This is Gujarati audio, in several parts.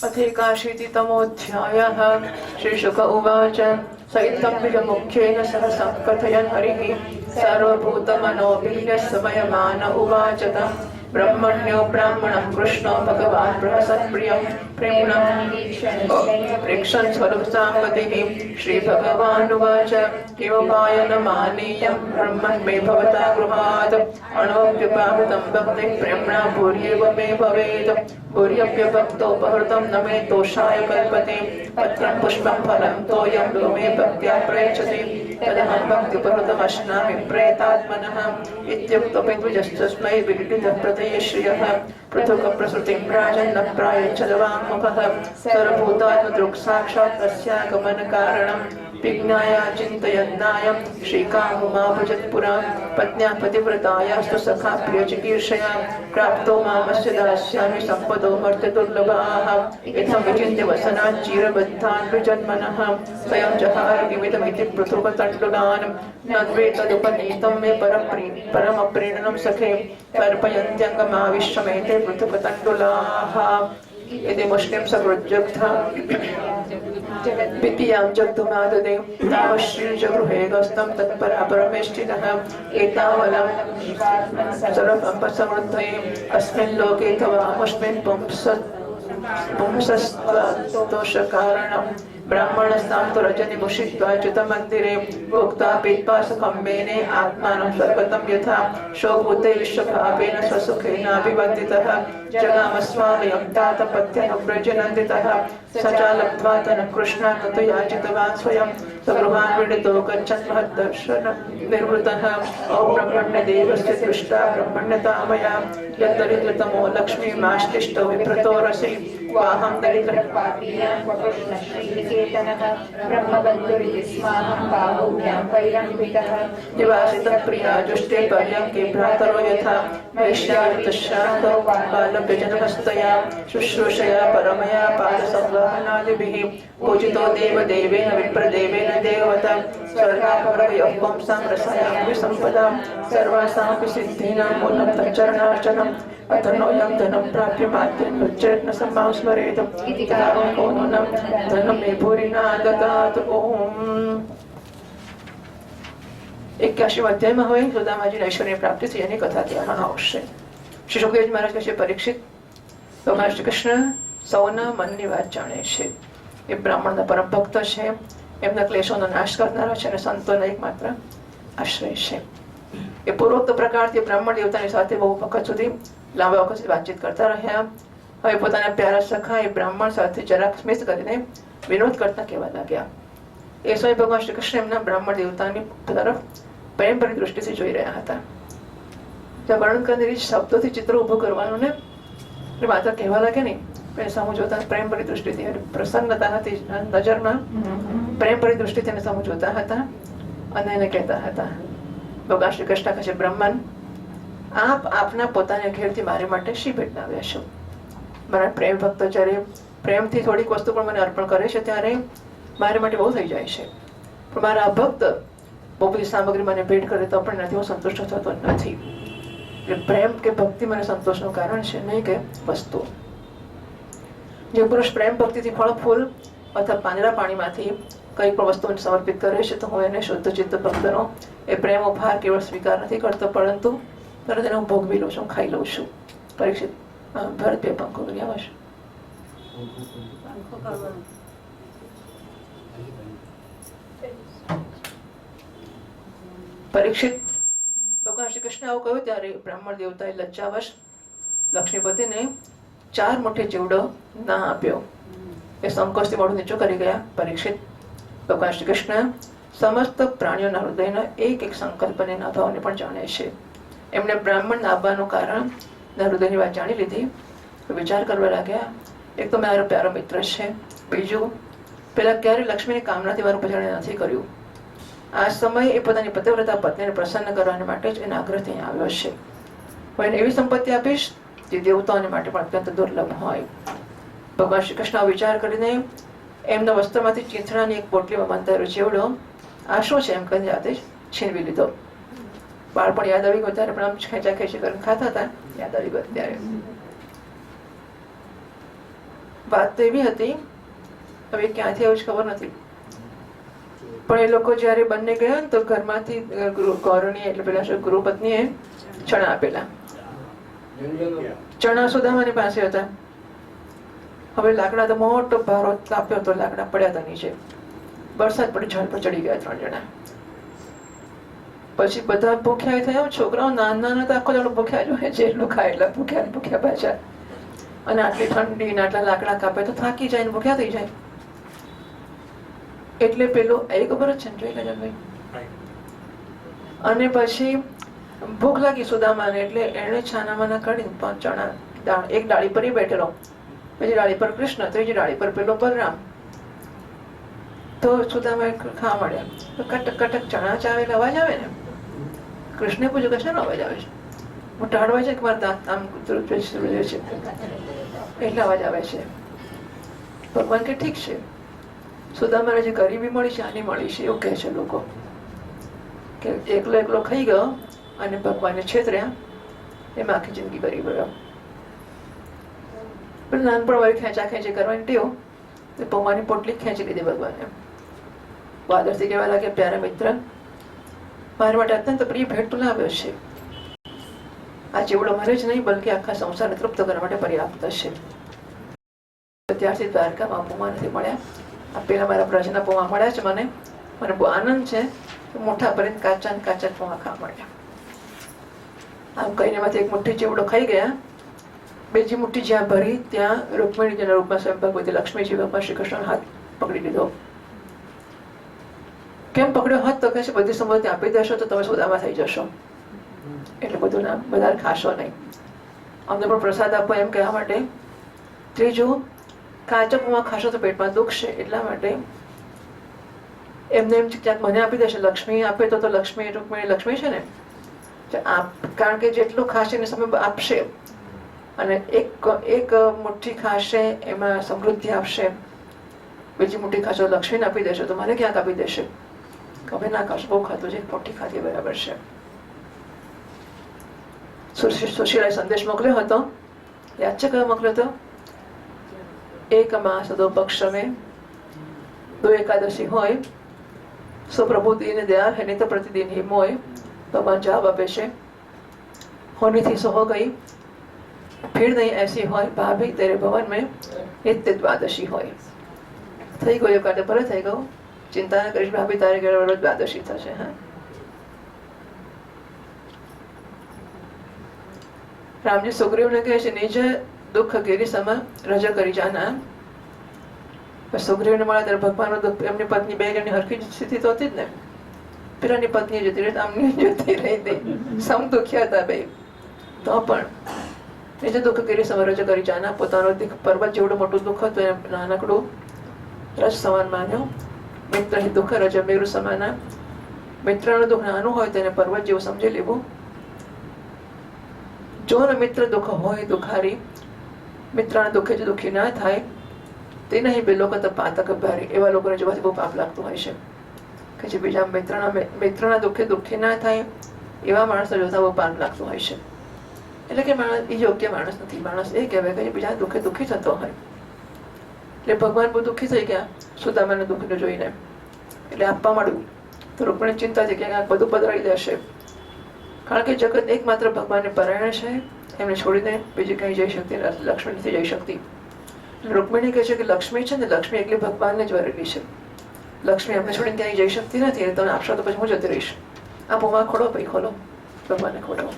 अथैकाशीतितमोऽध्यायः। श्रीशुक उवाच सैतम्बिजमुख्येन सह संकथयन् हरिः सर्वभूतमनोभिर्यः समयमान उवाच तम् ब्रह्मण्यो ब्राह्मणं कृष्णो भगवान् बृहस्पतिप्रियं प्रेम्णा प्रेक्षन् स्वरूपसाम्पतिः। श्रीभगवानुवाच किमुपायनमानीयं ब्रह्मन् मे भवता गृहात् अणोऽप्युपाहृतं भक्तिः प्रेम्णा भूर्येव मे भवेत्। भूर्यप्यभक्तोपहृतं न मे दोषाय कल्पते पत्रं पुष्पं फलं तोयं यो मे भक्त्या प्रयच्छति तदहं भक्त्युपहृतमश्नामि प्रेतात्मनः इत्युक्तोऽपि द्विजस्तस्मै विघटितः प्रतये श्रियः पृथुकप्रसृतिं राजन् न प्रायच्छदवाङ्मुखः सर्वभूतात्मदृक् साक्षात् तस्यागमनकारणं विज्ञाय चिन्तयन्नायं श्रीकामुमाभजत्पुरां पत्न्या पतिव्रतायास्तु सखा प्रियचिकीर्षया प्राप्तो मामस्य दास्यामि सम्पदो मर्त्यदुर्लभाः इत्थं विचिन्त्य वसनात् चिरबद्धान् विजन्मनः स्वयं जहारगिमिदमिति पृथुकतण्डुलान् न द्वेतदुपनीतं मे परमप्रीणनं सखे तर्पयन्त्यङ्गमाविश्वमेते पृथुकतण्डुलाः। यदि मुष्टिं सकृज्जग्धा द्वितीयां जग्धुमाददे तावश्रीर्जगृहे गस्तं तत्परा परमेष्टिनः एतावलं सर्वसमृद्धये अस्मिन् लोके तवामुष्मिन् पुंसस्त्वदोषकारणं ब्राह्मणस्तां तु रजनिमुषित्वाच्युतमन्दिरे भोक्ता पीत्वा सुखं मेने आत्मानं स्वर्गतं यथा शोभूते विश्वभावेन स्वसुखेनाभिवन्दितः जगामस्वालयं तातपत्यनुव्रजनन्दितः स चालब्ध्वा तनं कृष्णात् ततो याचितवान् स्वयं स्वगृहान् विडितो गच्छन् महद्दर्शनं निर्वृतः ॐ ब्रह्मण्यदेवस्य दृष्टा ब्रह्मण्यता मया यद्दरिद्रतमो लक्ष्मीमाश्लिष्टो विभ्रतो रसि वाहं दरिद्रः निवासितः प्रिया जुष्टे पर्यङ्के भ्रातरो यथा वैश्यादितश्रान्तौ बालव्यजनहस्तया शुश्रूषया परमया पादसंवहनादिभिः पूजितो देवदेवेन विप्रदेवेन देवता स्वर्गापरवयः पुंसां रसायां सम्पदां सर्वासामपि सिद्धीनां मूलं तच्चरणार्चनम् अतनोऽयं धनं प्राप्य माद्यं उच्चरत्न सम्मां स्मरेत् इति कारणं को नूनं धनं मे भूरिना ददातु। ओम 81 अध्यायમાં હવે સુદામાજીની ઐશ્વર્ય પ્રાપ્તિ થઈ એની કથા કહેવામાં આવશે। શ્રી સુખદેવજી મહારાજ કહે છે પરીક્ષિત ભગવાન શ્રી કૃષ્ણ સૌના મનની વાત જાણે છે એ બ્રાહ્મણના પરમ ભક્ત છે એમના ક્લેશોનો નાશ કરનારા છે અને સંતોનો એકમાત્ર આશ્રય છે। એ પૂર્વોક્ત પ્રકારથી બ્રાહ્મણ દેવતાની સાથે બહુ વખત સુધી લાંબા વખત સુધી વાતચીત કરતા રહ્યા। હવે પોતાના પ્યારા સખા એ બ્રાહ્મણ સાથે જરાક સ્મિત કરીને વિનોદ કરતા કહેવા લાગ્યા। એ સમયે ભગવાન શ્રી કૃષ્ણ એમના બ્રાહ્મણ દેવતાની તરફ પ્રેમભરી દૃષ્ટિથી જોઈ રહ્યા હતા। વર્ણન કરીને શબ્દોથી ચિત્ર ઉભું કરવાનું ને માત્ર કહેવા લાગે નહીં પણ સામુ જોતા પ્રેમભરી દૃષ્ટિથી પ્રસન્નતા હતી નજરમાં પ્રેમભરી દૃષ્ટિથી એને સામુ જોતા હતા અને એને કહેતા હતા ભગવાન શ્રી કૃષ્ણ કહે છે બ્રહ્મન આપ આપના પોતાના ઘેરથી મારી માટે શી ભેટ લાવ્યા છો? મારા પ્રેમ ભક્ત જ્યારે પ્રેમથી થોડીક વસ્તુ પણ મને અર્પણ કરે છે ત્યારે મારી માટે બહુ થઈ જાય છે પણ મારા ભક્ત બહુ બધી સામગ્રી મને ભેટ કરે તો પણ નથી હું સંતુષ્ટ થતો નથી। પ્રેમ કે ભક્તિ મને સંતોષનું કારણ છે નહીં કે વસ્તુ। જે પુરુષ પ્રેમ ભક્તિથી ફળ ફૂલ અથવા પાંદડા પાણીમાંથી કઈ પણ વસ્તુ મને સમર્પિત કરે છે તો હું એને શુદ્ધ ચિત્ત ભક્તનો એ પ્રેમ ઉપહાર કેવળ સ્વીકાર નથી કરતો પરંતુ તરત એને હું ભોગવી લઉં છું ખાઈ લઉં છું। પરીક્ષિત ભરત બે પંખો કરી આવશે। પરીક્ષિત ભગવાન શ્રી કૃષ્ણ આવું કહ્યું ત્યારે બ્રાહ્મણ દેવતાએ લજ્જાવશ લક્ષ્મીપતિને 4 મુઠ્ઠી ચીવડો ના આપ્યો। એ સંકોચથી મોઢું નીચું કરી ગયા। પરીક્ષિત ભગવાન શ્રી કૃષ્ણ સમસ્ત પ્રાણીઓના હૃદયના એક એક સંકલ્પને ભાવને પણ જાણે છે। એમણે બ્રાહ્મણ નાવવાનું કારણ હૃદયની વાત જાણી લીધી વિચાર કરવા લાગ્યા એક તો મારો પ્યારો મિત્ર છે બીજું પેલા ક્યારે લક્ષ્મીની કામનાથી મારું ભજન નથી કર્યું આ સમય એ પોતાની પતિવ્રતા પત્નીને પ્રસન્ન કરવા માટે જ એના આગ્રહથી આવ્યો છે હું એને એવી સંપત્તિ આપીશ જે દેવતાઓને માટે પણ અત્યંત દુર્લભ હોય। ભગવાન શ્રી કૃષ્ણ વિચાર કરીને એમના વસ્ત્રમાંથી ચીંથણાની એક પોટલીમાં બંધાયેલો ચેવડો આ શું છે એમ કરીને જાતે જ છીનવી લીધો। બાળપણ યાદ આવી ગયું ત્યારે પણ આમ ખેંચી કરીને ખાતા હતા યાદ આવી ગયું ત્યારે વાત તો એવી હતી, હવે ક્યાંથી આવ્યું ખબર નથી, પણ એ લોકો જયારે બંને ગયા ને તો ઘરમાંથી ગૌરવની એટલે પેલા ગુરુપત્નીએ ચણા આપેલા. ચણા સુદામાની પાસે હતા. હવે લાકડા તો મોટો ભારો કાપ્યો તો લાકડા પડ્યા હતા નીચે. વરસાદ પડી, ઝાડ પર ચડી ગયા 3 જણા. પછી બધા ભૂખ્યા થયા. છોકરાઓ નાના નાના તો આખો દાડો ભૂખ્યા જ હોય, જેટલું ખાય એટલા ભૂખ્યા પાછા. અને આટલી ઠંડી ને આટલા લાકડા કાપે તો થાકી જાય ને ભૂખ્યા થઈ જાય. એટલે પેલો એ ખબર જ છે ને, જોઈ લેજો ભાઈ. અને પછી ભૂખ લાગી સુદામાને, એટલે એને છાનામાના કાઢીને 5 ચણા, એક ડાળી પર બેઠેલો, બીજી ડાળી પર કૃષ્ણ, ત્રીજી ડાળી પર પેલો બલરામ. તો સુદામા ખાવા મળ્યા. તો કટક કટક ચણા ચાવેલા અવાજ આવે ને. કૃષ્ણે પૂછ્યું કે શાનો અવાજ આવે છે? હું ટાળવા છે કે મારા દાંત આમ છે એટલે અવાજ આવે છે. ભગવાન કે ઠીક છે, સુદામાને જે ગરીબી મળી છે આની મળી છે, એવું કહે છે લોકો. કે એકલો ખાઈ ગયો અને ભગવાનને છેતર્યા, એમાં આખી જિંદગી ગરીબ રહ્યો. પણ નાનપણ વાળી ખેંચી કરવાની ટેવ, તો પૌવાની પોટલી ખેંચી લીધી ભગવાને. વાદળથી કહેવા લાગે, પ્યારા મિત્ર, મારા માટે અત્યંત પ્રિય ભેટ તું લાવ્યો છે. આ જેવડો મને જ નહીં બલકે આખા સંસારને તૃપ્ત કરવા માટે પર્યાપ્ત છે. ત્યારથી દ્વારકામાં પૌવા નથી મળ્યા. આ પેલા મારા પ્રજાના પૌવા મળ્યા છે. મને બહુ આનંદ છે. મોટા ભરીને કાચા પૌવા ખાવા મળ્યા. આમ કહીને માંથી એક મુઠ્ઠી ચેવડો ખાઈ ગયા. બીજી મુઠ્ઠી જ્યાં ભરી ત્યાં રૂકમિણીજીના રૂપમાં સ્વયં ભગવતી લક્ષ્મીજી ભગવાન શ્રી કૃષ્ણ હાથ પકડી લીધો. કેમ પકડ્યો હાથ? તો કહે છે બધી સંપત્તિ આપી દેશો તો તમે સોદામાં થઈ જશો, એટલે બધું ના વધારે ખાશો નહીં, અમને પણ પ્રસાદ આપો એમ કહેવા માટે. ત્રીજું, કાચા પૌવા ખાશો તો પેટમાં દુખશે, એટલા માટે એમને એમ ક્યાંક મને આપી દેશે. લક્ષ્મી આપે તો લક્ષ્મી, રૂકમિણી લક્ષ્મી છે ને, કારણ કે જેટલું ખાશે એને સમય આપશે. અને એક મુઠ્ઠી ખાશે એમાં સમૃદ્ધિ આપશે, બીજી મુઠ્ઠી ખાશો તો લક્ષ્મીને આપી દેશો, તો મને ક્યાંક આપી દેશે. હવે ના ખાશો, બહુ ખાતું છે, એક મુઠ્ઠી ખાધી બરાબર છે. સુશીલાએ સંદેશ મોકલ્યો હતો, યાદ છે કયો મોકલ્યો હતો? એક માસ દો પક્ષમે, 2 એકાદશી હોય, સો પ્રભુ દીન દયાલ है नहीं तो प्रतिदिन ही मोय. भगवान जवाब આપે છે, होनी थी सो हो गई, फिर नहीं ऐसी હોય, भाभी तेरे भवन में नित्य द्वादशी હોય. થઈ ગયો કાંટે ભલે થઈ ગયું, ચિંતા ન કરીશ ભાભી, તારે ઘરે રોજ દ્વાદશી થશે. હા, રામજી સુગ્રીવને કહે છે, નિજ દુઃખ ગેરી સમ રજ કરી જાના. સુગ્રીવને મળ્યા ત્યારે ભગવાનનું દુઃખ, એમની પત્ની બે જણની હરખી સ્થિતિ તો હતી જ ને. પેલાની પત્ની જતી રહી, આમની જતી રહી હતી, સમ દુખ્યા હતા બે. તો પણ નિજ દુઃખ ગેરી સમ રજ કરી જાના, પોતાનો પર્વત જેવડું મોટું દુઃખ હતું એને નાનકડું રજ સમાન માન્યો. મિત્ર દુઃખ રજ મેરુ સમાના, મિત્રનું દુઃખ નાનું હોય તેને પર્વત જેવું સમજી લેવું. જો મિત્ર દુઃખ હોય દુખારી, મિત્રના દુઃખે જો દુઃખી ના થાય તે નહીં બે લોકો તો પાતક ભારી. એવા લોકોને જોવાથી બહુ પાપ લાગતું હોય છે કે જે બીજા મિત્રના દુઃખે દુઃખી ના થાય એવા માણસો જોતા બહુ પાપ લાગતું હોય છે. એટલે કે માણસ એ યોગ્ય માણસ નથી. માણસ એ કહેવાય કે બીજા દુઃખે દુઃખી થતો હોય. એટલે ભગવાન બહુ દુઃખી થઈ ગયા સુદામાના દુઃખને જોઈને, એટલે આપવા માંડ્યું. તો રૂકમિણી ચિંતા છે કે આ બધું બદલાઈ દેશે, કારણ કે જગત એકમાત્ર ભગવાનને પરાયણ છે, એમને છોડીને બીજી કઈ જઈ શકતી, લક્ષ્મી નથી જઈ શકતી. રૂકમિણી કહે છે કે લક્ષ્મી છે ને, લક્ષ્મી એકલી ભગવાનને જ વરેલી છે. લક્ષ્મી આપણે છોડીને ક્યાંય જઈ શકતી નથી, એટલે તમે આપશો તો પછી હું જતી રહીશ. આ પૌવા ખોલો, પછી ખોલો, ભગવાનને ખોલો.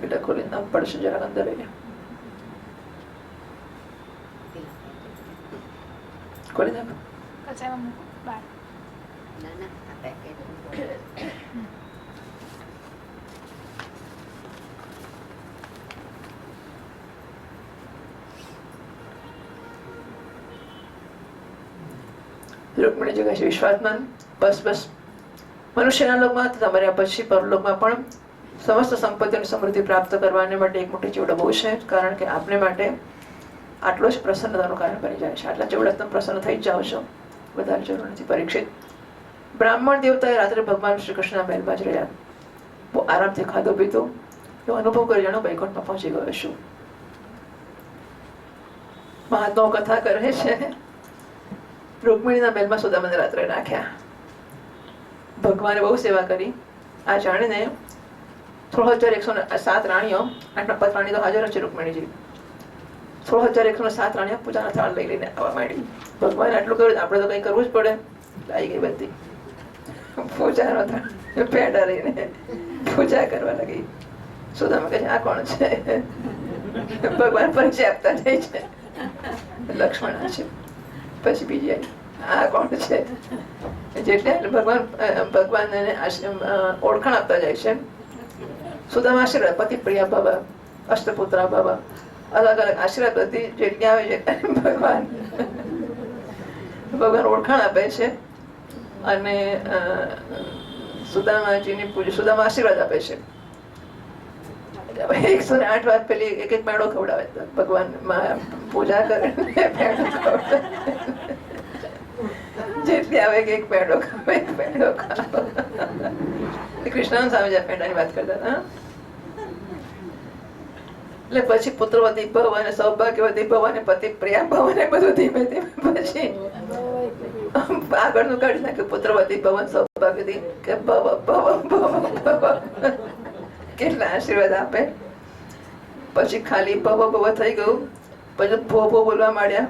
બેટા ખોલીને આમ પડશે જરા અંદર રહી ગયા. ખોલી નાખો. રૂકમિણી જગ્યા છે વિશ્વાત્માન, બસ બસ મનુષ્યના લોકમાં તમારે પછી પરલોકમાં પણ સમસ્ત સંપત્તિની સમૃદ્ધિ પ્રાપ્ત કરવાને માટે એક મોટી ચેવડો બહુ છે, કારણ કે આપને માટે આટલો જ પ્રસન્નતાનું કારણ બની જાય છે. આટલા જેવડા તમે પ્રસન્ન થઈ જ જાઓ છો, વધારે જરૂર નથી. પરીક્ષિત, બ્રાહ્મણ દેવતાએ રાત્રે ભગવાન શ્રી કૃષ્ણના મહેલમાં જ રહ્યા. બહુ આરામથી ખાધો પીધો, એવો અનુભવ કરી જાણો વૈકુંઠમાં પહોંચી ગયો છું. મહાત્માઓ કથા કરે છે, રૂકમિણીના મહેલમાં સુદામાને રાત્રે નાખ્યા. ભગવાને બહુ સેવા કરી. આ જાણીને 16,107 રાણીઓ, 8 રાણી તો હાજર છે રૂકમિણીજી, 16,107 રાણીઓ પૂજાના થાળ લઈ લઈને આવવા માંડી. ભગવાન આટલું કર્યું, આપણે તો કઈ કરવું જ પડે. આવી ગઈ બધી પૂજાનો થાળ પેડા લઈને પૂજા કરવા લાગી. સુદામા કહે છે, આ કોણ છે? ભગવાન પરિચય આપતા જાય છે. લક્ષ્મણ છે. પછી બીજી આવી, આ કોણ છે? જેટલે ભગવાન ઓળખાણ આપતા જાય છે. સુદામા આશીર્વાદ, પતિ પ્રિયા ભવ, અષ્ટપુત્રા ભવ, અલગ અલગ આશીર્વાદ બધી જેટલી આવે છે ભગવાન ઓળખાણ આપે છે. અને સુદામાજીની પૂજા, સુદામા આશીર્વાદ આપે છે. 108 વાર પેલી એક એક પેડો ખવડાવે ભગવાન, પૂજા કરે પેડો ખવડાવે. જેટલી આવે કે એક પેડો ખાવ, એક પેડો ખાવ. કૃષ્ણ સામે જ પેડાની વાત કરતા હતા. એટલે પછી પુત્રવતી ભવ અને સૌભાગ્યવતી ભવ અને પતિ પ્રિયા ભવ અને બધું ધીમે ધીમે પછી આગળનું કાઢી નાખ્યું. પુત્રવતી ભવ, સૌભાગ્યવતી કે ભવ ભવ ભવ ભવ, કેટલા આશીર્વાદ આપે. પછી ખાલી ભવ ભવ થઈ ગયું. પછી ભો ભો બોલવા માંડ્યા.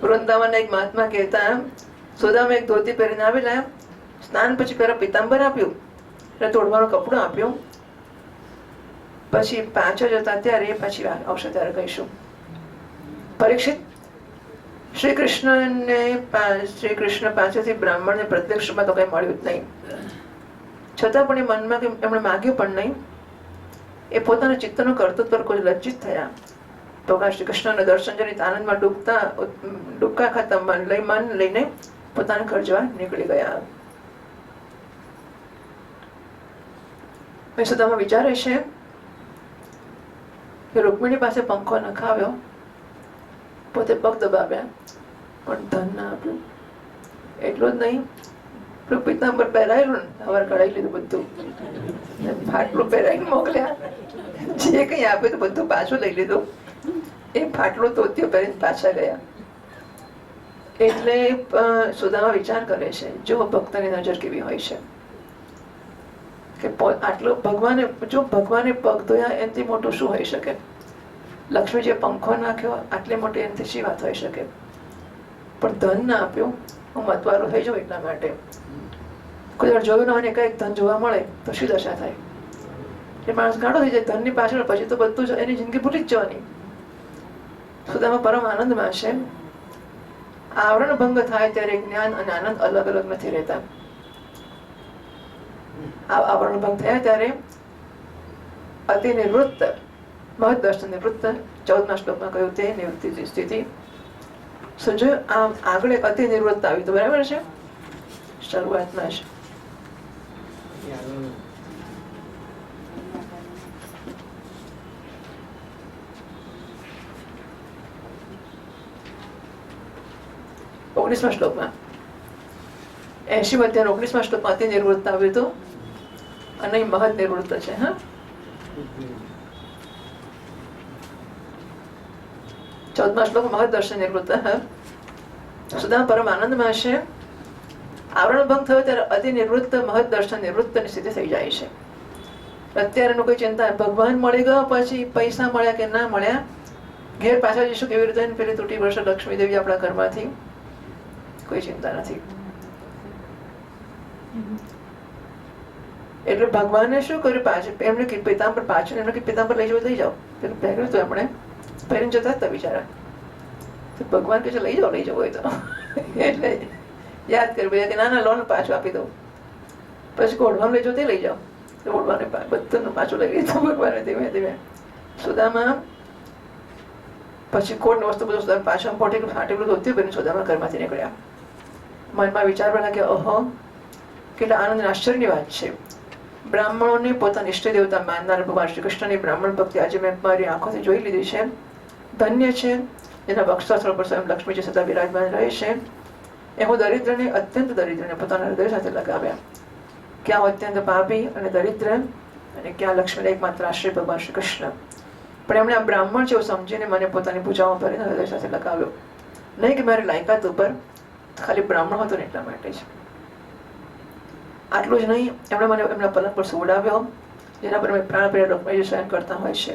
વૃંદાવન એક મહાત્મા કહેતા, સુદામા એક ધોતી પહેરીને આવેલા. સ્નાન પછી પહેલા પિતાંબર આપ્યું, એટલે તોડવાનું કપડું આપ્યું. પછી પાછળ જતા ત્યારે પછી આવશે ત્યારે કહીશું. પરીક્ષિત, શ્રી કૃષ્ણ પાસેથી બ્રાહ્મણને પ્રત્યક્ષમાં તો કઈ મળ્યું જ નહીં. છતાં પણ એ મનમાં એમણે માગ્યું પણ નહીં. એ પોતાના ચિત્તનું કર્તૃત્વ પર કોઈ લજ્જિત થયા. ભગવાન શ્રી કૃષ્ણના દર્શન જનિત આનંદમાં ડૂબકા ખાતા મન લઈને પોતાના ઘર જવા નીકળી ગયા. સુદામા વિચારે છે કે રૂકમિણી પાસે પંખો નખાવ્યો, પોતે પગ દબાવ્યા, પણ ધન ના આપ્યું. એટલું જ નહીં, પિતાંબર પહેરાયેલું હવાર કઢાઈ લીધું બધું, ફાટલું પહેરાઈને મોકલ્યા. જે કઈ આપ્યું તો બધું પાછું લઈ લીધું. એ ફાટલું ધોતિયો પહેરીને પાછા ગયા. એટલે સુદામા વિચાર કરે છે, જો ભક્તની નજર કેવી હોય છે કે આટલો ભગવાને, જો ભગવાને પગ ધોયા એનાથી મોટું શું હોઈ શકે? લક્ષ્મીજીએ પંખો નાખ્યો, આટલી મોટી એનાથી શી વાત હોઈ શકે? પણ ધન ના આપ્યું, હું મતવારો થઈ જાઉં એટલા માટે. કોઈ વાર જોયું ના હોય ને કઈક ધન જોવા મળે તો શું દશા થાય? એ માણસ ગાળો થઈ જાય ધનની પાછળ, પછી તો બધું જ એની જિંદગી ભૂલી જ જવાની. સુદામા પરમ આનંદમાં છે. આવરણ ભંગ થાય ત્યારે જ્ઞાન અને આનંદ અલગ અલગ નથી રહેતા. આવરણ ભંગ થયા ત્યારે અતિ નિવૃત્ત, મહદ દર્શન નિવૃત્ત, 14મા શ્લોકમાં કહ્યું તે નિવૃત્તિ સ્થિતિ. સમજો, આમ આગળ એક અતિ નિવૃત્ત આવી તો બરાબર છે, શરૂઆતમાં જ. ઓગણીસમા શ્લોકમાં 80 અધ્યાય 19મા શ્લોકમાં અતિ નિવૃત્ત આવ્યું હતું અને મહદ નિવૃત્ત છે. હા, 14મા શ્લોક મહદ દર્શન નિવૃત્ત. સુદામા પરમ આનંદમાં છે. આવરણ ભંગ થયો ત્યારે અતિ નિવૃત્ત, મહદ દર્શન નિવૃત્તની સ્થિતિ થઈ જાય છે. અત્યારેનું કોઈ ચિંતા, ભગવાન મળી ગયો પછી પૈસા મળ્યા કે ના મળ્યા, ઘેર પાછા જઈશું કેવી રીતે, પેલી તૂટી પડશે લક્ષ્મી દેવી આપણા ઘરમાંથી, કોઈ ચિંતા નથી. એટલે ભગવાને શું કર્યું, પાછળ એમને પિતાંબર પાછળ એમને પિતાંબર લઈ જવું, લઈ જાઓ. પેલું પહેર્યું હતું એમણે, પહેરીને જતા હતા બિચારા. ભગવાન કે લઈ જાઓ, લઈ જવું હોય તો. એટલે યાદ કર્યું કે ના ના લોન પાછું આપી દઉં. પછી ઓઢવાનું લઈ જાઓ, તે લઈ જાઓ. ઓઢવાને બધું પાછું લઈ લીધું ભગવાને ધીમે ધીમે. સુદામા પછી કોટની વસ્તુ બધું સુદામા પાછળ ફાટેલું ધોત્યું પહેરીને સુદામા ઘરમાંથી નીકળ્યા. મનમાં વિચારવા લાગ્યા, ઓહો કેટલા આનંદ અને આશ્ચર્યની વાત છે. બ્રાહ્મણોને પોતાના ઇષ્ટ દેવતા માનનાર ભગવાન શ્રી કૃષ્ણની બ્રાહ્મણ ભક્તિ આજે મેં મારી આંખોથી જોઈ લીધી છે. ધન્ય છે. જેના વક્ષસ્થળ પર સ્વયં લક્ષ્મીજી સદા બિરાજમાન રહે છે, એ હું દરિદ્રને, અત્યંત દરિદ્રને પોતાના હૃદય સાથે લગાવ્યા. ક્યાં અત્યંત પાપી અને દરિદ્ર અને ક્યાં લક્ષ્મીના એકમાત્ર આશ્રય ભગવાન શ્રી કૃષ્ણ. પણ એમણે આ બ્રાહ્મણ છે એવું સમજીને મને પોતાની પૂજામાં ભરીને હૃદય સાથે લગાવ્યો. નહીં કે મારી લાયકાત ઉપર, ખાલી બ્રાહ્મણ હતો ને એટલા માટે જ. આટલું જ નહીં, એમણે મને એમના પલંગ પર સુવડાવ્યો, જેના પર મેં પ્રાણ પ્રિય રૂકમણીજી શયન કરતા હોય છે.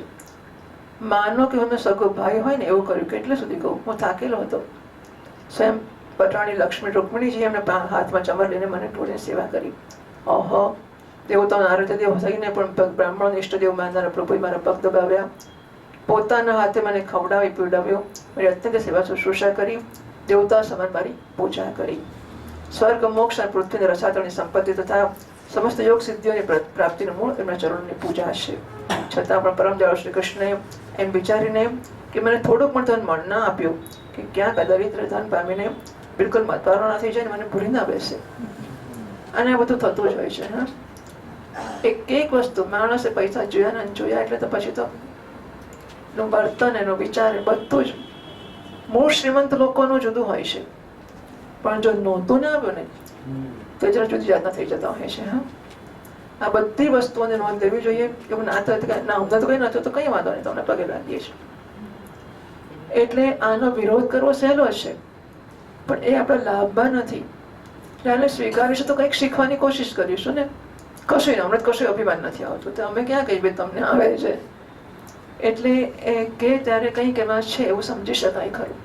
માનો કે એમનો સગો ભાઈ હોય ને એવું કર્યું. કેટલે સુધી કહું, હું થાકેલો હતો. સ્વયં પટાણી લક્ષ્મી રૂકમણીજી એમને હાથમાં ચમર લઈને મને ટોળીને સેવા કરી. ઓહો, દેવતાઓ આરાધ્ય દેવ થઈને પણ બ્રાહ્મણો ઇષ્ટદેવ માનનારા પ્રભુએ મારા પગ દબાવ્યા, પોતાના હાથે મને ખવડાવી પીવડાવ્યો, મારી અત્યંત સેવા શુશ્રૂષા કરી, દેવતા સમાન મારી પૂજા કરી. સ્વર્ગ, મોક્ષ અને પૃથ્વીની રસાતળની સંપત્તિ તથા સમસ્ત યોગ સિદ્ધિઓની પ્રાપ્તિનું મૂળ એમના ચરણોની પૂજા છે. છતાં પણ પરમ દયાળુ શ્રી કૃષ્ણએ એમ વિચારીને કે મને થોડુંક પણ ધન મન ના આપ્યું કે ક્યાંક દરિદ્ર ધન પામીને બિલકુલ મતવારો ના થઈ જાય, મને ભૂલી ના બેસે. અને આ બધું થતું જ હોય છે. હા, એક વસ્તુ માણસે પૈસા જોયા ને જોયા એટલે તો પછી તો એનું વર્તન, એનો વિચાર, બધું જ મૂળ શ્રીમંત લોકોનું જુદું હોય છે. પણ જો નહોતું ના આવ્યું ને તો જરા જુદી જાતના થઈ જતા હોય છે. હા, આ બધી વસ્તુઓને નોંધ લેવી જોઈએ. એવું ના થયું ના અમને તો કઈ નથી તો કઈ વાંધો નહીં, તમને પગે લાગીએ છીએ. એટલે આનો વિરોધ કરવો સહેલો છે, પણ એ આપણા લાભમાં નથી. આને સ્વીકારીશું તો કંઈક શીખવાની કોશિશ કરીશું ને. કશું હમણાં કશું અભિમાન નથી આવતું તો અમે ક્યાં કહીએ તમને આવે છે. એટલે એ કે ત્યારે કંઈક એમાં છે એવું સમજી શકાય ખરું.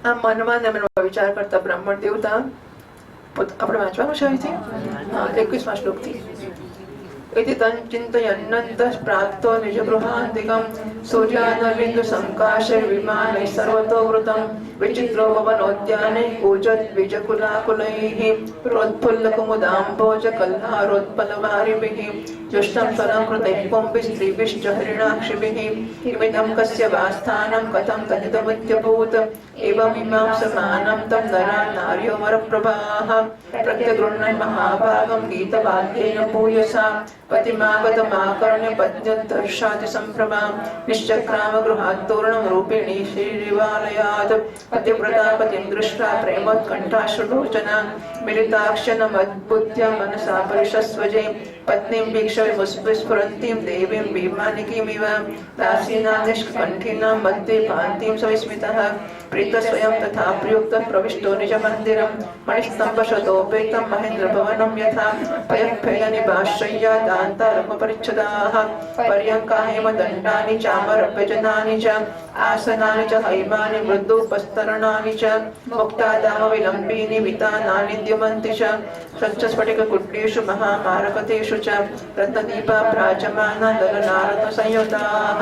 આ મનમાં વિચાર કરતા બ્રાહ્મણ દેવતા આપણે વાંચવાનું છે અહીંથી 21મા શ્લોકથી. इति तञ्चिन्तयन्नन्तः प्राप्तो निजगृहान्तिकं सूर्यानलिन्दु संकाशे विमानैः सर्वतो वृतं विचित्रो भवनोद्याने कूजत् बीजकुलाकुलैः प्रोत्फुल्लकुमुदाम्भोज कल्हारोत्पलवारिभिः जुष्टं फलङ्कृतैः पुंभिस्त्रीभिश्च हरिणाक्षिभिः किमिदं कस्य वास्थानं कथं कथितमित्यभूत् एवमिमां समानं तं नरा नार्यो वरप्रभाः प्रत्यगृह्णन् महाभागं गीतवाद्येन भूयसा पतिमागतमाकर्ण्य पद्यदर्शाति सम्भ्रमां निश्चक्रामगृहात्तोरणं रूपिणी श्रीरिवालयात् पतिव्रता पतिं दृष्ट्वा प्रेमोत्कण्ठाश्रुलोचना मिलिताक्षणमद्बुद्ध्य मनसा परिशस्वजे पत्नीं वीक्षविस्फुरन्तीं देवीं भीमानिकीमिव दासीनां निष्कण्ठिनां मध्ये भान्तीं सविस्मितः प्रीतस्वयं तथा प्रयुक्तः प्रविष्टो निजमन्दिरं मणिस्तम्भशतोपेतं महेन्द्रभवनं यथा पयःफेयनिभाश्रय्या दान्तारम्भपरिच्छदाः पर्यङ्का हेमदण्डानि चामरव्यजनानि च आसनानि च हैमानि मृदुपस्तरणानि च मुक्तादामविलम्बीनि वितानानि द्युमन्ति च स्वच्छस्फटिककुट्येषु महामारकतेषु च रत्नदीपा भ्राजमाना दलनारत्नसंयुताः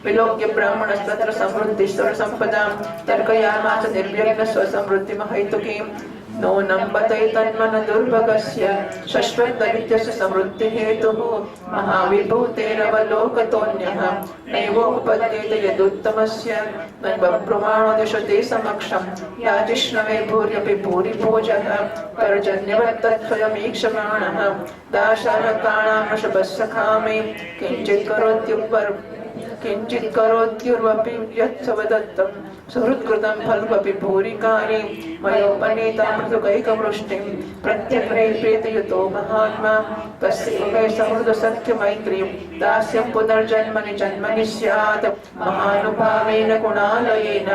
विलोक्य ब्राह्मणस्तत्र समृद्धिस्वरसम्पदां तर्कयामास निर्व्यग्न स्वसमृद्धिमहैतुकीं नूनं बतैतन्मन दुर्भगस्य शश्वतदरिद्रस्य समृद्धिहेतुः महाविभूतेरवलोकतोऽन्यः नैवोपद्येत यदुत्तमस्य नैवब्रुवाणो दिशते समक्षं याजिष्णवे भूर्यपि भूरिभोजः पर्जन्यवत्तत्स्वयमीक्षमाणः दाशारकाणां वृषभस्सखामे किञ्चित् करोत्युर्वपि यत्सवदत्तं सुहृत्कृतं फल्वपि भूरिकारी मयोपनीतामृतकैकवृष्टिं प्रत्यग्रैप्रीतयुतो महात्मा तस्य मुखे सहृदसख्यमैत्रीं दास्यं पुनर्जन्मनि जन्मनि स्यात् महानुभावेन गुणालयेन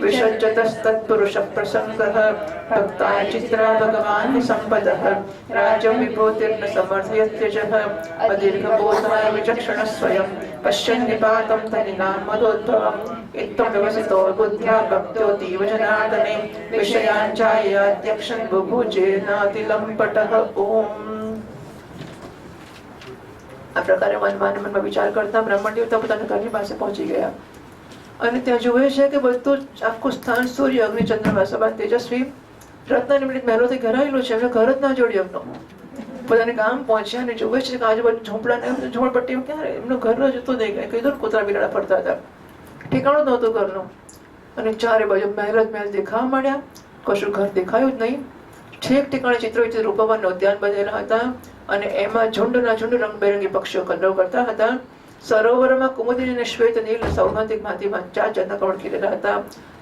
विसज्जतस्तत्पुरुषप्रसङ्गः भक्ताय चित्रा भगवान् सम्पदः राज्यं विभूतिर्न समर्थयत्यजः अदीर्घबोधाय विचक्षणः स्वयं पश्यन् निपातं तनिनां मदोद्भवम् इत्थं व्यवसितो बुद्ध्या भक्त्योऽतीव जनार्दने विषयाञ्चायाध्यक्षन् बुभुजेनातिलम्पटः ओम्. આ પ્રકારે મનમાં વિચાર કરતા બ્રાહ્મણ દેવતા પોતાના ઘરની પાસે પહોંચી ગયા અને ત્યાં જુએ છે કે બધું આખું સ્થાન સૂર્ય અગ્નિ ચંદ્રમા સભા તેજસ્વી રત્ન નિમિત્ત મહેલોથી ઘેરાયેલું છે. એમને ઘર જ ના જોડ્યું. પોતાને ગામ પહોંચ્યા અને જુએ છે કે આજુબાજુ ઝૂંપડા ઝોપડપટ્ટી ક્યારે એમનું ઘર જતું નહીં ગયા. કીધું કૂતરા બિલાડા ફરતા હતા, ઠેકાણું જ નહોતું ઘરનું. અને ચારે બાજુ મહેલ જ મહેલ દેખાવા માંડ્યા, કશું ઘર દેખાયું જ નહીં. ઠેક ઠેકાણે ચિત્રો રૂપવાન ઉદ્યાન બનેલા હતા અને એમાં ઝુંડના ઝુંડ રંગબેરંગી પક્ષીઓ કલરવ કરતા હતા. સરોવરમાં કુમુદિની અને શ્વેત નીલ સૌગંધિક ભાંતિમાં 4 જાતના કમળ ખીલેલા હતા.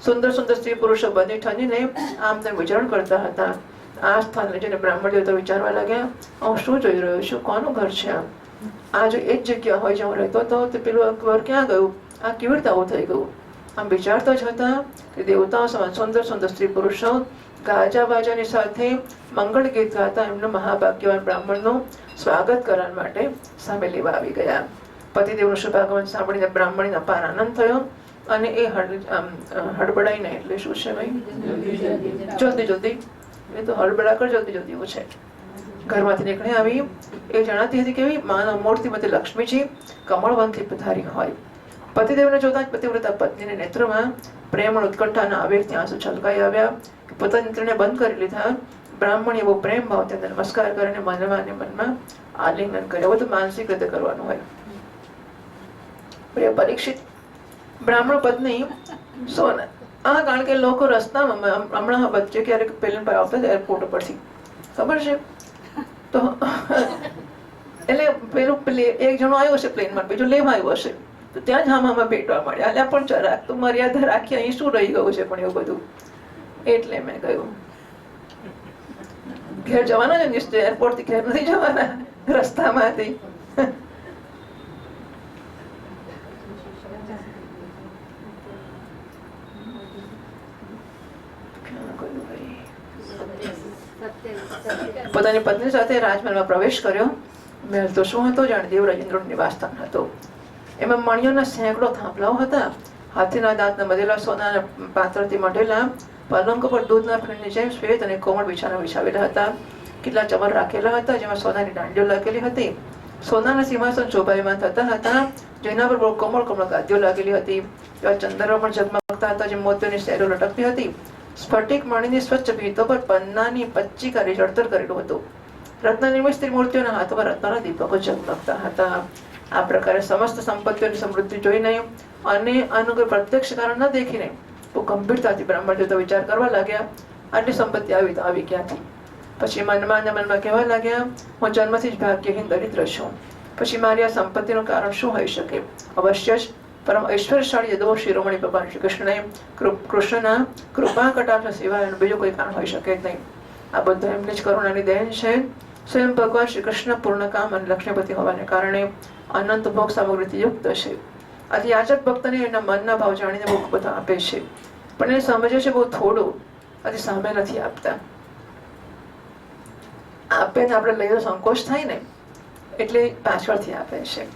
સુંદર સુંદર સ્ત્રી પુરુષો બની ઠનીને આમ તેમ વિચરણ કરતા હતા. આ સ્થાનને જોઈને બ્રાહ્મણ દેવતા વિચારવા લાગ્યા, હું શું જોઈ રહ્યો છું, કોનું ઘર છે આ જો એ જ જગ્યા હોય જ્યાં હું રહેતો હતો તો પેલું ઘર ક્યાં ગયું, આ કેવી રીતે આવું થઈ ગયું. આમ વિચારતા જ હતા કે દેવતાઓ સમાન સુંદર સુંદર સ્ત્રી પુરુષો ગાજા બાજાની સાથે મંગળ ગીત ગાતા એમનું મહાભાગ્યવાન બ્રાહ્મણનું સ્વાગત કરવા માટે સામે લેવા આવી ગયા. પતિદેવનું શુભાગમન સાંભળીને બ્રાહ્મણીને અપાર આનંદ થયો અને એ હડબડાઈને, એટલે શું છે ભાઈ, જલ્દી જલ્દી, એ તો હડબડા કર જલ્દી જલ્દી એવું છે, ઘરમાંથી નીકળી આવી. એ જણાતી હતી કે માનવ મૂર્તિમતી લક્ષ્મીજી કમળવનથી પધારી હોય. પતિદેવને જોતા જ પતિવ્રતા પત્નીને નેત્રમાં પ્રેમ અને ઉત્કંઠાના આવેગથી આંસુ છલકાઈ આવ્યા. પોતાની નેત્રને બંધ કરી લીધા. બ્રાહ્મણીએ બહુ પ્રેમ ભાવથી નમસ્કાર કરીને મનમાં આલિંગન કર્યું. બધું માનસિક રીતે કરવાનું હોય. પ્રિય પરીક્ષિત, બ્રાહ્મણ પત્ની સોના કારણ કે લોકો રસ્તામાં હમણાં વચ્ચે ક્યારેક પ્લેન પર આવતા એરપોર્ટ પરથી, ખબર છે, તો એટલે પેલું એક જણો આવ્યો હશે પ્લેનમાં, બીજો લેવા આવ્યો હશે, તો ત્યાં જ હામાં ભેટવા મળ્યા. અલ્યા પણ જરાક તો મર્યાદા રાખી, અહીં શું રહી ગયું છે પણ એવું બધું. એટલે મેં કહ્યું ઘેર જવાના છે નિશ્ચય, એરપોર્ટ થી ઘેર નથી જવાના, રસ્તામાંથી. પોતાની પત્ની સાથે રાજમહેલમાં પ્રવેશ કર્યો. મહેલ તો શું હતો જાણે દેવરાજેન્દ્રનું નિવાસસ્થાન હતું. એમાં મણિયોના સેંકડો થાંભલાઓ હતા. હાથીના દાંતના મધેલા સોનાના પાત્રથી મઢેલા પલંગો પર દૂધના ફીણની જેમ શ્વેત અને કોમળ બિછાના વિછાવેલા હતા. કેટલા ચમર રાખેલા હતા જેમાં સોનાની દાંડીઓ લાગેલી હતી. સોનાના સિંહાસન શોભાયમાન થતા હતા જેના પર બહુ કોમળ કોમળ ગાદીઓ લાગેલી હતી. એવા ચંદ્રો પણ ઝગમગતા હતા જે મોતીની સેરો લટકતી હતી. સ્ફટિક મણીની સ્વચ્છ ભીતો પર પન્નાની પચ્ચીકારી જળતર કરેલું હતું. રત્ન નિર્મિત સ્ત્રી મૂર્તિઓના હાથોમાં રત્નના દીપકો ઝગમગતા હતા. આ પ્રકારે સમસ્ત સંપત્તિઓની સમૃદ્ધિ જોઈને અને અનુગ્રહ પ્રત્યક્ષ કારણ ન દેખીને બહુ ગંભીરતાથી બ્રાહ્મણ દેવતા વિચાર કરવા લાગ્યા, આટલી સંપત્તિ આવી ક્યાંથી. પછી મનમાં કહેવા લાગ્યા, હું જન્મથી જ ભાગ્યહીન દરિદ્ર છું, પછી મારી આ સંપત્તિનું કારણ શું હોઈ શકે. અવશ્ય જ પરમ ઐશ્વર્યશાળી યદવો શિરોમણી ભગવાન શ્રી કૃષ્ણના કૃપા કટાક્ષ સિવાય બીજું કોઈ કારણ હોઈ શકે જ નહીં. આ બધું એમની જ કરુણાની દેન છે. સ્વયં ભગવાન શ્રી કૃષ્ણ પૂર્ણ કામ અને લક્ષ્મીપતિ હોવાને કારણે અનંત ભોગ સામગ્રીથી યુક્ત છે. આથી યાચક ભક્તને એના મનના ભાવ જાણીને બહુ બધા આપે છે, પણ એ સમજે છે બહુ થોડું, આથી સામે નથી આપતા. આપે ને આપણે લઈએ સંકોચ થાય ને એટલે પાછળથી આપે છે.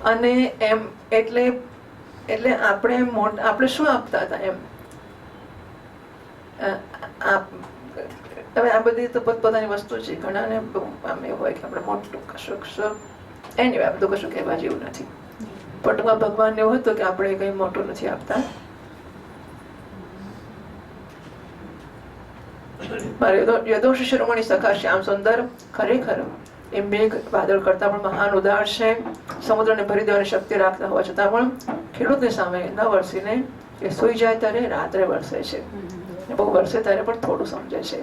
અને એમ એટલે આપણે શું આપતા હતા એમ. હવે આ બધી તો પોતપોતાની વસ્તુ છે. ઘણાને આમ એવું હોય કે આપણે મોટું કશું એની આ બધું કશું કહેવા જેવું નથી. પણ ભગવાનને એવું હતું કે આપણે કઈ મોટું નથી આપતા. યદોષ શિરોમણી સખા શ્યામ સુંદર ખરેખર એ મેઘ વાદળ કરતા પણ મહાન ઉદાર છે. સમુદ્રને ભરી દેવાની શક્તિ રાખતા હોવા છતાં પણ ખેડૂતની સામે ન વરસીને એ સુઈ જાય ત્યારે રાત્રે વરસે છે. બહુ વરસે ત્યારે પણ થોડું સમજે છે.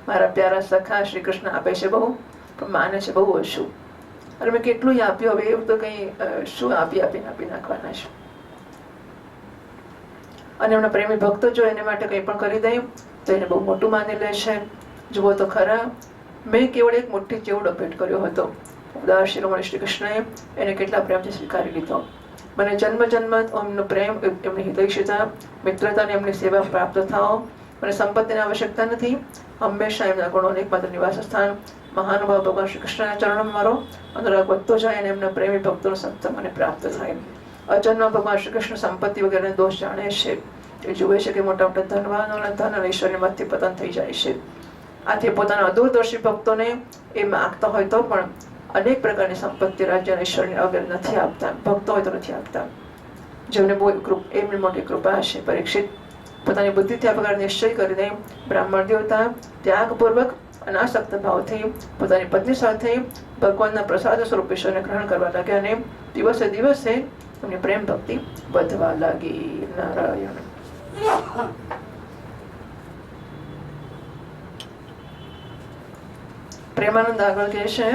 મારા પ્યારા સખા શ્રી કૃષ્ણ આપે છે બહુ, પણ માને છે બહુ ઓછું. અને મેં કેટલું આપ્યું, હવે એવું તો કઈ શું આપી નાખવાના છે. અને એમના પ્રેમી ભક્તો જો એને માટે કંઈ પણ કરી દે તો એને બહુ મોટું માની લે છે. જુઓ તો ખરા, મેં કેવળ એક મુઠ્ઠી ચેવડો ભેટ કર્યો હતો. ઉદાર શિરોમણી શ્રી કૃષ્ણએ એને કેટલા પ્રેમથી સ્વીકારી લીધો. મને જન્મ એમનો પ્રેમ, એમની હિતૈષિતા, મિત્રતા અને એમની સેવા પ્રાપ્ત થાઓ. મને સંપત્તિની આવશ્યકતા નથી. હંમેશા એમના ગુણોનું એકમાત્ર નિવાસ સ્થાન મહાનુભાવ ભગવાન શ્રી કૃષ્ણના ચરણોમાં મારો અનુરાગ વધતો જાય અને એમના પ્રેમી ભક્તોનો સંત મને પ્રાપ્ત થાય. અજન્મ ભગવાન શ્રી કૃષ્ણ સંપત્તિ વગેરે દોષ જાણે છે. એ જુએ છે કે મોટા મોટા ધનવાનોના ધન અને ઈશ્વરમાંથી પતન થઈ જાય છે. આથી પોતાના અદૂરદર્શી ભક્તોને એ માગતા હોય તો પણ અનેક પ્રકારની સંપત્તિ, રાજ્ય અને ઈશ્વરની વગેરે નથી આપતા. ભક્તો હોય તો નથી આપતા. જેમને બહુ એમની મોટી કૃપા છે. પરીક્ષિત, પોતાની બુદ્ધિથી આ પ્રકાર નિશ્ચય કરીને બ્રાહ્મણ દેવતા ત્યાગપૂર્વક અનાસક્ત ભાવથી પોતાની પત્ની સાથે ભગવાનના પ્રસાદ સ્વરૂપ ઈશ્વરને ગ્રહણ કરવા લાગ્યા અને દિવસે દિવસે એમની પ્રેમ ભક્તિ વધવા લાગી. નારાયણ. પ્રેમાનંદ આગળ કહે છે,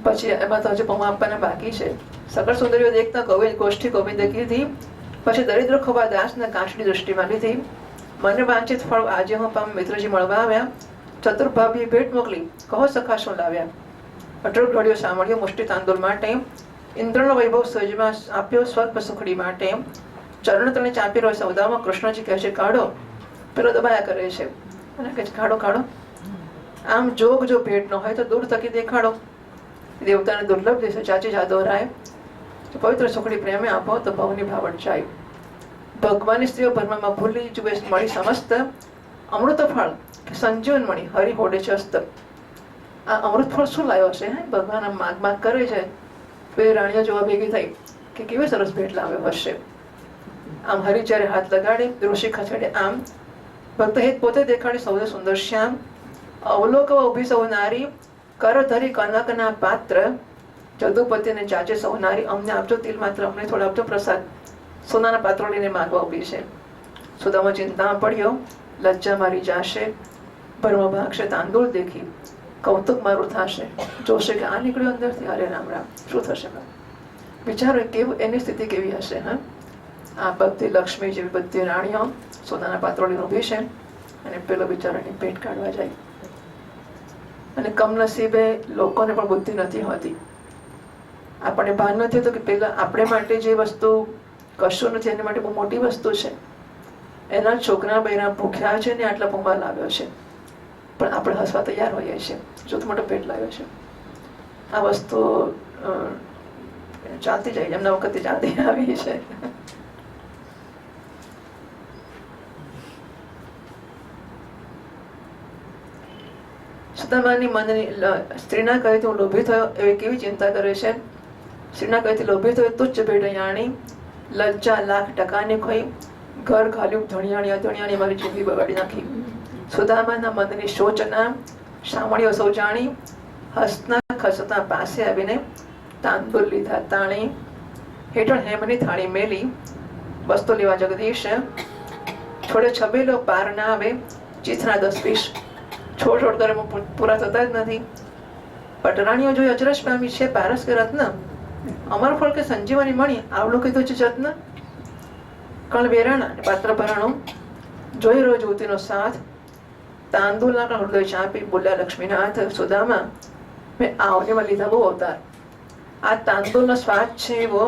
પછી એમાં તો હજુ પૌવા આપવાના બાકી છે. સકળ સુંદરીઓ દેખતા ગોષ્ઠી ગોવિંદે કીધી. પછી દરિદ્ર ખોબા દાસને કાંચની દૃષ્ટિમાં લીધી. મને વાંચિત ફળ આજે હું પામ મિત્રજી મળવા આવ્યા. ચતુર્ભાભી ભેટ મોકલી, કહો સખા શું લાવ્યા? અટળ ઘડિયો સાંભળ્યો મુષ્ટિ તાંદુલ માટે. ઇન્દ્રનો વૈભવ સજમાં આપ્યો સ્વર્પ સુખડી માટે. ચરણ તણે ચાપી રહ્યો સૌદામાં કૃષ્ણજી કહે છે કાઢો. પેલો દબાયા કરે છે અને કહે છે કાઢો કાઢો. આમ જોગ જો ભેટ ન હોય તો દૂર થકી દેખાડો. દેવતાને દુર્લભ દેશે ચાચી જાદવ રાય. પવિત્ર સુખડી પ્રેમે આપો તો ભવની ભાવટ જાય. ભગવાનની સ્ત્રીઓ ભરવામાં ભૂલી જુએ મળી સમસ્ત. અમૃત ફળ કે સંજીવન મણી હરિ હોડે છે અસ્ત. આ અમૃત ફળ શું લાવ્યો છે? ભગવાન આમ માગ માગ કરે છે. બે રાણીઓ જોવા ભેગી થઈ કે કેવી સરસ ભેટ લાવ્યો હશે. આમ હરિ જ્યારે હાથ લગાડે ઋષિ ખસેડે આમ. ભક્ત હિત પોતે દેખાડે સૌને સુંદર શ્યામ. અવલોકવ ઉભી સૌ નારી કર ધરી કનકના પાત્ર. જદુપતિને ચાચે સૌ નારી અમને આપજો તિલ માત્ર, અમને થોડા આપજો પ્રસાદ. સોનાના પાત્રો લઈને માંગવા ઉભી છે. સુદામા ચિંતામાં પડ્યો, લજ્જા મારી જાશે. ભરમ ભાગશે તાંદુળ દેખી, કૌતુક મારું થશે. જોશે કે આ નીકળ્યો અંદરથી, અરે રામ રામ શું થશે? વિચારો કેવું એની સ્થિતિ કેવી હશે. આ બધી લક્ષ્મી જેવી બધી રાણીઓ સોનાના પાત્રો લઈને ઉભી છે અને પેલો બિચારાની પેટ કાઢવા જાય. અને કમનસીબે લોકોને પણ બુદ્ધિ નથી હોતી. આપણને ભાન નથી હોતું કે પેલા આપણે માટે જે વસ્તુ કશું નથી એના માટે બહુ મોટી વસ્તુ છે. એના છોકરા બૈરા ભૂખ્યા છે ને આટલા પૌવા લાવ્યો છે, પણ આપણે હસવા તૈયાર હોઈએ છીએ. જો મોટો પેટ લાવ્યો છે. આ વસ્તુ ચાલતી જાય, એમના વખતે ચાલતી આવી છે. સુદામાની મનની સ્ત્રીના કહે હું લોભી થયો એવી કેવી ચિંતા કરે છે. સ્ત્રીના કહેથી લોભી થયો તુચ્છ ભેટ યાણી. લજ્જા લાખ ટકાની ખોઈ, ઘર ઘાલ્યું ધણિયાણી અધણિયાણી મારી જિંદગી બગાડી નાખી. સુદામાના મનની શોચના સાંભળ્યો સૌ જાણી. હસતા ખસતા પાસે આવીને તાંદુલ લીધા તાણી. હેઠળ હેમની થાળી મેલી વસ્તુ લેવા જગદીશ. છોડે છબેલો પાર ના આવે ચીથના 10-20. છોડ છોડ કરે પૂરા થતા જ નથી. પટરાણીઓ જોઈ અચરજ પામી છે પારસ કે રત્ન. અમર ફળ કે સંજીવની મણી આવડું કીધું છે જત્ન. કણ વેરાણા પાત્ર ભરાણું જોઈ રહ્યો જ્યોતિનો સાથ. તાંદુલના હૃદય ચાપી બોલ્યા લક્ષ્મીનાથ સુદામા મેં આવનેમાં લીધા બહુ અવતાર. આ તાંદુલનો સ્વાદ છે એવો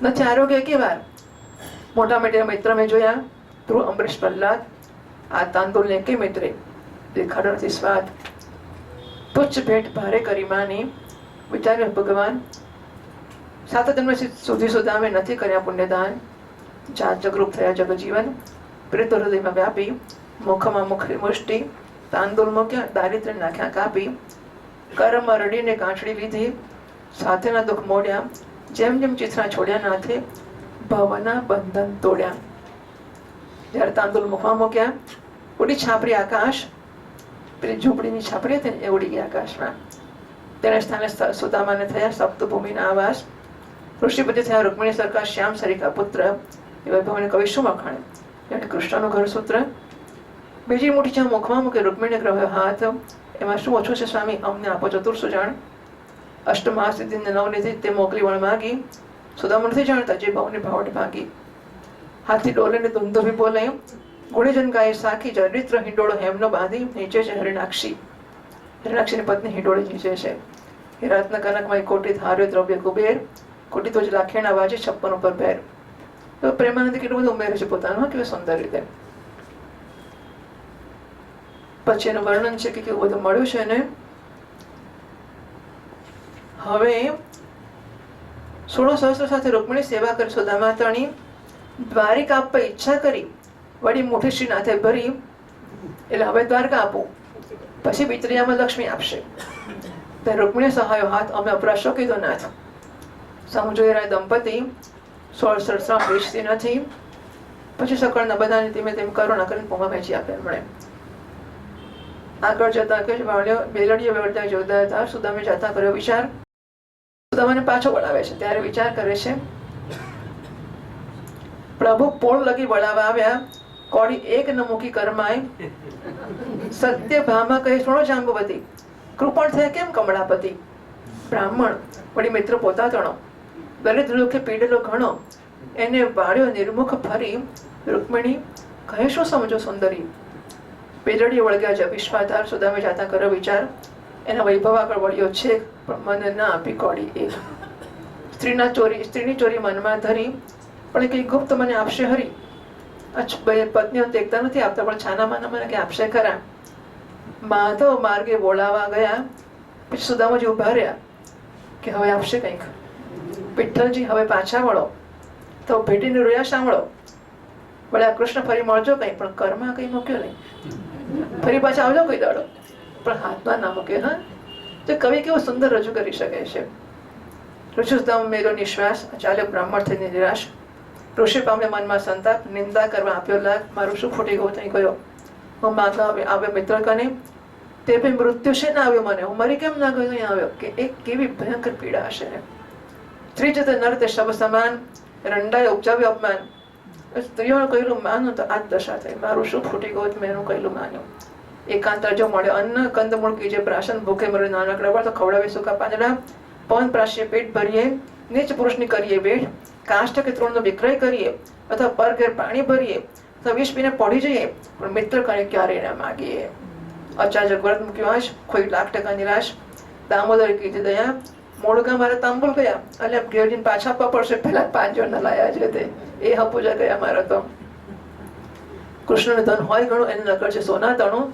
નથી આરોગ્ય કે વાર. મોટા મોટા મિત્ર મેં જોયા ધ્રુવ અમરીશ પ્રહલાદ. આ તાંદુલને કે મિત્રે દેખાડો નથી સ્વાદ. તુચ્છ ભેટ ભારે કરી માની. વિચાર્યો ભગવાન સાત જન્મ સુધી સુદામે નથી કર્યા પુણ્યદાન. જાત જગરૂપ થયા જગજીવન. પ્રેત હૃદયમાં વ્યાપી મુખમાં મુખરી મુષ્ટિ. તાંદુલ મૂક્યા દારિદ્ર્ય નાખ્યા કાપી. કર્મ રડીને કાંચડી લીધી સાથેના દુઃખ મોડ્યા. જેમ જેમ ચિત્રા છોડ્યા નાથે ભવના બંધન તોડ્યા. જ્યારે તાંદુલ મુખમાં મૂક્યા ઉડી છાપરી આકાશ. પેલી ઝૂંપડીની છાપરી હતી એ ઉડી ગઈ આકાશમાં. તેને સ્થાને સુદામાને થયા સપ્તભૂમિના આવાસ. ઋષિપતિ થયા રૂકમિણી સરકાર શ્યામ સરિકા પુત્ર. એ વૈભવને કવિ શું વખાણે? એટલે કૃષ્ણનું ઘર સૂત્ર. બીજી મુઠ્ઠી જ્યાં મુખમાં મૂકે રૂકમિણીને ગ્રહ્યો હાથ. એમાં શું ઓછું છે સ્વામી, અમને આપો ચતુર સુજાણ. અષ્ટમહાસિદ્ધિને નવનિધિ તે મોકલી વણ માગી. સુદામા નથી જાણતા જે ભાવની ભાવટ ભાગી. હાથી ડોલીને ધુંધુભી બોલે ગુણીજન ગાય સાખી. ચરિત્ર હિંડોળો હેમનો બાંધી નીચે છે હરિણાક્ષી. હરિણાક્ષીની પત્ની હિંડોળી નીચે છે. હિરાતના કનકમાં કોટી ધાર્યો દ્રવ્ય કુબેર. કોટી તો જ લાખેણા વાજે 56 ઉપર ભેર. તો પ્રેમાનંદ કેટલું બધું ઉમેરે છે પોતાનું, કેવી સુંદર રીતે. પછી એનું વર્ણન છે કે કેવું બધું મળ્યું છે ને. હવે 16 સહસ્ત્ર સાથે રૂકમિણી સેવા કરી સુદામા તણી. દ્વારિકા આપવા ઈચ્છા કરી વળી મુઠ્ઠી શ્રીનાથે ભરી. એટલે હવે દ્વારકા આપો પછી બિતરિયામાં લક્ષ્મી આપશે. ત્યારે રૂકમિણી સહાયો હાથ અમે અપરાશો કીધો નાથ. સમજોઈ રહ્યા દંપતી 16 સહસ્ત્ર વેચતી નથી. પછી સકળના બધાને ધીમે ધીમે કરુણા કરીને પોમાં વેચી આપે એમણે. આગળ જતા કે બેલડીઓ વેવડતા જોતા હતા. સુદામે જતા કર્યો વિચાર. સુદામાને પાછો વળાવે છે ત્યારે વિચાર કરે છે પ્રભુ પોળ લગી વળાવા આવ્યા. કોડી એક ન મૂકી કરમાય. સત્યભામા કહે સુણો જાંબુવતી, કૃપણ થયા કેમ કમળાપતિ? બ્રાહ્મણ વળી મિત્ર પોતા તણો, દલિત લોકે પીડેલો ઘણો, એને વાળ્યો નિર્મુખ ફરી, રૂકમિણી કહે શું સમજો સુંદરી? પેજડી વળગ્યા જ વિશ્વાધાર, સુદામે જાતા કરો વિચાર, એના વૈભવ આગળ વળ્યો છે પણ મને ના આપી કોડી એક. સ્ત્રીની ચોરી મનમાં ધરી, પણ કઈ ગુપ્ત મને આપશે હરી. પત્નીઓ દેખતા નથી આપતા, પણ છાના માના મને કઈ આપશે ખરા. માધવ માર્ગે બોલાવા ગયા, પછી સુદામાજી ઉભા રહ્યા કે હવે આપશે કંઈક. વિઠ્ઠલજી હવે પાછા વળો, તો ભેટીને રોયા સાંભળો. વળ્યા કૃષ્ણ ફરી મળજો કઈ, પણ કર્મમાં કઈ મૂક્યો નહીં. ફરી પાછા આવજો કઈ દાડો, પણ હાથમાં ના મૂકે. હા, તો કવિ કેવું સુંદર રજૂ કરી શકે છે. ઋષિસુદામ મેરો નિશ્વાસ, ચાલ્યો બ્રાહ્મણ થઈને નિરાશ. ઋષિ પામે મનમાં સંતાપ, નિંદા કરવા આપ્યો લાગ, મારું શું ફૂટી ગયું ત્યાં ગયો. હું માગા આવ્યો મિત્ર કને, તે ભાઈ મૃત્યુ છે ના આવ્યો મને, હું મરી કેમ ના ગયો અહીંયા આવ્યો. કે એક કેવી ભયંકર પીડા હશે. સ્ત્રી જતે નર તે શબ સમાન, રંડાએ ઉપજાવ્યું અપમાન. સ્ત્રીઓનું કહેલું માનું તો આ જ દશા થઈ, મારું શું ફૂટી ગયું મેં એનું કહેલું માન્યું. એકાંતર જો મળ્યો અન્ન, કંદમૂળ કીજે પ્રાશન, ભૂખે મરે નાનકડા વળ તો ખવડાવે સૂકા પાંદડા. પવન પ્રાશ્ય પેટ ભરીએ, નીચ પુરુષની કરીએ વેઠ, કાષ્ઠ કે તૃણનો વિક્રય કરીએ, અથવા પર ઘેર પાણી ભરીએ, અથવા વિષ પીને પડી જઈએ, પણ મિત્ર કરે ક્યારે ના માગીએ. અચાજક વ્રત મૂક્યો આશ, કોઈ 1,00,000% નિરાશ. દામોદર કીધી દયા, મોડકા મારા તાંબુલ ગયા, એટલે ઘેર જઈને પાછા આપવા પડશે, પેલા 5 જણ લાયા છે તે, એ હપુજા ગયા મારા તો. કૃષ્ણનું ધન હોય ઘણું, એને નકર છે સોના તણું.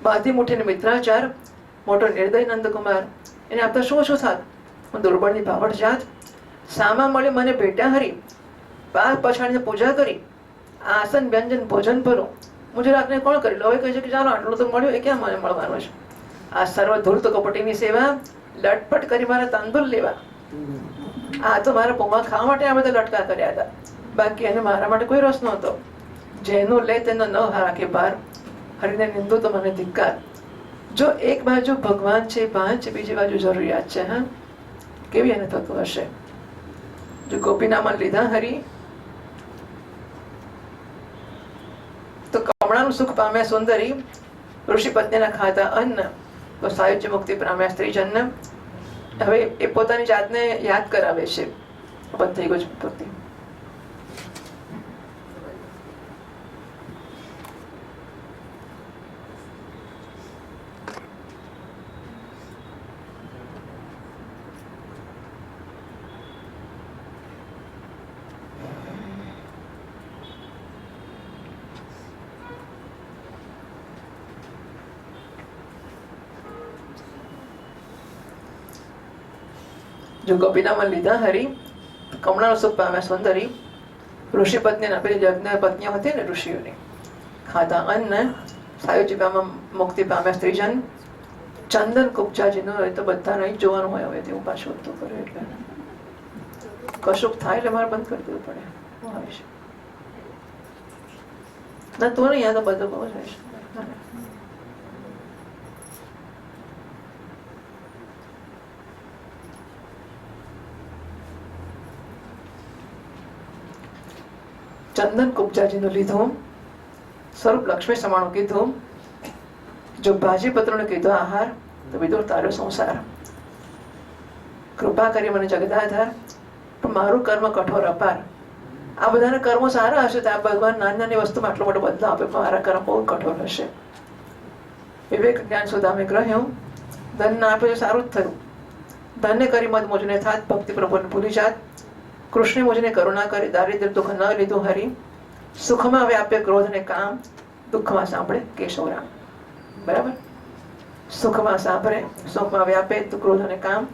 બાંધી મુઠીને મિત્રાચાર, મોટો નિર્દય નંદકુમાર, એને આપતા શું શું થાત? હું દુર્બળની ભાવડ જાત. સામા મળે મને ભેટ્યા હરી, પાક પછાડીને પૂજા કરી, આસન વ્યંજન ભોજન ભરું. મુજે રાખને કોણ કરી લો? હવે કહે છે કે ચાલો આટલું તો મળ્યું, એ ક્યાં મને મળવાનું છે? આ સર્વ ધૂર્ત કપટીની સેવા, લટપટ કરી મારા તાંદુલ લેવા. આ તો મારા પૌવા ખાવા માટે આ બધા લટકા કર્યા હતા, બાકી એને મારા માટે કોઈ રસ નહોતો. જેનું લે તેનો ન રાખે ભાર, હરિને નિંદુ તો મને ધિક્કાર. જો એક બાજુ ભગવાન છે, ભાન છે, બીજી બાજુ જરૂરિયાત છે, હા, કેવી એને થતું હશે? જો ગોપીનામાં લીધા હરી તો કમળાનું સુખ પામ્યા સુંદરી, ઋષિ પત્નીના ખાતા અન્ન, તો સાયુજ્ય મુક્તિ પામ્યા સ્ત્રીજન. હવે એ પોતાની જાતને યાદ કરાવે છે. બંધ થઈ ગયું છે ભક્તિ. જો ગોપીનામાં લીધા હરી, કમળાનું સુખ પામ્યા સુંદરી, ઋષિ પત્ની પેલી યજ્ઞ પત્નીઓ હતી ને ઋષિઓની, ખાતા અન્ન, સાયુજ્યમાં મુક્તિ પામ્યા સ્ત્રીજન. ચંદન કુબજાજીનું એ તો બધા નહીં જોવાનું હોય હવે તેવું પાછું હતું કરે, એટલે કશુંક થાય એટલે મારે બંધ કરી દેવું પડે. ના તો નહીં, યાદ બધું બહુ જ હશે. ચંદન કુબજાજીનું લીધું, સ્વરૂપ લક્ષ્મી સમાણું કીધું. જો ભાજી પત્રનું કીધું આહાર, તો વિદુર તારો સંસાર. કૃપા કરી મને જગદાધાર, પણ મારું કર્મ કઠોર અપાર. આ બધાના કર્મો સારા હશે તો આ ભગવાન નાની નાની વસ્તુમાં આટલો મોટો બદલાવ આપે, પણ મારા કર્મ બહુ કઠોર હશે. વિવેક જ્ઞાન સુદામે ગ્રહ્યું, ધન ના આપે સારું જ થયું. ધન્ય કરી મત મોજને થાત, ભક્તિ પ્રભુને ભૂલી જાત. કૃષ્ણ મુજને કરુણા કરી, દારિદ્ર દુઃખ ન લીધું હરી. સુખમાં વ્યાપે ક્રોધ ને કામ, દુઃખમાં સાંભળે કેશવરામ. બરાબર? સુખમાં સાંભળે, સુખમાં વ્યાપે ક્રોધ અને કામ,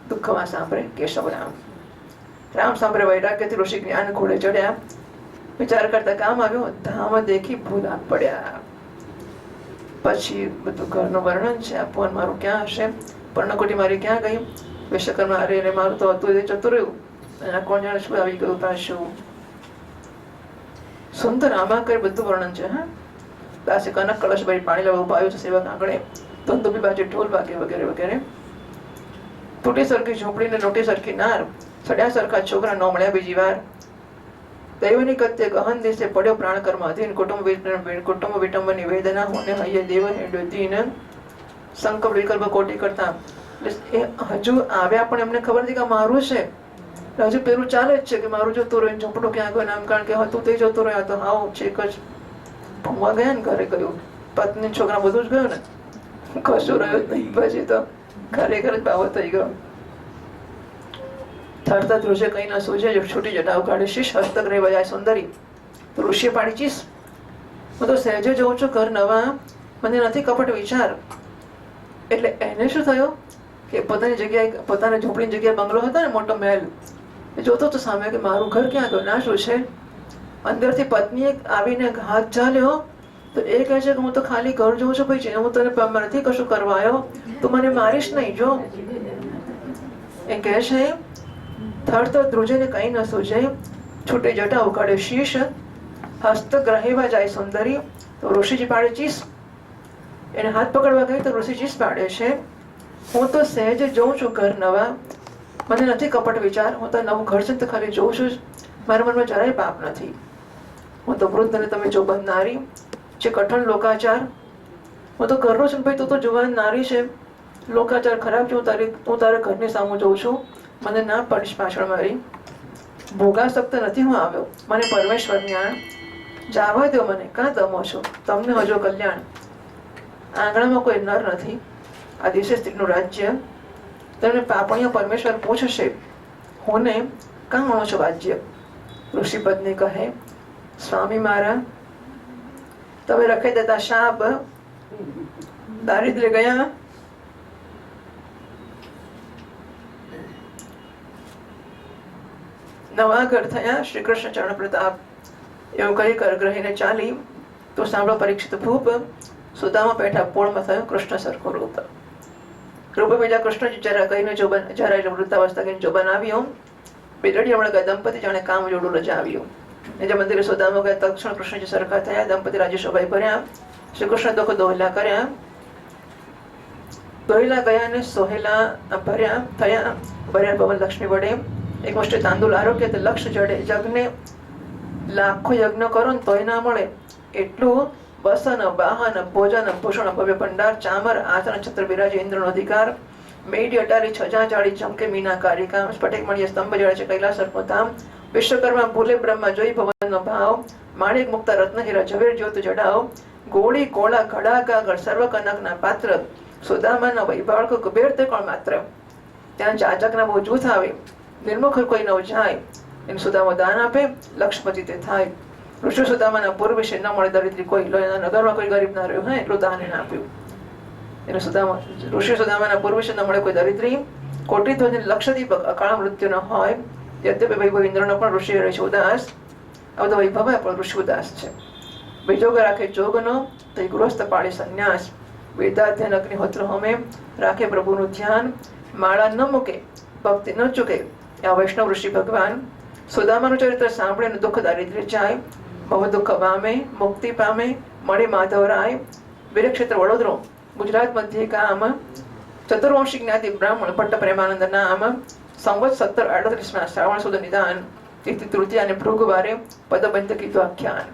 દુઃખમાં સાંભળે કેશવરામ. રામ સાંભળે વૈરાગ્યથી ઋષિ જ્ઞાન ઘોડે ચડ્યા. વિચાર કરતા કામ આવ્યો, ધામ દેખી ભૂલા પડ્યા. પછી બધું ઘરનું વર્ણન છે. આપવાનું મારું ક્યાં હશે, પર્ણકુટી મારી ક્યાં ગઈ, વિશ્વકર્મા અરે મારું તો હતું એ જતું રહ્યું, કોણ જાણે શું આવી ગયું પાછું. સુંદર આમાં કરી બધું વર્ણન છે. હા, દાસે કનક કળશ ભરી પાણી લેવા ઉભા આવ્યો છે સેવક આંગણે, ધંધુબી બાજુ ઢોલ વાગે વગેરે વગેરે. તૂટી સરખી ઝૂંપડી ને લોટી સરખી નાર, સડ્યા સરખા છોકરા ન મળ્યા બીજી વાર. દૈવની કત્ય ગહન દેશે પડ્યો પ્રાણ કર્મ અધીન કુટુંબ વિટંબની વેદના હોને હૈયે દેવ હેડ્યો દીન સંકલ્પ વિકલ્પ કોટી કરતા. એ હજુ આવ્યા પણ એમને ખબર નથી કે મારું છે. હજુ પેલું ચાલે જ છે કે મારું જતું રહ્યું, ઝૂંપડું ક્યાં ગયું નામ, કારણ કે હતું તે જતું રહ્યા તો હાવ છેક જ ભમવા ગયા ને ઘરે ગયું, પત્ની છોકરા બધું જ ગયું ને, કશું રહ્યું જ નહીં. પછી તો ખરેખર જ બાબત થઈ ગયો. થરતા ધ્રુજે કઈ ના સૂજે છૂટી જટાવ કાઢે શીશ હસ્તક રહેવા જાય સુંદરી ઋષિએ પાડી ચીસ. હું તો સહેજે જોઉં છું ઘર નવા મને નથી કપટ વિચાર. એટલે એને શું થયો કે પોતાની જગ્યાએ પોતાની ઝૂંપડીની જગ્યાએ બંગલો હતો ને મોટો મહેલ, એ જોતો તો સામે કે મારું ઘર ક્યાં ગયું ના શું છે. અંદરથી પત્નીએ આવીને હાથ ઝાલ્યો તો એ કહે છે કે હું તો ખાલી ઘર જોઉં છું ભાઈ, હું તને નથી કશું કરવા આવ્યો, તું મને મારીશ નહીં. જો એ કહે છે થરતો ધ્રુજે ને કઈ ન સૂજે છૂટી જટા ઉકાળે શીશ હસ્ત ગ્રહેવા જાય સુંદરી તો ઋષિજી પાડે ચીસ. એને હાથ પકડવા ગઈ તો ઋષિ ચીસ પાડે છે. હું તો સહેજ જોઉં છું ઘર નવા મને નથી કપટ વિચાર. હું તો નવું ઘર છે તો ખાલી જોઉં છું, મારા મનમાં જરાય પાપ નથી. હું તો વૃદ્ધ અને તમે જોબન નારી જે કઠણ લોકાચાર. હું તો ઘરનો છું ભાઈ, તું તો જુવાન નારી છે, લોકાચાર ખરાબ છે. હું તારા ઘરની સામું જોઉં છું, મને ના પડીશ પાછળ મારી. ભોગાસક્ત નથી હું આવ્યો, મને પરમેશ્વર જ્ઞાન જાવા દો મને, કાં તમો છો તમને હજો કલ્યાણ. આંગણામાં કોઈ નર નથી, આ દિવસે સ્ત્રીનું રાજ્ય. તમને પાપણીઓ પરમેશ્વર પૂછશે હું ને કાં માણો છો વાજ્ય. ઋષિ પત્ની કહે સ્વામી મારા તમે રખે દેતા શાપ દારિદ્ર્ય ગયા. નવા ઘર થયા શ્રી કૃષ્ણ ચરણ પ્રતાપ. એવું કહી કરગ્રહીને ચાલી તો સાંભળો પરીક્ષિત ભૂપ સુદામા પેઠા પોળમાં થયો કૃષ્ણ સરખો રૂપ. રૂપ બીજા કૃષ્ણજી જરા કહીને જોબન જરા એટલે વૃદ્ધાવસ્થા કહીને જોબન આવ્યો. બેદડી હમણાં દંપતિ જાણે કામ જોડું રજા આવ્યું. નિજ મંદિરે સુદામા ગયા તક્ષણ કૃષ્ણજી સરખા થયા. દંપતિ રાજ્ય શોભાઈ ભર્યા. શ્રી કૃષ્ણ દુઃખ દોહલા કર્યા. દોહલા ગયા ને સોહેલા ભર્યા થયા. ભર્યા ભવન લક્ષ્મી વડે એક મુષ્ટિ તાંદુલ આરોગ્ય તે લક્ષ જડે. જગને લાખો યજ્ઞ કરો ને તોય ના મળે એટલું વસન વાહન ભોજન ભૂષણ ભવ્ય ભંડાર ચામર આસન છત્ર બિરાજે ઇન્દ્રનો અધિકાર. મેડી અટારી છજા ચાળી ચમકે મીના કારિકા. સ્ફટિક મણીએ સ્તંભ જડે છે કૈલાસ ધામ. વિશ્વકર્મા ભૂલે બ્રહ્મા જોઈ ભવનનો ભાવ. માણેક મુક્તા રત્ન હીરા ઝવેર જ્યોત જડાવ. ગોળી કોળા ઘડા કાગળ સર્વ કનકના પાત્ર. સુદામાના વૈભાળકો કુબેર તે કોણ માત્ર. ત્યાં જાજકના બહુ જૂથ આવે, નિર્મુખ કોઈ નવ જાય. એને સુદામા દાન આપે લક્ષ્મપતિ તે થાય. ઋષિ સુદામાના પૂર્વ વિશે ન મળે દરિદ્રી કોઈ. નગરમાં કોઈ ગરીબ ના રહ્યો હોય એટલું દાન એને આપ્યું. એને સુદામા ઋષિ સુદામાના પૂર્વ વિશે ન મળે કોઈ દરિદ્રી. કોટી ધ્વજ લક્ષદીપ અકાળ મૃત્યુ ન હોય. યદ્યપી વૈભવ ઇન્દ્રનો પણ ઋષિ રહે છે ઉદાસ. આ બધો વૈભવ પણ ઋષિ ઉદાસ છે. બીજોગ રાખે જોગનો તો ગૃહસ્થ પાડે સંન્યાસ. વેદાધ્યન અગ્નિહોત્ર હોમે રાખે પ્રભુનું ધ્યાન. માળા ન મૂકે ભક્તિ ન ચૂકે આ વૈષ્ણવ ઋષિ ભગવાન. સુદામાનું ચરિત્ર સાંભળીને દુઃખ દારિદ્ર્ય જાય. ભવ દુઃખ પામે મુક્તિ પામે મળે માધવરાય. વીરક્ષેત્ર વડોદરો ગુજરાત મધ્ય ગામ. ચતુર્વંશી જ્ઞાતિ બ્રાહ્મણ ભટ્ટ પ્રેમાનંદ નામ. સંવત 1738 શ્રાવણ સુદ નિદાન. તિથિ તૃતીય અને ભૃગવારે પદબંધ કીધું આખ્યાન.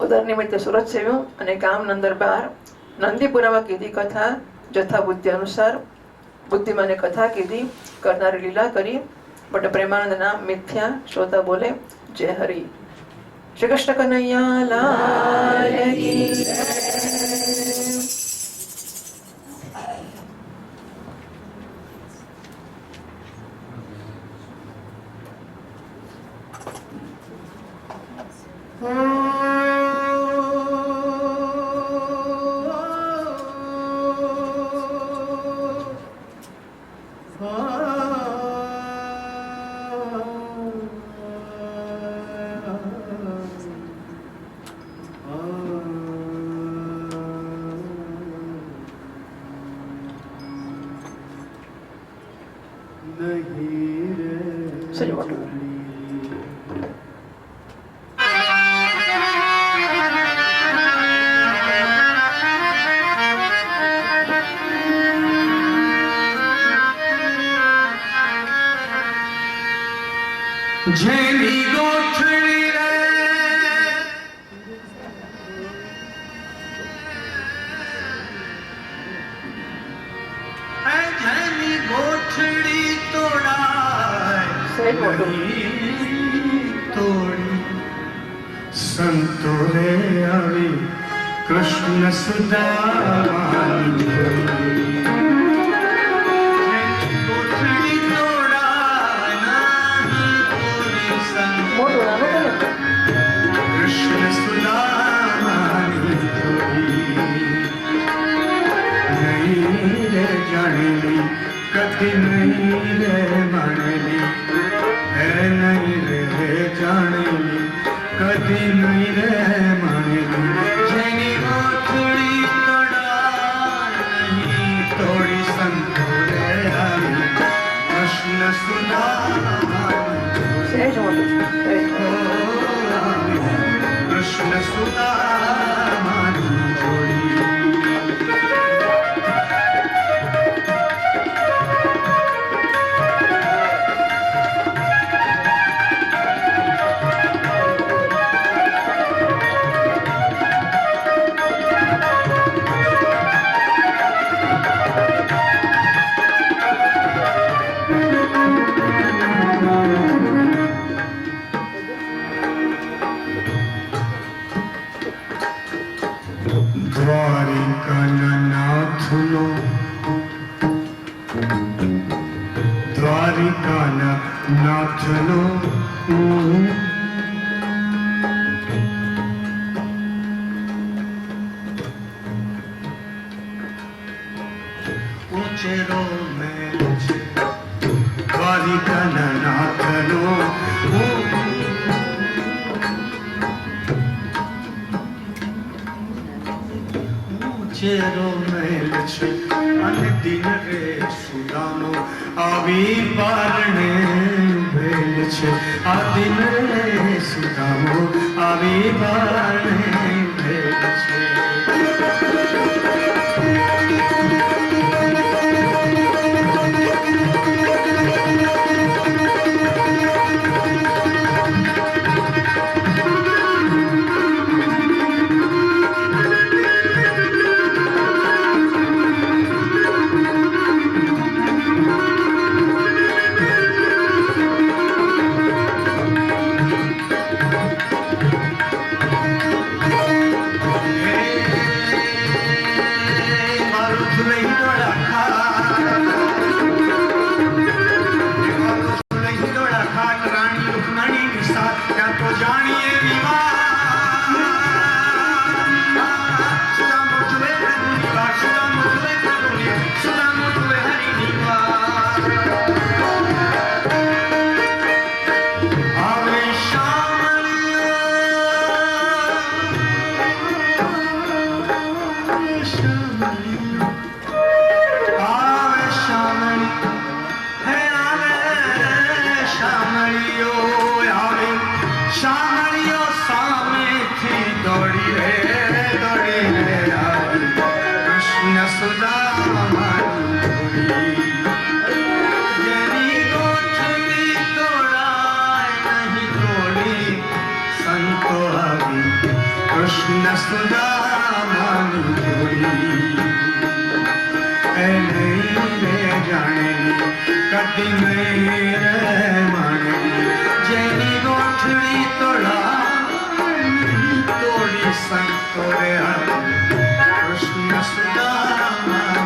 ઉદર નિમિત્તે સુરત સેવ્યું અને ગામ નંદરબાર. નંદીપુરામાં કીધી કથા જથા બુદ્ધિ અનુસાર. બુદ્ધિમાને કથા કીધી કરનારી લીલા કરી. બટ પ્રેમાનંદ નામ મિથ્યા શ્રોતા બોલે જય હરિ. શ્રી કૃષ્ણ કનૈયા લાલ કી જય. જેની ગોઠડી રે જેની ગોઠડી તોડાય તોડી સંતો રે આવી કૃષ્ણ સુદામાની कभी नहीं रे मानेली है नहीं रे जानेली कभी नहीं रे मानेली जेनी गोठड़ी तोड़ा नहीं तोड़ी संतो रे हरी कृष्ण सुदामानी कृष्ण सुदामानी जोड़ी નાથનો ઉચેરો મેલ છે દ્વારિકાના નાથનો ઉચેરો મેલ છે અને દિન રે સુદામો આવી પારણે ઉભેલ છે આ દિન રે સુદામો આવી પારણે ઉભેલ છે कृष्ण सुदामानी जोड़ी ए नहीं रे जानेली कभी नहीं रे मानेली जेनी गोठड़ी तोड़ा तोड़ी संतो रे कृष्ण सुदामानी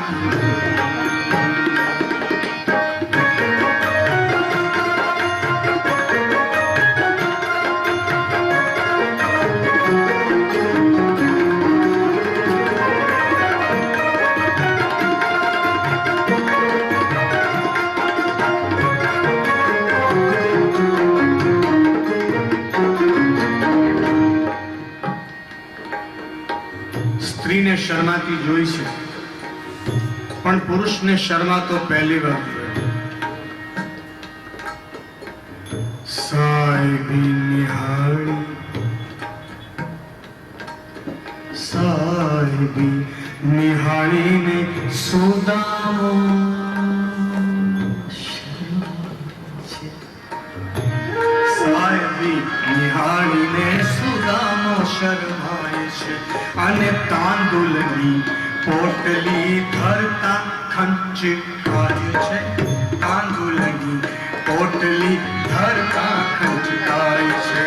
સ્ત્રીને શરમાતી જોઈ છે પણ પુરુષને શરમા તો પહેલી વાર સાહેબી નિહાળી સાહેબી નિહાળીને સુદામો શરમાય છે અને તાંદુલની પોટલી ધરતા ખંચકાય છે તાંદુલની પોટલી ધરતા ખંચકાય છે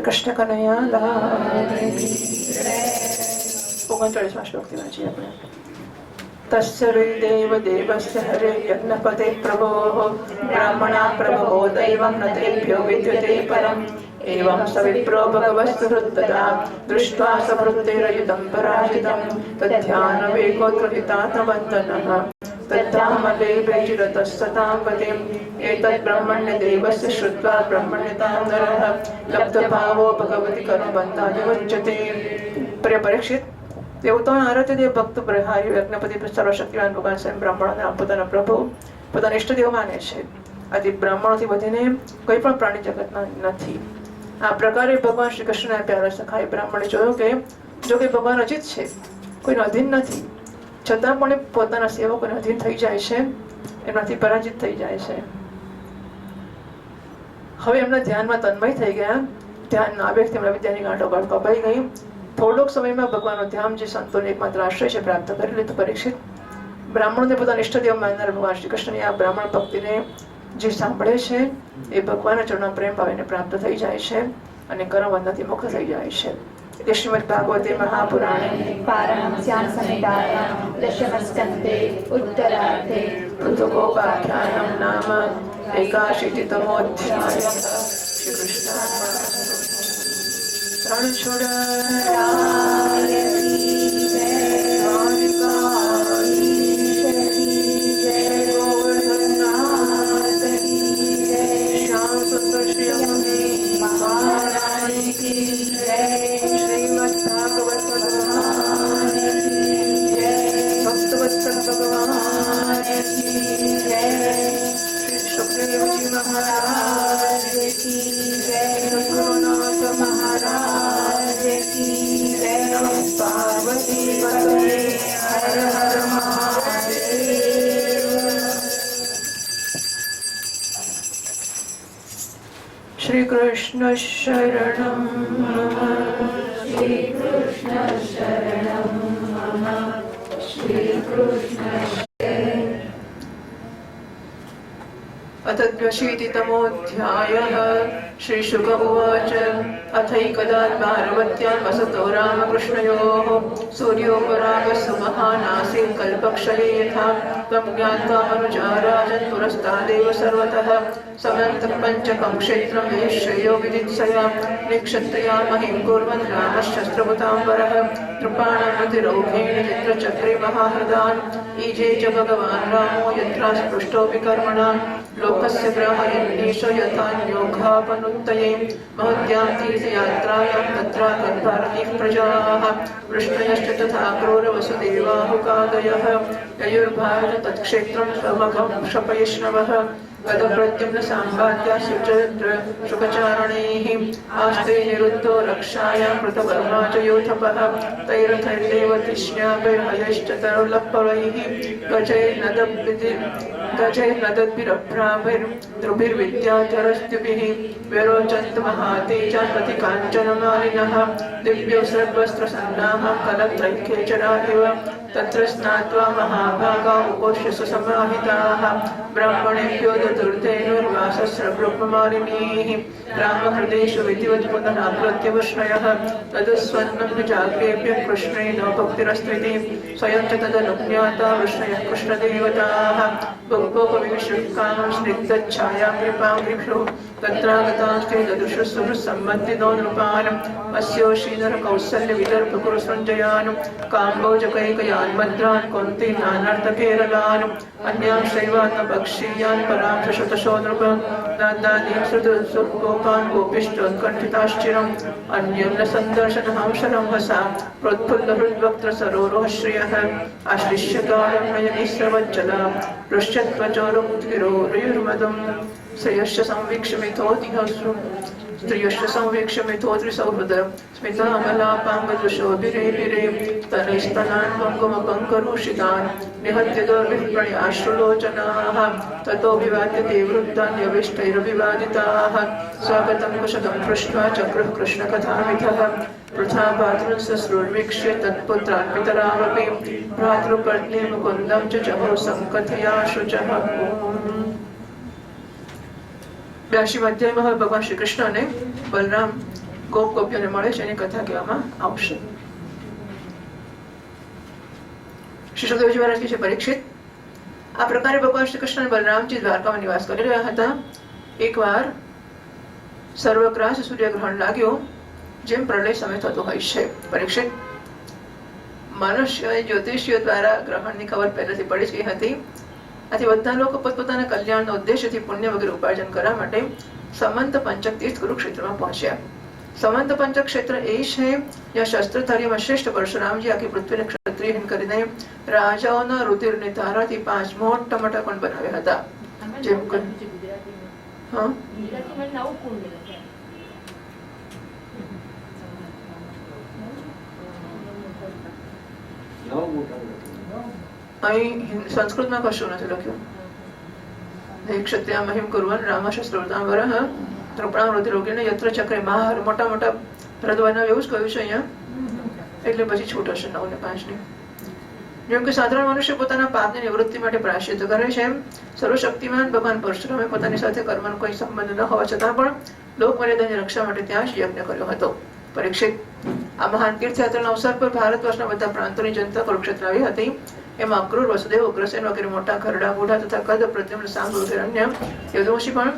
કૃષ્ણ કનૈયા લાલ 39 શ્લોકથી વાંચીએ આપણે તસ્ય દેવ દેવસ્ય હરે યજ્ઞપતે પ્રભોઃ બ્રાહ્મણા પ્રભવો દૈવં ન તેભ્યો વિદ્યતે પરમ એવં સવિપ્રો ભગવસ્તુ હૃદતા દૃષ્ટ્વા સવૃત્તિરયુધં પરાજિतं તદ્ધ્યાનવેકોત્રહિતાત્મવन्दનઃ तद्धामले वैचिरतस्ततां पतिम् एतत् ब्रह्मण्य देवस्य श्रुत्वा ब्रह्मण्यतां नरः लब्धभावो भगवति कर्मबन्धादिमुच्यते। प्रिय परीक्षित, દેવતાઓના આરાધ્ય ભક્ત પ્રહારી યજ્ઞપતિ સર્વશક્તિવાન ભગવાન સ્વયં બ્રાહ્મણોને પોતાના પ્રભુ પોતાના ઇષ્ટદેવ માને છે. આથી બ્રાહ્મણોથી વધીને કોઈ પણ પ્રાણી જગતમાં નથી. આ પ્રકારે ભગવાન શ્રી કૃષ્ણના પ્યારા સખાએ બ્રાહ્મણે જોયું કે જો કે ભગવાન અજીત છે, કોઈનો અધીન નથી, છતાં પણ પોતાના સેવકોને અધીન થઈ જાય છે, એમનાથી પરાજિત થઈ જાય છે. હવે એમના ધ્યાનમાં તન્મય થઈ ગયા. ધ્યાન આવેગ તેમના વિદ્યાની ગાંઠોગાંઠ કપાઈ ગઈ. થોડોક સમયમાં ભગવાનનું ધ્યાન જે સંતોને એકમાત્ર આશ્રય છે પ્રાપ્ત કરી લીધું. પરીક્ષિત, બ્રાહ્મણોને પોતાના ઇષ્ટદેવ માનનાર ભગવાન શ્રી કૃષ્ણની આ બ્રાહ્મણ ભક્તિને જે સાંભળે છે એ ભગવાનના ચરણોમાં પ્રેમ ભાવીને પ્રાપ્ત થઈ જાય છે અને કર્મબંધનથી મુક્ત થઈ જાય છે. श्रीमद् भागवते महापुराणे पारमहंस्यां संहितायां दशमस्कन्धे उत्तरार्धे पृथुकोपाख्यानं नाम 81तमोऽध्यायः. श्री कृष्ण शरणं मम श्री कृष्ण शरणं मम श्री कृष्ण अथ 20तमोऽध्यायः श्रीशुक उवाच अथैकदात्मारवत्यां वसतो रामकृष्णयोः सूर्योपरागस्तु महानासीत् कल्पक्षये यथा त्वं ज्ञात्वा मनुजा राजन् पुरस्तादेव सर्वतः समन्तः पञ्चकं क्षेत्रं यश्रेयो विदित्सया निक्षत्रया महिं कुर्वन् रामशस्त्रभुताम्बरः कृपाणमतिरौघेण चित्रचक्रे महाहृदान् ईजे च भगवान् रामो यत्रा स्पृष्टोऽपि कर्मणाम् लोकस्य ग्रामयन्नीशो यथान्योघापनुत्तये महत्यां तीर्थयात्रायां तत्रागतभारतीः प्रजाः वृष्णयश्च तथा क्रूरवसुदेवाहुकादयः ययुर्भारत तत्क्षेत्रं स्वमघं क्षपयिष्णवः गदप्रद्युम्न साम्बाद्या सुचन्द्र शुकचारणैः आस्ते निरुद्धो रक्षायां कृतवर्मा च योधपः तैरथैर्देव तृष्ण्याभिर्हयश्च तरुलपवैः गजैर्नदद्भिरभ्राभिर्द्रुभिर्विद्याचरस्त्युभिः विरोचन्त महातेजान् प्रतिकाञ्चनमालिनः दिव्यो सर्वस्त्रसन्नाः कलत्रैखेचरा इव तत्र स्नात्वा महाभागा उपोष्य सुसमाहिताः ब्राह्मणेभ्यो ददुर्धेनुर्वासस्रब्रह्ममालिनीः रामहृदेषु विधिवत् पुनः प्रत्यवश्रयः तदस्वन्नं जाग्रेभ्यः कृष्णेन भक्तिरस्त्विति स्वयं च तदनुज्ञाता विष्णयः कृष्णदेवताः भोगोपविशुकां स्निग्धच्छायां कृपां गृभ्यो तत्रागतांस्ते ददृशुसुहृत्सम्बन्धिनो नृपान् अस्योशीनरकौसल्यविदर्भकुरु सञ्जयान् काम्बोजकैकयान् मद्रान् कुन्ती नानार्थकेरलान् अन्यां शैवात्मपक्षीयान् परां शतशो नृप नान्दानीं श्रुतसुगोपान् गोपिष्ठोत्कण्ठिताश्चिरम् अन्यं न सन्दर्शनहंसरं हसा प्रोत्फुल्लहृद्वक्त्रसरोरुह श्रियः आश्लिष्य गाढं नयनिस्रवज्जला पृश्चत्वचोरुक्तिरोरुयुर्मदम् श्रेयश्च संवीक्ष्य मिथोऽधिहस्रु स्त्रियश्च संवीक्ष्य मिथोऽत्रिसौहृद स्मितामलापाङ्गदृशोभिरेभिरे तनैस्तनान् पङ्कुमपङ्करुषितान् निहत्य दुर्विप्रणयाश्रुलोचनाः ततोऽभिवाद्य ते वृद्धान्यविष्टैरभिवादिताः स्वागतं कुशलं पृष्ट्वा चक्रुः कृष्णकथामिथः वृथा भातृसुश्रुर्वीक्ष्य तत्पुत्रान् पितरावपि भ्रातृपत्नी मुकुन्दं च जहौ संकथया शुचः। 82 અધ્યાયમાં હવે ભગવાન શ્રી કૃષ્ણ અને બલરામ ગોપીઓને મળે છે એની કથા કહેવામાં આવશે. શ્રી સુખદેવજી મહારાજ કહે છે, પરીક્ષિત, આ પ્રકારે ભગવાન શ્રી કૃષ્ણ અને બલરામજી દ્વારકામાં નિવાસ કરી રહ્યા હતા. એકવાર સર્વગ્રાસ સૂર્યગ્રહણ લાગ્યો, જેમ પ્રલય સમય થતો હોય છે. પરીક્ષિત, મનુષ્યોએ જ્યોતિષીઓ દ્વારા ગ્રહણની ખબર પહેલાથી પડી જ ગઈ હતી. આથી બધા લોકો પોતપોતાના કલ્યાણનો ઉદ્દેશ્યથી પુણ્ય વગેરે ઉપાર્જન કરવા માટે સમંત પંચક તીર્થ કુરુક્ષેત્રમાં પહોંચ્યા. સમંત પંચક ક્ષેત્ર એ છે જ્યાં શસ્ત્રધારીમાં શ્રેષ્ઠ પરશુરામજી આખી પૃથ્વીને ક્ષત્રિયહીન કરીને રાજાઓના રુધિરની ધારાથી 5 મોટા મોટા કુંડ બનાવ્યા હતા. જેમ અહીં સંસ્કૃતમાં કશું નથી લખ્યું. ક્ષત્રિય મહિમ કુર્વન રામશસ્ત્રવૃતાંબરઃ તૃપ્ણાવૃતિરોગીને યત્ર ચક્રે મહાર મોટા મોટા રથ બનાવે એવું જ કહ્યું છે અહીંયા. એટલે પછી છૂટ હશે 9 ને 5 ની. જેમ કે સાધારણ મનુષ્ય પોતાના પાપની નિવૃત્તિ માટે પ્રાયશ્ચિત કરે છે, એમ સર્વશક્તિમાન ભગવાન પરશુરામે પોતાની સાથે કર્મનો કોઈ સંબંધ ન હોવા છતાં પણ લોક મર્યાદાની રક્ષા માટે ત્યાં જ યજ્ઞ કર્યો હતો. પરીક્ષિત, આ મહાન તીર્થયાત્રાના અવસર પર ભારતવર્ષના બધા પ્રાંતોની જનતા કુરુક્ષેત્ર આવી હતી. એમાં અક્રૂર, વસુદેવ, ઉગ્રસેન વગેરે મોટા ખરડા, બુઢા તથા કદ પ્રદ્યુમ્ન, સાંબ વગેરે અન્ય યદુવંશી પણ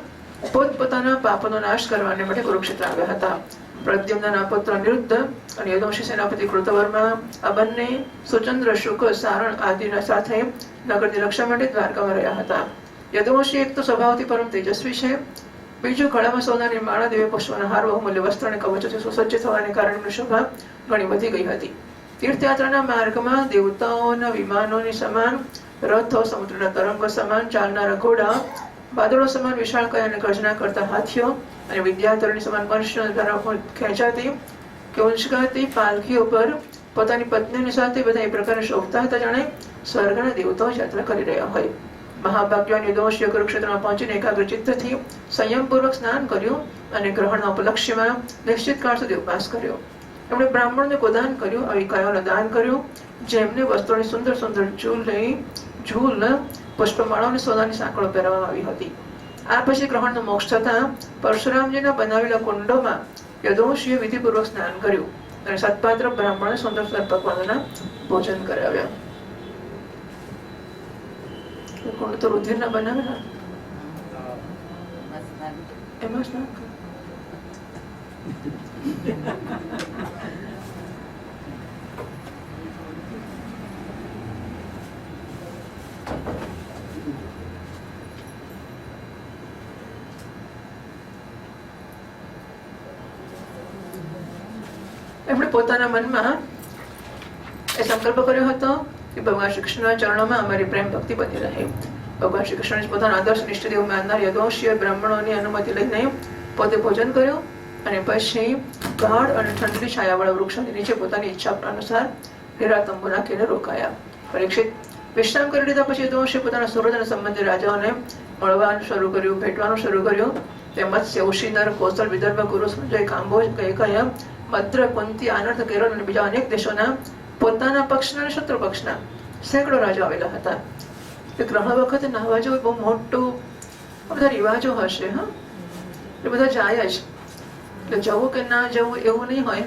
પોતપોતાના પાપનો નાશ કરવા માટે કુરુક્ષેત્ર આવ્યા હતા. પ્રદ્યુમ્નના પુત્ર અનિરુદ્ધ અને યદુવંશી સેનાપતિ કૃતવર્મા આ બંને સુચંદ્ર, શુક, સારણ આદિના સાથે નગરની રક્ષા માટે દ્વારકામાં રહ્યા હતા. યદુવંશી એક તો સ્વભાવથી પરમ તેજસ્વી છે, બીજું ગળામાં સોનાની માળા, દિવ્ય પુષ્પના હાર, બહુમૂલ્ય વસ્ત્ર અને કવચોથી સુસજ્જ થવાને કારણે શોભા ઘણી વધી ગઈ હતી. તીર્થયાત્રાના માર્ગમાં દેવતાઓના વિમાનોની સમાન રથો, સમુદ્રના તરંગો સમાન ચાલનારા ઘોડા, વાદળો સમાન વિશાળકાય અને ગર્જના કરતા હાથીઓ અને વિદ્યાધરની સમાન મનુષ્યો દ્વારા ખેંચાતી કે ઉંચકાતી પાલખીઓ પર પોતાની પત્નીઓની સાથે બધા એ પ્રકારે શોભતા હતા, જાણે સ્વર્ગના દેવતાઓ યાત્રા કરી રહ્યા હોય. મહાભાગ્યવાન યુધિષ્ઠિરે કુરુક્ષેત્રમાં પહોંચીને એકાગ્રચિત્તથી સંયમપૂર્વક સ્નાન કર્યું અને ગ્રહણના ઉપલક્ષ્યમાં નિશ્ચિત કાળ સુધી ઉપવાસ કર્યો. એમણે બ્રાહ્મણોને ગોદાન કર્યું, અવિકાયોને દાન કર્યું, જેમને વસ્ત્રોની સુંદર સુંદર ઝૂલ પુષ્પમાળા અને સોનાની સાંકળો પહેરવામાં આવી હતી. આ પછી ગ્રહણનો મોક્ષ થતા પરશુરામજીના બનાવેલા કુંડોમાં યદુવંશીએ વિધિપૂર્વક સ્નાન કર્યું અને સત્પાત્ર બ્રાહ્મણને સુંદર સુંદર પકવાનોના ભોજન કરાવ્યા. કુંડ તો રુધિરના બનાવેલા એમાં સ્નાન એમણે પોતાના મનમાં એ સંકલ્પ કર્યો હતો કે ભગવાન શ્રી કૃષ્ણના ચરણોમાં અમારી પ્રેમ ભક્તિ બની રહે. ભગવાન શ્રી કૃષ્ણને પોતાના આદર્શ નિષ્ઠદેવ માનનાર યદુવંશીય બ્રાહ્મણોની અનુમતિ લઈને પોતે ભોજન કર્યું અને પછી ગાઢ અને ઠંડી છાયાવાળા વૃક્ષોની નીચે પોતાની ઈચ્છા અનુસાર હીરા તંબુ નાખીને રોકાયા. પરીક્ષિત વિશ્રામ કરી લીધા પછી યદુવંશીએ પોતાના સુરત અને સંબંધી રાજાઓને મળવાનું શરૂ કર્યું, ભેટવાનું શરૂ કર્યું. તેમજ સેવશીનર, કૌશલ, વિદર્ભ, કુરુ, સંજય, કાંબોજ, કૈકય, મદ્ર, કુંતી, આનર્થ, કેરળ અને બીજા અનેક દેશોના પોતાના પક્ષના અને શત્રુ પક્ષના સેંકડો રાજા આવેલા હતા. ગ્રહણ વખતે નાહવા જવું બહુ મોટું બધા રિવાજો હશે. એ બધા જાય જ, એટલે જવું કે ના જવું એવું નહીં હોય.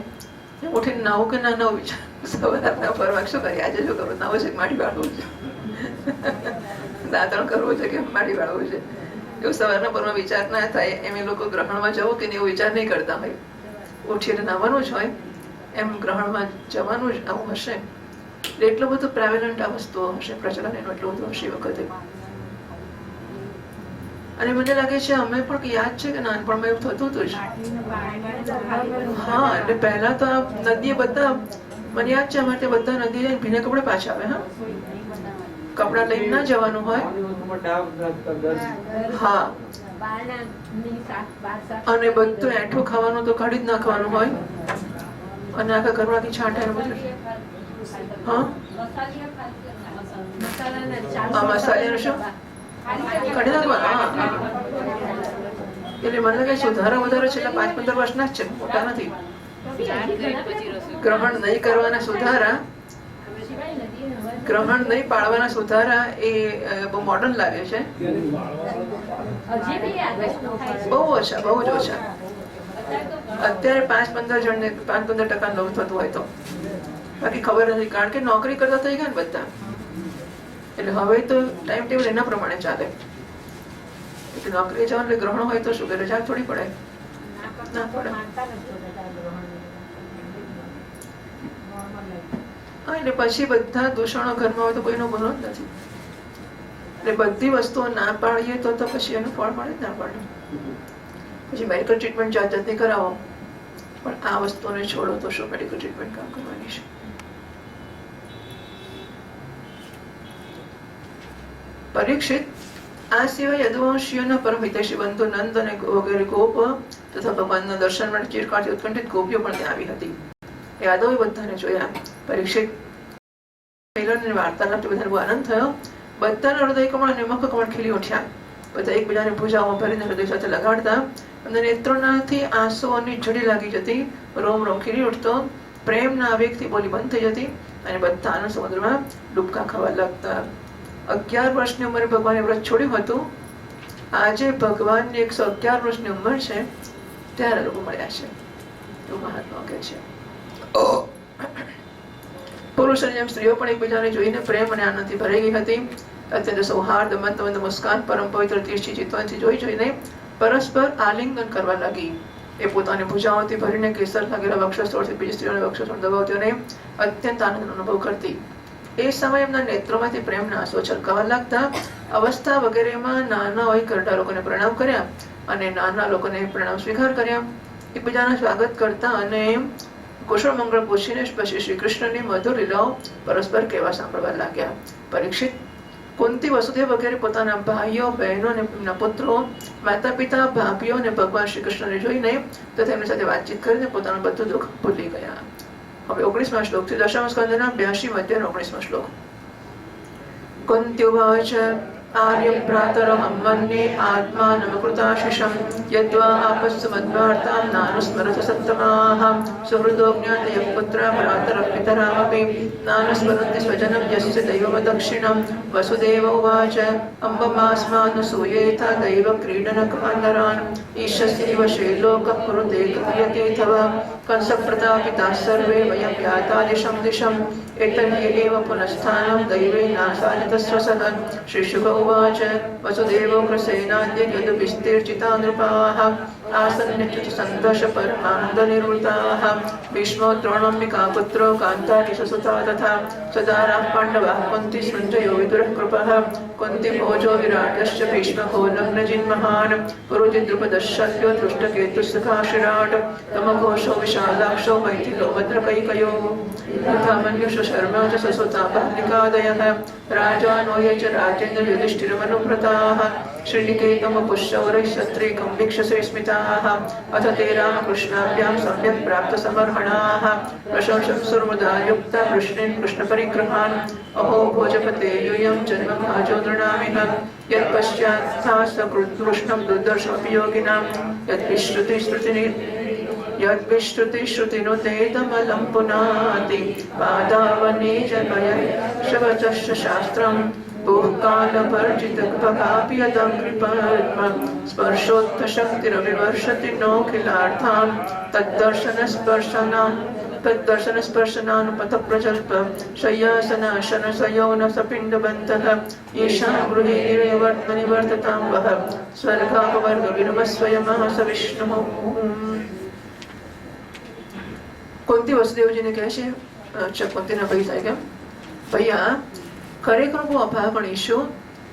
ઉઠીને નાવું કે ના નવું વિચાર, સવારના ફરવા શું કરીએ, આજે શું કરવું, નાવું છે કે માટી વાળવું છે, દાંતણ કરવું છે કે માટી વાળવું છે, એવું સવારના ફરવા વિચાર ના થાય. એમ એ લોકો ગ્રહણમાં જવું કે એવું વિચાર નહીં કરતા હોય. ઉઠીને નાવાનું જ હોય, એમ ગ્રહણમાં જવાનું જ આવું હશે. એટલું બધું પ્રેવેલન્ટ આ વસ્તુઓ હશે, પ્રચલન એનું એટલું બધું હશે એ વખતે. અને મને લાગે છે અમે પણ યાદ છે કે નાનપણમાં એવું થતું હતું જ. હા, એટલે પહેલા તો આ નદીએ બધા, મને યાદ છે અમારે ત્યાં બધા નદીએ જઈને ભીને કપડે પાછા આવે. હા, કપડા લઈને ના જવાનું હોય. હા, અને બધું એઠું ખાવાનું તો કાઢી જ નાખવાનું હોય અને આખા ઘરમાંથી છાંટાય બધું. હા, મસાલા શું કાઢી નાખવાનું. એટલે મને લાગે સુધારા વધારે છે, એટલે 5-15 વર્ષના જ છે, મોટા નથી. ગ્રહણ નહીં કરવાના સુધારા, ગ્રહણ નહીં પાળવાના સુધારા એ બહુ મોડર્ન લાગે છે. બહુ ઓછા, બહુ જ ઓછા. અત્યારે 5-15 જણને 5-15% નવું થતું હોય તો, બાકી ખબર નથી. કારણ કે નોકરી કરતા થઈ ગયા ને બધા, એટલે હવે તો ટાઈમ ટેબલ એના પ્રમાણે ચાલે. એટલે નોકરી જવાનું એટલે ગ્રહણ હોય તો શું કે રજા થોડી પડે, ના પડે. હા, એટલે પછી બધા દૂષણો ઘરમાં હોય તો કોઈનો ગુનો જ નથી. એટલે બધી વસ્તુઓ ના પાડીએ તો પછી એનું ફળ મળે જ ના પડે. પછી મેડિકલ ટ્રીટમેન્ટ જાત જાતની કરાવો, પણ આ વસ્તુને છોડો તો શું મેડિકલ ટ્રીટમેન્ટ કામ કરવાની છે. પરીક્ષિત આ સિવાય યદુવંશીઓના પરમ હિતૈષી બંધુ નંદ અને વગેરે ગોપ તથા ભગવાનના દર્શન માટે ચિરકાળથી ઉત્કંઠિત ગોપીઓ પણ ત્યાં આવી હતી. યાદવે બધાને જોયા. પરીક્ષિત મિલનની વાર્તાલાપથી બધાને બહુ આનંદ થયો. બધાના હૃદય કમળ અને મુખ કમળ ખીલી ઉઠ્યા. બધા એકબીજાને ભુજાઓ ભરીને હૃદય સાથે લગાડતા અને નેત્રોનાથી આંસુઓની ઝડી લાગી જતી. રોમ રોમ ખીલી ઉઠતો. પ્રેમના આવેગથી બોલી બંધ થઈ જતી અને બધા આનંદ સમુદ્રમાં ડૂબકા ખાવા લાગતા. 11 વર્ષની ઉંમરે ભગવાને વ્રત છોડ્યું હતું. આજે ભગવાનની 111 વર્ષની ઉંમર છે ત્યારે લોકો મળ્યા છે, એવું મહાત્મા કહે છે. પુરુષ અને સ્ત્રીઓ પણ એકબીજાને જોઈને પ્રેમ અને આનંદથી ભરાઈ ગઈ હતી. અત્યંત સૌહાર્દ, મંદ મુસ્કાન, પરમ પવિત્ર તીર્ષી ચિત્તવનથી જોઈને પરસ્પર આલિંગન કરવા લાગી. એ પોતાની ભુજાઓથી ભરીને કેસર લાગેલા વક્ષસ્થળથી બીજી સ્ત્રીઓને વક્ષસ્થળ દબાવતી અને અત્યંત આનંદ અનુભવ કરતી. એ સમયે એમના નેત્રોમાંથી પ્રેમના આંસુ છલકાવા લાગતા. અવસ્થા વગેરેમાં નાના હોય કરતા લોકોને પ્રણામ કર્યા અને નાના લોકોને પ્રણામ સ્વીકાર કર્યા. એકબીજાના સ્વાગત કરતા અને કુશળ મંગળ પૂછીને પછી શ્રી કૃષ્ણની મધુર લીલાઓ પરસ્પર કહેવા સાંભળવા લાગ્યા. પરીક્ષિત કુંતી, વસુદેવ વગેરે પોતાના ભાઈઓ, બહેનો અને એમના પુત્રો, માતા પિતા, ભાભીઓ અને ભગવાન શ્રી કૃષ્ણને જોઈને તો તેમની સાથે વાતચીત કરીને પોતાનું બધું દુઃખ ભૂલી ગયા. હવે 19મા શ્લોક થી 10મા સ્કંદના 82 મધ્ય 19મા શ્લોક. કુંત્યુવાચ आर्यं भ्रातरहं मन्ये आत्मानमकृताशिषं यद्वा आपस्सु मद्वार्तां नानुस्मरत सत्तमाः सुहृदो ज्ञातयः पुत्रः भ्रातरः पितरामपि नानुस्मरन्ति स्वजनं यस्य दैवमदक्षिणं वसुदेव उवाच अम्बमास्मानुसूयेथ दैवक्रीडनकमन्दरान् ईशस्यैव शैलोकः कुरुते क्रियते तव कंसप्रतापिताः सर्वे वयं यातादिशं दिशम् एतन्येव पुनस्थानं दैवेनासानितस्रसः श्रीशुक उवाच वसुदेवोग्रसेनाद्य यदुभिस्तिर्चिता नृपाः आसन्नित्युतसन्तोषपरमानन्दनिर्वृताः भीष्मो द्रोणम्बिकापुत्रो कान्तारीशसुता तथा सदाराः पाण्डवाः कुन्ती सञ्जयो विदुरः कृपः कुन्तीभोजो विराटश्च भीष्मको नग्नजिन्महान् पुरुजिद्रुपदशल्यो दृष्टकेतुस्सखाशिराट् तमघोषो विशालाक्षो मैथिलो भद्रकैकयो तथा मन्युषु शर्मा च ससुता बालिकादयः राजानो ये च राजेन्द्र युधिष्ठिरमनुव्रताः श्रीनिकेतमपुष्यौरैः सत्रीकं वीक्षसे स्मिताः अथ ते रामकृष्णाभ्यां सम्यक् प्राप्तसमर्हणाः प्रशंसंसुर्मुदा युक्ता कृष्णेन कृष्णपरिग्रहान् अहो भोजपते यूयं जन्मभाजो नृणामिह यत्पश्चात्था सकृष्णं दुर्दर्शमपि योगिनां यद्विश्रुतिश्रुतिनुतेदमलं पुनाति पादावने जन्मय शवचश्च शास्त्रं भूकालपर्जितकपापि यदङ्घ्रिपद्मं स्पर्शोत्थशक्तिरविवर्षति नोऽखिलार्थां तद्दर्शनस्पर्शनानुपथप्रजल्प शय्यासनाशनसयोनसपिण्डबन्तः येषां गृहे निवर्ततां वः स्वर्गापवर्गविरमस्वयमः स विष्णुः। कुंती वसुदेवजी ने कहे છે કુંતીના ભાઈ થાય કે ભૈયા ખરેખર હું અભાગણી છું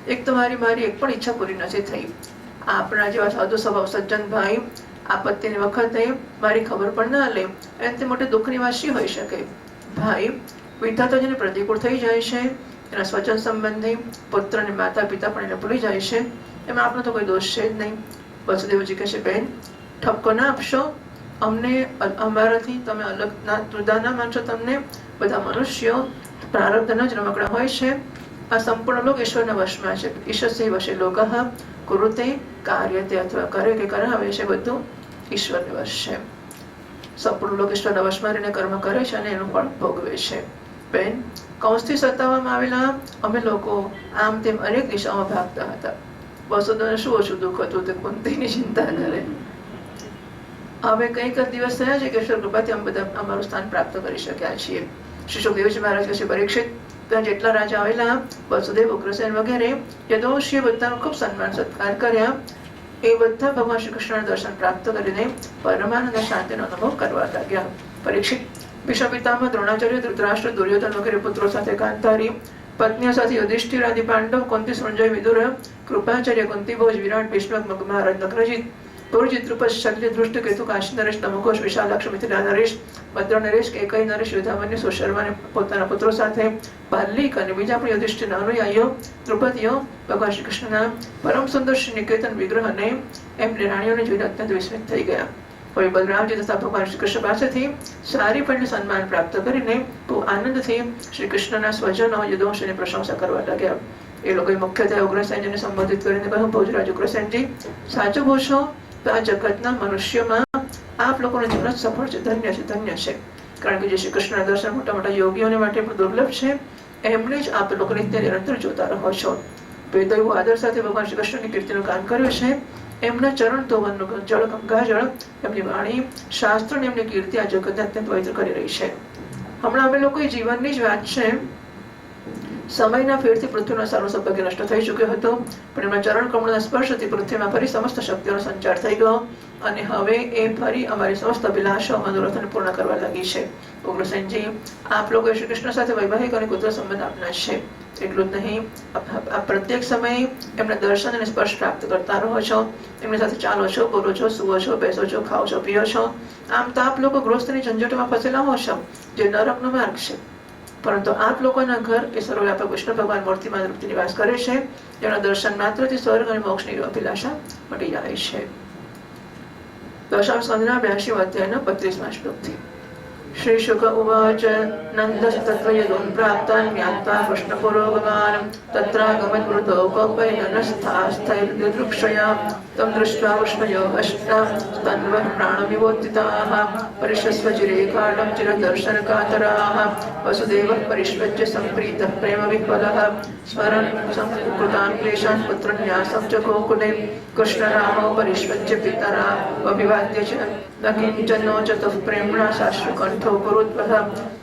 એક તો મારી એક પણ ઈચ્છા પૂરી નથી થઈ આપણા જેવા સાધુ સ્વભાવ સજ્જન ભાઈ આપત્તિની વખતે મારી ખબર પણ ના લે એનાથી મોટી દુઃખની વાત શી હોઈ શકે ભાઈ વિધાતા જેને પ્રતિકૂળ થઈ જાય છે એના સ્વજન સંબંધી પુત્ર અને માતા પિતા પણ એને ભૂલી જાય છે એમાં આપનો તો કોઈ દોષ છે જ નહીં વસુદેવજી કહે છે બેન ઠપકો ના આપશો અમને અમારાથી તમે અલગ જુદા ના માનશો તમને બધા મનુષ્યો પ્રારબ્ધના જ રમકડા હોય છે આ સંપૂર્ણ લોક ઈશ્વરના વશમાં છે ઈશ્વરસે વશે લોકઃ કુરુતે કાર્યતે અથવા કરે કે કરાવે છે બધું ઈશ્વરને વશ છે સંપૂર્ણ લોક ઈશ્વરના વશમાં રહીને કર્મ કરે છે અને એનું ફળ ભોગવે છે બેન કૌંસથી સતાવવામાં આવેલા અમે લોકો આમ તેમ અનેક દિશાઓમાં ભાગતા હતા વસુદેવને શું ઓછું દુઃખ હતું તે કુંતીની ચિંતા કરે હવે કંઈક દિવસ થયા છે કે ઈશ્વર કૃપાથી અમે બધા અમારું સ્થાન પ્રાપ્ત કરી શક્યા છીએ શ્રી સુખદેવજી મહારાજ કહે છે પરીક્ષિત ત્યાં જેટલા રાજા આવેલા વસુદેવ ઉગ્રસેન વગેરે યદુવંશીએ બધાનો ખૂબ સન્માન સત્કાર કર્યા એ બધા ભગવાન શ્રી કૃષ્ણના દર્શન પ્રાપ્ત કરીને પરમાનંદ શાંતિનો અનુભવ કરવા લાગ્યા પરીક્ષિત ભીષ્મ પિતામહ દ્રોણાચાર્ય ધૃતરાષ્ટ્ર દુર્યોધન વગેરે પુત્રો સાથે કાંતારી પત્નીઓ સાથે યુધિષ્ઠિર આદિ પાંડવ કુંતી સંજય વિદુર કૃપાચાર્ય કુંતીભોજ વિરાટ ભીષ્મ મહારાજ નગ્નજીત પુરજીત દ્રુપદ શલ્ય દૃષ્ટ કેતુ કાશી નરેશ તમઘોષ વિશાલાક્ષ મિથિલા નરેશ ભદ્ર નરેશ કેકઈ નરેશ યુધામન્યુ સુશર્માને પોતાના પુત્રો સાથે બાલિક અને બીજા પણ યુધિષ્ઠિરના અનુયાયીઓ દ્રુપદીઓ ભગવાન શ્રી કૃષ્ણના પરમ સુંદર શ્રી નિકેતન વિગ્રહને એમની રાણીઓને જોઈને અત્યંત વિસ્મિત થઈ ગયા હવે બલરામજી તથા ભગવાન શ્રી કૃષ્ણ પાસેથી સારી પણ સન્માન પ્રાપ્ત કરીને બહુ આનંદથી શ્રી કૃષ્ણના સ્વજનો યદુવંશની પ્રશંસા કરવા લાગ્યા એ લોકોએ મુખ્યત્વે ઉગ્રસેનજીને સંબોધિત કરીને કહ્યું ભોજરાજ ઉગ્રસેનજી સાચું બોલશો તો આ જગતના મનુષ્યોમાં આપ લોકોનું જીવન સફળ છે ધન્ય છે કારણ કે જે શ્રી કૃષ્ણના દર્શન મોટા મોટા યોગીઓને માટે પણ દુર્લભ છે એમને જ આપ લોકો નિત્ય નિરંતર જોતા રહો છો વેદો એવું આદર સાથે ભગવાન શ્રી કૃષ્ણની કીર્તિનું કામ કર્યું છે એમના ચરણ તોવનનું જળ ગંગાજળ એમની વાણી શાસ્ત્ર અને એમની કીર્તિ આ જગતને અત્યંત પવિત્ર કરી રહી છે હમણાં અમે લોકો જીવનની જ વાત છે સમયના ફેરથી પૃથ્વીનો સારો સૌભાગ્ય નષ્ટ થઈ ચૂક્યો હતો પણ એમના ચરણ કમળના સ્પર્શથી પૃથ્વીમાં ફરી સમસ્ત શક્તિઓનો સંચાર થઈ ગયો અને હવે એ ફરી અમારી સમસ્ત અભિલાષાઓ મનોરથને પૂર્ણ કરવા લાગી છે ઉગ્રસેનજી આપ લોકો શ્રી કૃષ્ણ સાથે વૈવાહિક અને કુદરત સંબંધ આપના છે એટલું જ નહીં આપ પ્રત્યેક સમયે એમના દર્શન અને સ્પર્શ પ્રાપ્ત કરતા રહો છો એમની સાથે ચાલો છો બોલો છો સુવો છો બેસો છો ખાઓ છો પીઓ છો આમ તો આપ લોકો ગૃહસ્થની ઝંઝટમાં ફસેલા હો છો જે નરકનો માર્ગ છે પરંતુ આપ લોકોના ઘર એ સર્વવ્યાપક વિષ્ણુ ભગવાન મૂર્તિમાં રૂપથી નિવાસ કરે છે જેના દર્શન માત્રથી સ્વર્ગ અને મોક્ષની અભિલાષા મટી જાય છે દશામ સ્કંદના 82 અધ્યાયના 35મા શ્લોકથી श्रीशुक उवाच नन्दस्तत्र यदुम्प्राप्तान् ज्ञात्वा कृष्णपुरोगमान् तत्रागमद्वृतो कोपैननस्थास्थैर्दिदृक्षया तं दृष्ट्वा कृष्णयो हष्टा तन्वः प्राणविवोत्थिताः परिशस्वचिरेकालं चिरदर्शनकातराः वसुदेवः परिष्वज्य सम्प्रीतः प्रेमविह्वलः स्मरन् संकृतान् क्लेशान् पुत्रन्यासं च गोकुले कृष्णरामो परिष्वज्य पितरा अभिवाद्य च न किञ्चनोचतुः प्रेम्णा साश्रुकण्ठो कुरुद्वः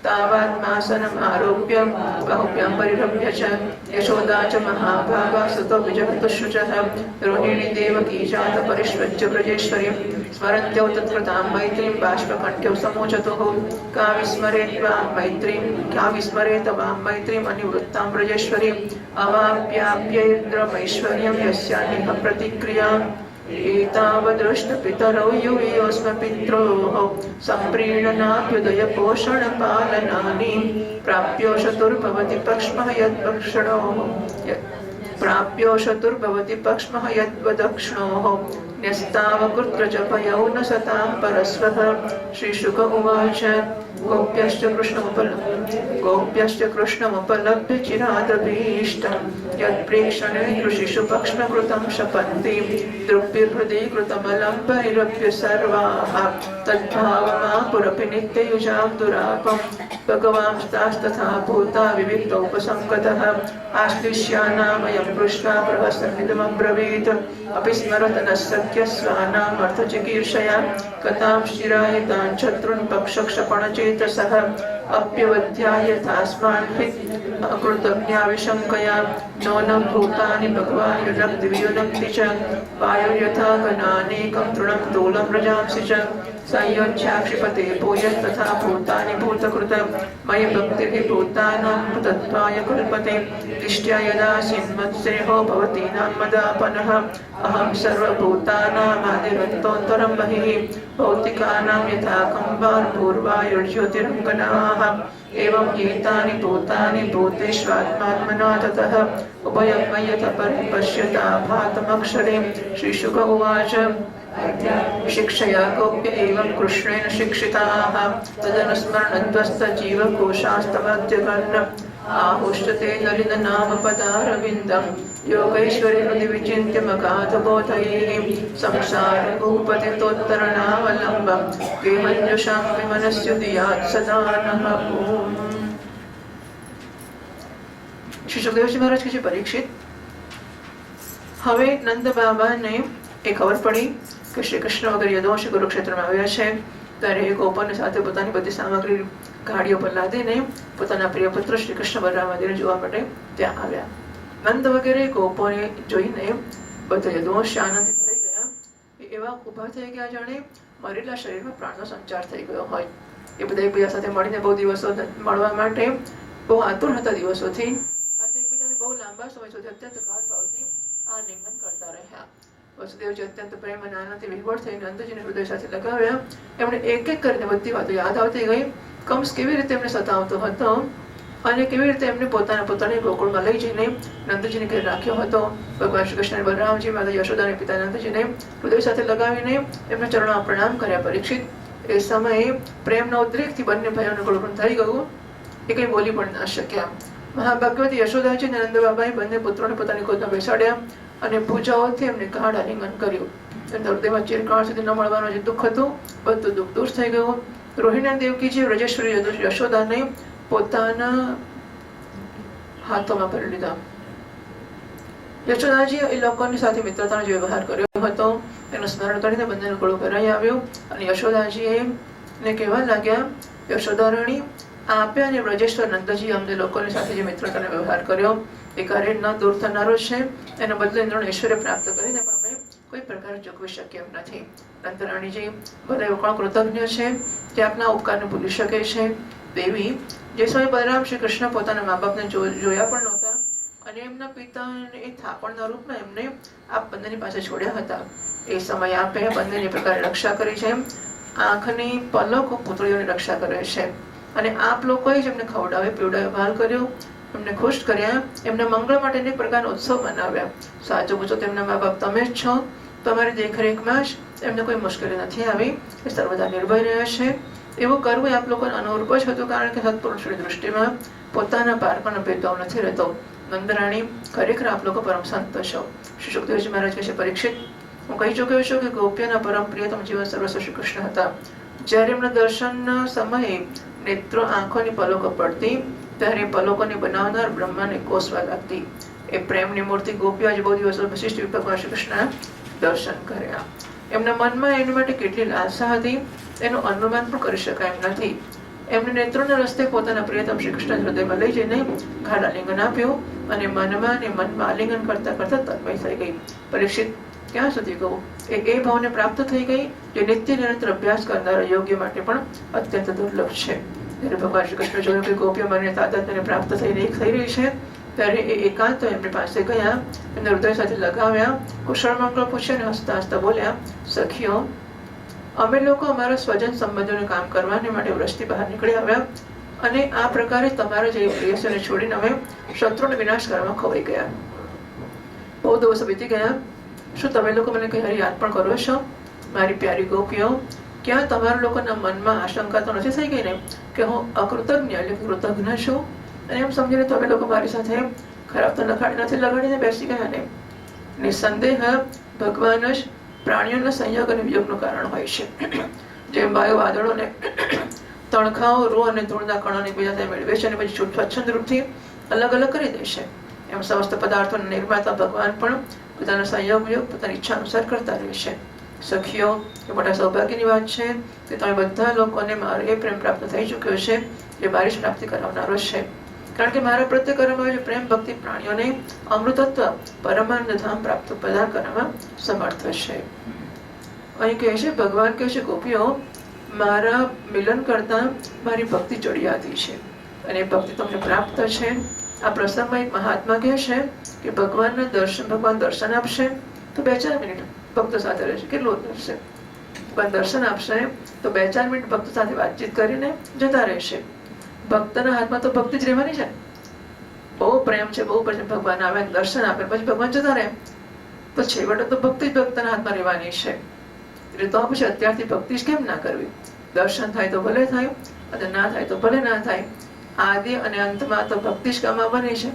तावात्मासनम् आरोप्य बाहुभ्यां परिरम्य च यशोदा च महाभागा सुतो विजगतुशुचः रोहिणी देवकी जात परिष्वज्य ब्रजेश्वरीं स्मरन्त्यौ तत्कृतां मैत्रीं बाष्पकण्ठ्यौ समोचतुः का विस्मरेत वां मैत्रीम् अनिवृत्तां ब्रजेश्वरीम् अवाप्याप्यैन्द्रमैश्वर्यं यस्यानिह प्रतिक्रियाम् एतावदृष्टपितरौ युयोस्म पित्रोः सम्प्रीणनाभ्युदयपोषणपालनानि प्राप्योषतुर्भवति पक्ष्मः यद्वदक्षिणोः न्यस्तावकुत्र च भयौ न सतां परस्वः श्रीशुक उवाच गोप्यश्च कृष्णमुपलभ्य चिरादभीष्टं यत्प्रेक्षणे दृशिषु पक्ष्मकृतं शपन्ति द्रुप्तिर्हृदि कृतमलं परिरप्य सर्वाः तद्भावमापुरपि नित्ययुजां दुरापं भगवांस्तास्तथा भूता विविक्तोपसङ्गतः आश्लिष्यानामयं पृष्ट्वा प्रहसन्निदमब्रवीत् अपि स्मरत नः सख्यस्वानामर्थचिकीर्षया कथां शिरायितान् शत्रून् पक्षक्षपणचेतसः अप्यवध्याय यथास्मान् कृतज्ञा विशङ्कया नूनं भूतानि भगवान् युनक्ति वियुनक्ति च वायुर्यथा गणानेकं तृणं तूलं रजांसि च संयोज्याक्षिपते भूयस्तथा भूतानि भूतकृत मयि भक्तिर्हि भूतानां तत्त्वाय कल्पते दृष्ट्या यदा सिन्मत्स्नेहो भवतीनां मदापनः अहं सर्वभूतानामादिरन्तोऽन्तरं बहिः भौतिकानां यथा कम्बार्भूर्वायुर्ज्योतिरङ्गनाः एवं एतानि भूतानि भूतेष्वात्मात्मना ततः उभयं मय्यथ परिपश्यता भातमक्षरे श्रीशुक उवाच शिक्षया गोप्य एवं कृष्णेन शिक्षिताः तदनुस्मरणध्वस्तजीवकोशास्तमद्यगन् आहुष्टते नलिननामपदारविन्दं योगैश्वरि हृदि विचिन्त्य मगाधबोधैः संसारभूपतितोत्तरणावलम्बं केमञ्जुषां विमनस्युदियात् सदा नः। श्री सुखदेवजी महाराज के परीक्षित હવે નંદ બાબાને એ ખબર પડી કે શ્રી કૃષ્ણ વગર યદુવંશી કુરુક્ષેત્રમાં આવ્યા છે ત્યારે એ ગોપોને સાથે પોતાની બધી સામગ્રી ગાડીઓ પર લાદીને પોતાના પ્રિય પુત્ર શ્રી કૃષ્ણ બલરામ આદિને જોવા માટે ત્યાં આવ્યા. નંદ વગેરે ગોપોને જોઈને બધા યદુવંશી આનંદથી ભરાઈ ગયા. એવા ઊભા થઈ ગયા જાણે મરેલા શરીરમાં પ્રાણનો સંચાર થઈ ગયો હોય. એ બધા એકબીજા સાથે મળીને બહુ દિવસો મળવા માટે બહુ આતુર હતા દિવસોથી. એકબીજાને બહુ લાંબા સમય સુધી અત્યંત ગાઢ ભાવથી આલિંગન કરતા રહ્યા. વસુદેવજી અત્યંત પ્રેમ અને આનંદથી વિહવળ થઈને નંદજીને હૃદય સાથે લગાવ્યા. એમણે એક એક કરીને બધી વાતો યાદ આવતી ગઈ. કંસ કેવી રીતે એમને સતાવતો હતો અને કેવી રીતે એમને પોતાની ગોકુળમાં લઈ જઈને નંદજીને ઘરે રાખ્યો હતો. ભગવાન શ્રી કૃષ્ણ બલરામજી માતા યશોદાને પિતા નંદજીને હૃદય સાથે લગાવીને એમના ચરણોમાં પ્રણામ કર્યા. પરીક્ષિત એ સમયે પ્રેમના ઉદ્રેકથી બંને ભાઈઓનું ગળું થઈ ગયું. એ કંઈ બોલી પણ ના શક્યા. મહાભાગ્યવતી યશોદાજી અને નંદ બાબાએ બંને પુત્રોને પોતાની ગોદમાં બેસાડ્યા અને પૂજાઓથી એમને ગાઢ આલિંગન કર્યું. હૃદયમાં ચિરકાળ સુધી ન મળવાનું જે દુઃખ હતું બધું દુઃખ દૂર થઈ ગયું. રોહિણી દેવકીજી વ્રજેશ્વરી યશોદાને પોતાના હાથોમાં ભરી લીધા. યશોદાજી એ લોકોની સાથે મિત્રતાનો જે વ્યવહાર કર્યો હતો એનું સ્મરણ કરીને બંનેનું ગળું ભરાઈ આવ્યું અને યશોદાજીએ ને કહેવા લાગ્યા, યશોદારણી આપે અને વ્રજેશ્વર નંદજી અમને લોકોની સાથે જે મિત્રતાનો વ્યવહાર કર્યો એ કાર્ય ન દૂર થનારો છે. એના બદલે ઇન્દ્રનું ઐશ્વર્ય પ્રાપ્ત કરીને પણ અમે કોઈ પ્રકારે ચૂકવી શકીએ એમ નથી. નંદરાણીજી બધા એવું કોણ કૃતજ્ઞ છે જે આપના ઉપકારને ભૂલી શકે છે. દેવી જે સમયે બલરામ શ્રી કૃષ્ણ પોતાના મા બાપને જોયા પણ નહોતા અને એમના પિતાને એ થાપણના રૂપમાં એમને આપ બંનેની પાસે છોડ્યા હતા. એ સમયે આપે બંનેની પ્રકારે રક્ષા કરી છે. આંખની પલકો પુતળીઓની રક્ષા કરે છે અને આપ લોકોએ જ એમને ખવડાવે પીવડાવે ભાર કર્યો, એમને ખુશ કર્યા, એમના મંગળ માટે અનેક પ્રકારના ઉત્સવ મનાવ્યા. સાચું પૂછો તેમના મા બાપ તમે જ છો. તમારી દેખરેખમાં જ એમને કોઈ મુશ્કેલી નથી આવી. એ સર્વદા નિર્ભય રહ્યા છે. એવું કરવું એ આપ લોકોને અનુરૂપ જ હતું, કારણ કે સત્પુરુષની દૃષ્ટિમાં પોતાના પારકાનો ભેદભાવ નથી રહેતો. નંદરાણી, ખરેખર આપ લોકો પરમ સંત છો. શ્રી સુખદેવજી મહારાજ કહે છે, પરીક્ષિત, હું કહી ચૂક્યો છું કે ગોપીઓના પરમ પ્રિયતમ જીવન સર્વસ્વ શ્રી કૃષ્ણ હતા. જ્યારે એમના દર્શનના સમયે નેત્રો આંખોની પલકો પડતી, ત્યારે પલકોને બનાવનાર બ્રહ્માને કોસવા લાગતી. એ પ્રેમની મૂર્તિ ગોપીઓ આજે બહુ દિવસો વશિષ્ઠ ભગવાન શ્રી કૃષ્ણના દર્શન કર્યા. એમના મનમાં એની માટે કેટલી લાલસા હતી એનું અનુમાન પણ કરી શકાય એમ નથી. એમને નેત્રોના રસ્તે પોતાના પ્રિયતમ શ્રી કૃષ્ણ હૃદયમાં લઈ જઈને ગાઢ આલિંગન આપ્યું અને મનમાં આલિંગન કરતા કરતા તન્મય થઈ ગઈ. પરીક્ષિત, ક્યાં સુધી કહું, એ ભાવને પ્રાપ્ત થઈ ગઈ જે નિત્ય નિરંતર અભ્યાસ કરનારા યોગ્ય માટે પણ અત્યંત દુર્લભ છે. ત્યારે ભગવાન શ્રી કૃષ્ણ જોયું કે ગોપીઓ મને તાદાત્મ્યને પ્રાપ્ત થઈને એક થઈ રહી છે, ત્યારે એ એકાંત એમની પાસે ગયા, એમને હૃદય સાથે લગાવ્યા, કુશળ મંગળ પૂછ્યા અને હસતા હસતા બોલ્યા, સખીઓ, અમે લોકો અમારા સ્વજન સંબંધોને કામ કરવાને માટે વ્રજથી બહાર નીકળી આવ્યા અને આ પ્રકારે તમારા જે પ્રિયસોને છોડીને અમે શત્રુનો વિનાશ કરવામાં ખોવાઈ ગયા. બહુ દિવસો વીતી ગયા, શું તમે લોકો મને કઈ યાદ પણ કરો છો? મારી પ્યારી ગોપીઓ, ક્યાં તમારા લોકોના મનમાં આશંકા તો નથી થઈ ગઈ ને કે હું અકૃતજ્ઞ એટલે કૃતજ્ઞ છું અને એમ સમજીને તમે લોકો મારી સાથે ખરાબ તો નથી લગાડીને બેસી ગયા ને? નિસંદેહ ભગવાન જ પ્રાણીઓના સંયોગ અને વિયોગનું કારણ હોય છે. જેમ વાયુ વાદળોને તણખાઓ, રૂ અને ધૂળના કણોને એકબીજા મેળવે છે અને પછી સ્વચ્છંદ રૂપથી અલગ અલગ કરી દે છે, એમ સમસ્ત પદાર્થોના નિર્માતા ભગવાન પણ પોતાના સંયોગ વિયોગ પોતાની ઈચ્છા અનુસાર કરતા રહે છે. સખીઓ, એ મોટા સૌભાગ્યની વાત છે કે તમે બધા લોકોને મારો એ પ્રેમ પ્રાપ્ત થઈ ચૂક્યો છે જે મારી જ પ્રાપ્તિ કરાવનારો છે. કારણ કે મારા પ્રત્યે કરવામાં આવેલી પ્રેમ ભક્તિ પ્રાણીઓને અમૃતત્વ પરમાનંદ ધામ પ્રાપ્ત પ્રદાન કરવામાં સમર્થ છે. અહીં કહે છે, ભગવાન કહે છે, ગોપીઓ, મારા મિલન કરતા મારી ભક્તિ ચડિયાતી છે અને એ ભક્તિ તમને પ્રાપ્ત છે. આ પ્રસંગમાં એક મહાત્મા કહે છે કે ભગવાન દર્શન આપશે તો 2-4 મિનિટ ભક્તો સાથે રહેશે. કેટલું દર્શન? ભગવાન દર્શન આપશે તો 2-4 મિનિટ ભક્તો સાથે વાતચીત કરીને જતા રહેશે. ભક્તના હાથમાં તો ભક્તિ જ રહેવાની છે. બહુ પ્રેમ છે, બહુ પછી ભગવાન આવે દર્શન આપે પછી ભગવાન જતા રહે તો છેવટે તો ભક્તિ જ ભક્તના હાથમાં રહેવાની છે. એટલે તો પછી અત્યારથી ભક્તિ જ કેમ ના કરવી? દર્શન થાય તો ભલે થાય અને ના થાય તો ભલે ના થાય. આદિ અને અંતમાં તો ભક્તિ જ કમાવાની છે.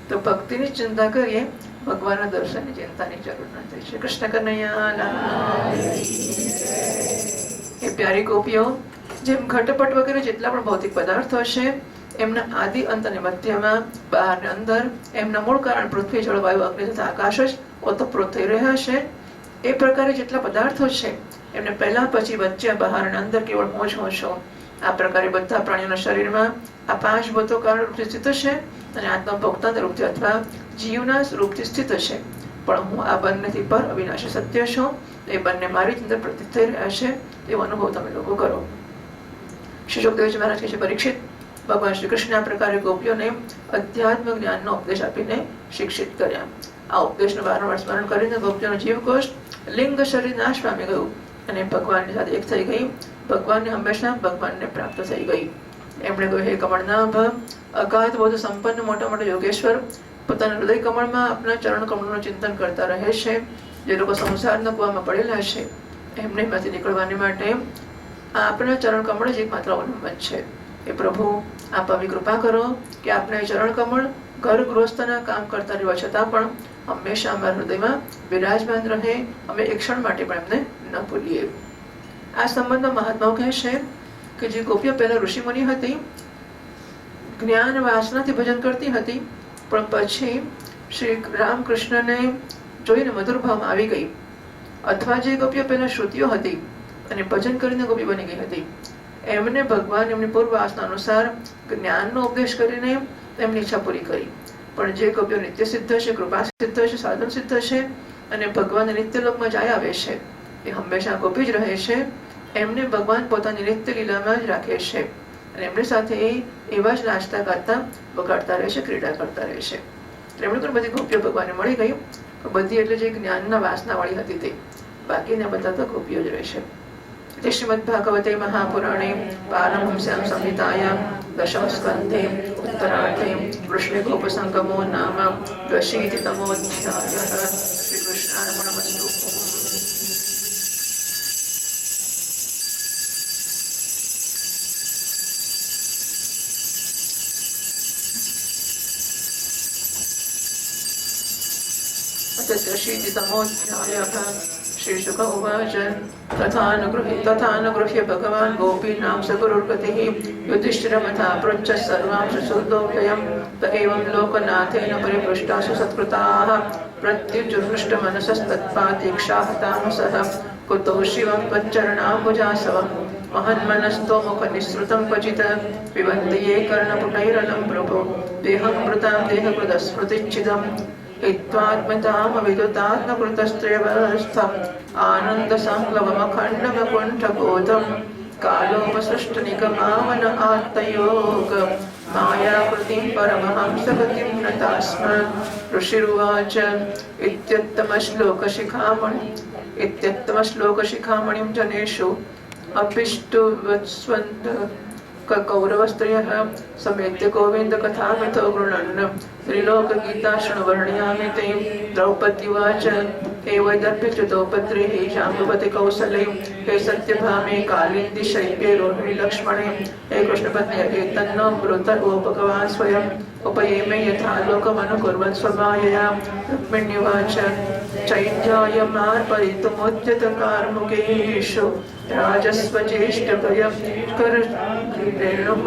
તો ભક્તિની ચિંતા કરીએ, ભગવાનના દર્શનની ચિંતાની જરૂર નથી. શ્રી કૃષ્ણ કનૈયા. એ પ્યારી ગોપીઓ, જેમ ઘટપટ વગેરે જેટલા પણ ભૌતિક પદાર્થો છે એમના આદિ અંત અને મધ્યમાં, બહાર ને અંદર એમના મૂળ કારણ પૃથ્વી, જળ, વાયુ, અગ્નિ તથા આકાશ જ ઓતપ્રોત થઈ રહ્યા છે. એ પ્રકારે જેટલા પદાર્થો છે એમને પહેલા પછી વચ્ચે બહાર અને અંદર કેવળ પહોંચો. આ પ્રકારે બધા પ્રાણીઓના શરીરમાં આ 5 ભૂતો કારણ રૂપથી સ્થિત છે અને આત્મા ભોગતાના રૂપથી અથવા જીવના રૂપથી સ્થિત છે. પણ હું આ બંનેથી પર અવિનાશી સત્ય છું. એ બંને મારી અંદર પ્રતીત થઈ રહ્યા છે એવો અનુભવ તમે લોકો કરો. શ્રી સુખદેવજી મહારાજ કહે છે, પરીક્ષિત, ભગવાન શ્રી કૃષ્ણ આ પ્રકારે ગોપીઓને અધ્યાત્મ જ્ઞાનનો ઉપદેશ આપીને શિક્ષિત કર્યા. આ ઉપદેશનું વારંવાર સ્મરણ કરીને ગોપીઓનો જીવકોષ લિંગ શરીર નાશ પામી ગયું અને ભગવાનની સાથે એક થઈ ગઈ. ભગવાનને હંમેશા ભગવાનને પ્રાપ્ત થઈ ગઈ. એમણે કહ્યું, હે કમળનાભ, અગાધ બોધ સંપન્ન મોટા મોટા યોગેશ્વર પોતાના હૃદય કમળમાં આપના ચરણ કમળનું ચિંતન કરતા રહે છે. જે લોકો સંસારના કુવામાં પડેલા છે એમને માંથી નીકળવાની માટે આપના ચરણ કમળ જ એકમાત્ર અવલંબન છે. એ પ્રભુ, આપ આવી કૃપા કરો કે આપના ચરણ કમળ ઘર ગૃહસ્થના કામ કરતા રહેવા છતાં પણ હંમેશા અમારા હૃદયમાં વિરાજમાન રહે. અમે એક ક્ષણ માટે પણ એમને ન ભૂલીએ. આ સંબંધમાં મહાત્માઓ કહે છે કે જે ગોપીઓ પહેલા ઋષિમુનિ હતી, જ્ઞાન વાસનાથી ભજન કરતી હતી, પણ પછી શ્રી રામકૃષ્ણને જોઈને મધુર ભાવમાં આવી ગઈ. અથવા જે ગોપીઓ પહેલા શ્રુતિઓ હતી અને ભજન કરીને ગોપી બની ગઈ હતી, એમને ભગવાન એમની પૂર્વ વાસના અનુસાર જ્ઞાનનો ઉપદેશ કરીને એમની ઈચ્છા પૂરી કરી. પણ જે ગોપીઓ નિત્ય સિદ્ધ છે, કૃપા સિદ્ધ છે, સાધન સિદ્ધ છે અને ભગવાન નિત્ય લોકમાં જાય આવે છે, એ હંમેશા ગોપી જ રહે છે. એમને ભગવાન પોતાની નિત્ય લીલામાં જ રાખે છે અને એમની સાથે એવા જ નાચતા ગાતા વગાડતા રહે છે, ક્રીડા કરતા રહે છે. એમણે પણ બધી ગોપીઓ ભગવાનને મળી ગઈ. બધી એટલે જે જ્ઞાનના વાસના વાળી હતી તે, બાકીના બધા તો ગોપીઓ જ રહેશે. શ્રીમદ ભાગવતે મહાપુરાણે પારમહંસ્યામ સંહિતાયામ દશમ સ્કંધે ઉત્તરાર્ધે કૃષ્ણ ગોપ સંગમો નામ 20તમો અધ્યાયઃ. શ્રી કૃષ્ણાર્પણમસ્તુ. तत्रशीतितमोऽध्यायः। श्रीशुक उवाच तथानुगृह्य भगवान् गोपीनां सगुरुर्गतिः युधिष्ठिरमथा पृच्छः सर्वांश सुहृदोऽव्ययम् त एवं लोकनाथेन परिपृष्टासु सत्कृताः प्रत्युजुष्टमनसस्तत्पातीक्षाः तामसः कुतो शिवं त्वच्चरणाम्बुजासवम् महन्मनस्तो मुखनिःसृतं क्वचित् पिबन्ति ये कर्णपुटैरलं प्रभो देहमृतां देहकृतस्मृतिच्छिदम् हित्वात्मतामविदुतात्मकृतस्त्र्यवस्थम् आनन्दसंप्लवमखण्डमकुण्ठबोधम् कालोपसृष्टनिगमावन आत्तयोग मायाकृतिं परमहंसगतिं नतास्म। ऋषिरुवाच इत्यत्तमश्लोकशिखामणिं जनेषु अपिष्टुवत्स्वन्त कौरवस्त्रियः समेत्य गोविन्दकथामितो गृह्णन् त्रिलोकगीता शृणुवर्णयामि ते। द्रौपद्युवाच एवैदर्भ्यच्युतोपद्रेः शाम्भवति कौसले हे सत्यभामे कालिन्दि शैब्ये रोहिणि लक्ष्मणे हे कृष्णपत्न्य एतन्नो ब्रूत ओ भगवान् स्वयम् उपयेमे यथा लोकमनुकुर्वन् स्वमायया। रुक्मिण्युवाच चैद्यायमार्पयितुमुद्यतकार्मुकेषु राजस्वज्येष्ठभयं कररेणुः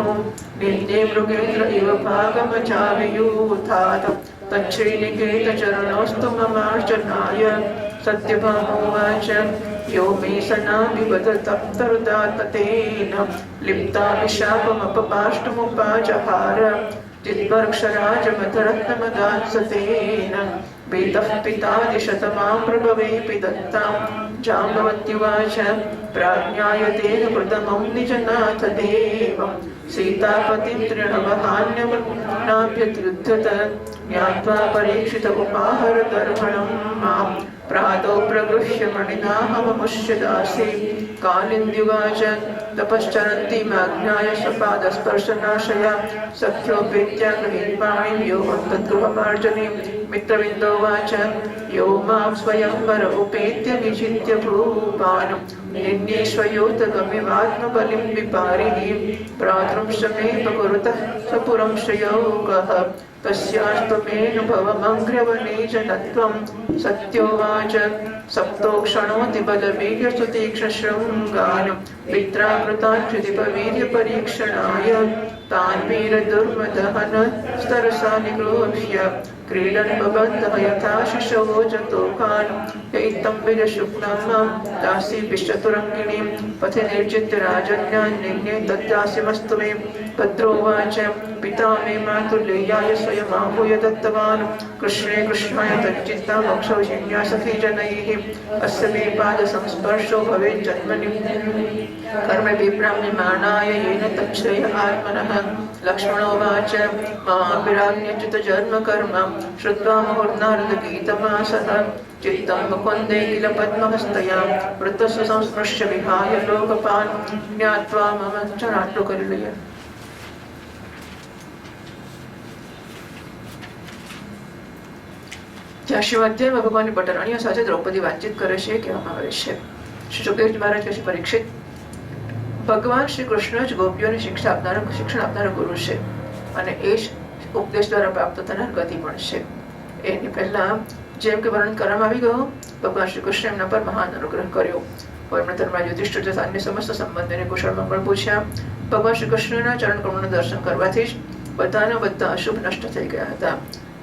निन्दे मृगेन्द्र इव भागमचावियूथात् तच्छ्रीनिकेतचरणोऽस्तु ममार्चनाय। सत्यभामोवाच यो मे सनाभिवदत्तरुदात्ततेन लिप्ताभिशापमपपाष्टमुपाजहार चिद्वर्क्षराजमथरत्नमदात्सतेन वेदः पितादिशतमां प्रभवेऽपि दत्तां। जाम्बवत्युवाच प्राज्ञायतेन कृतमं निजनाथ देवं सीतापतिं तृणवहान्यमनाभ्यत्युद्धत ज्ञात्वा परीक्षित उपाहर दर्पणं मां प्रातो प्रगृह्य मणिनाहममुष्य दासी। कालिन्द्युवाच तपश्चरन्ती माज्ञाय स्वपादस्पर्शनाशया सख्योपेत्या गृहीत्पाणिं यो तद्गृहमार्जनीं। मित्रविन्दोवाच यो मां स्वयंवर उपेत्य विजित्य भूपान् निन्येष्वयोतगमिवात्मबलिं विपारिः प्रातृंश मे पकुरुतः स्वपुरं श्रियौकः तस्यास्त्वमेनुभवमग्र्यवने जनत्वं। सत्योवाच सप्तोक्षणोति बलवीर्यसुतीक्ष्णशृङ्गान् पित्रा कृतान् क्षितिपवीर्यपरीक्षणाय तान् वीरदुर्मदहन स्तरसा निगृह्य क्रीडन् बबन्धः यथा शिशवो जतोकान्। यैत्तं विरशुक्नं दासीभिश्चतुरङ्गिणीं पथि निर्जित्य राजन्यान् निन्ये तद्दास्यमस्तु मे। भद्रोवाच पिता मे मातुल्येयाय स्वयमाहूय दत्तवान् कृष्णे कृष्णाय तच्चित्ता मोक्षौषिण्या सखी जनैः अस्य मे पादसंस्पर्शो भवेत् जन्मनि कर्म विभ्राम्यमाणाय येन तच्छ्रेय आत्मनः। लक्ष्मणोवाच माभिराज्ञच्युत जन्म कर्म श्रुत्वा मुहुर्नारदगीतमासः चित्तं मुकुन्दे किल पद्महस्तया वृत्तस्य संस्पृश्य विहाय लोकपान् ज्ञात्वा मम चराट्लुकलिलय। अध्यायમાં ભગવાનની પટરાણીઓ સાથે દ્રૌપદી વાતચીત કરે છે કહેવામાં આવે છે। શ્રી સુખદેવજી મહારાજ કહે છે પરીક્ષિત ભગવાન શ્રી કૃષ્ણ જ ગોપીઓને શિક્ષણ આપનારા ગુરુ છે અને એ જ ઉપદેશ દ્વારા પ્રાપ્ત થનાર ગતિ પણ છે। એની પહેલા જેમ કે વર્ણન કરવામાં આવી ગયું ભગવાન શ્રી કૃષ્ણ એમના પર મહાન અનુગ્રહ કર્યો। એમણે ધર્મરાજ યુધિષ્ઠિર તથા અન્ય સમસ્ત સંબંધીને કુશળ મંગળ પૂછ્યા। ભગવાન શ્રી કૃષ્ણના ચરણ કમળનું દર્શન કરવાથી જ બધાના બધા અશુભ નષ્ટ થઈ ગયા હતા।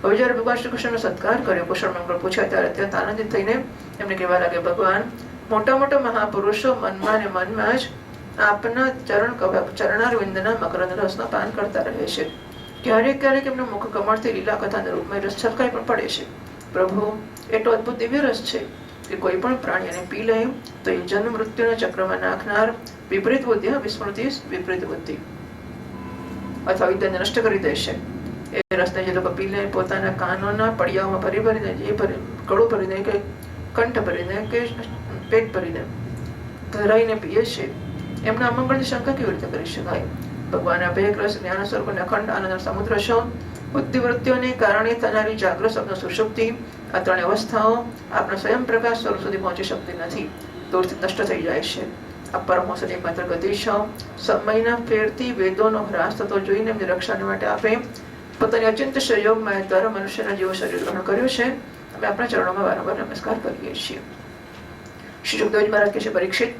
હવે જ્યારે ભગવાન શ્રી કૃષ્ણનો સત્કાર કર્યો કુશળ મંગળ પૂછ્યા ત્યારે અત્યંત આનંદિત થઈને એમને કહેવા લાગે ભગવાન મોટા મોટા મહાપુરુષો મનમાં ને મનમાં જ આપના ચરણારવિંદના મકરંદ રસનો પાન કરતા રહે છે। ક્યારેક ક્યારેક એમના મુખ કમળથી લીલા કથાના રૂપમાં રસ છલકાઈ પણ પડે છે। પ્રભુ એટલો અદ્ભુત દિવ્ય રસ છે કે કોઈ પણ પ્રાણી એને પી લે તો એ જન્મ મૃત્યુના ચક્રમાં નાખનાર વિપરીત બુદ્ધિ વિસ્મૃતિ વિપરીત બુદ્ધિ અથવા વિદ્યાને નષ્ટ કરી દેશે। એ રસને જે લોકો પી લે પોતાના કાનોના પડિયાઓમાં ભરી ભરીને જે ગળું ભરીને કે કંઠ ભરીને કે પેટ ભરીને ધરાઈને પીએ છે એમના અમંગળની શંકા કેવી રીતે કરી શકાય। ભગવાન અભેક રસ જ્ઞાન સ્વરૂપ અને અખંડ આનંદ સમુદ્ર છો બુદ્ધિવૃત્તિઓને કારણે થનારી જાગ્રત સ્વપ્ન સુષુપ્તિ આ ત્રણ અવસ્થાઓ આપણા સ્વયં પ્રકાશ સ્વરૂપ સુધી પહોંચી શકતી નથી દૂરથી નષ્ટ થઈ જાય છે। આ પરમહંસની માત્ર ગતિ છો સમયના ફેરથી વેદોનો હ્રાસ થતો જોઈને એમની રક્ષાને માટે આપે પોતાની અચિંત્ય સંયોગમાં દ્વારા મનુષ્યના જેવો શરીર ગ્રહણ કર્યું છે। આપણે આપણા ચરણોમાં વારંવાર નમસ્કાર કરીએ છીએ. શ્રી સુખદેવજી મહારાજ કહે છે, પરીક્ષિત,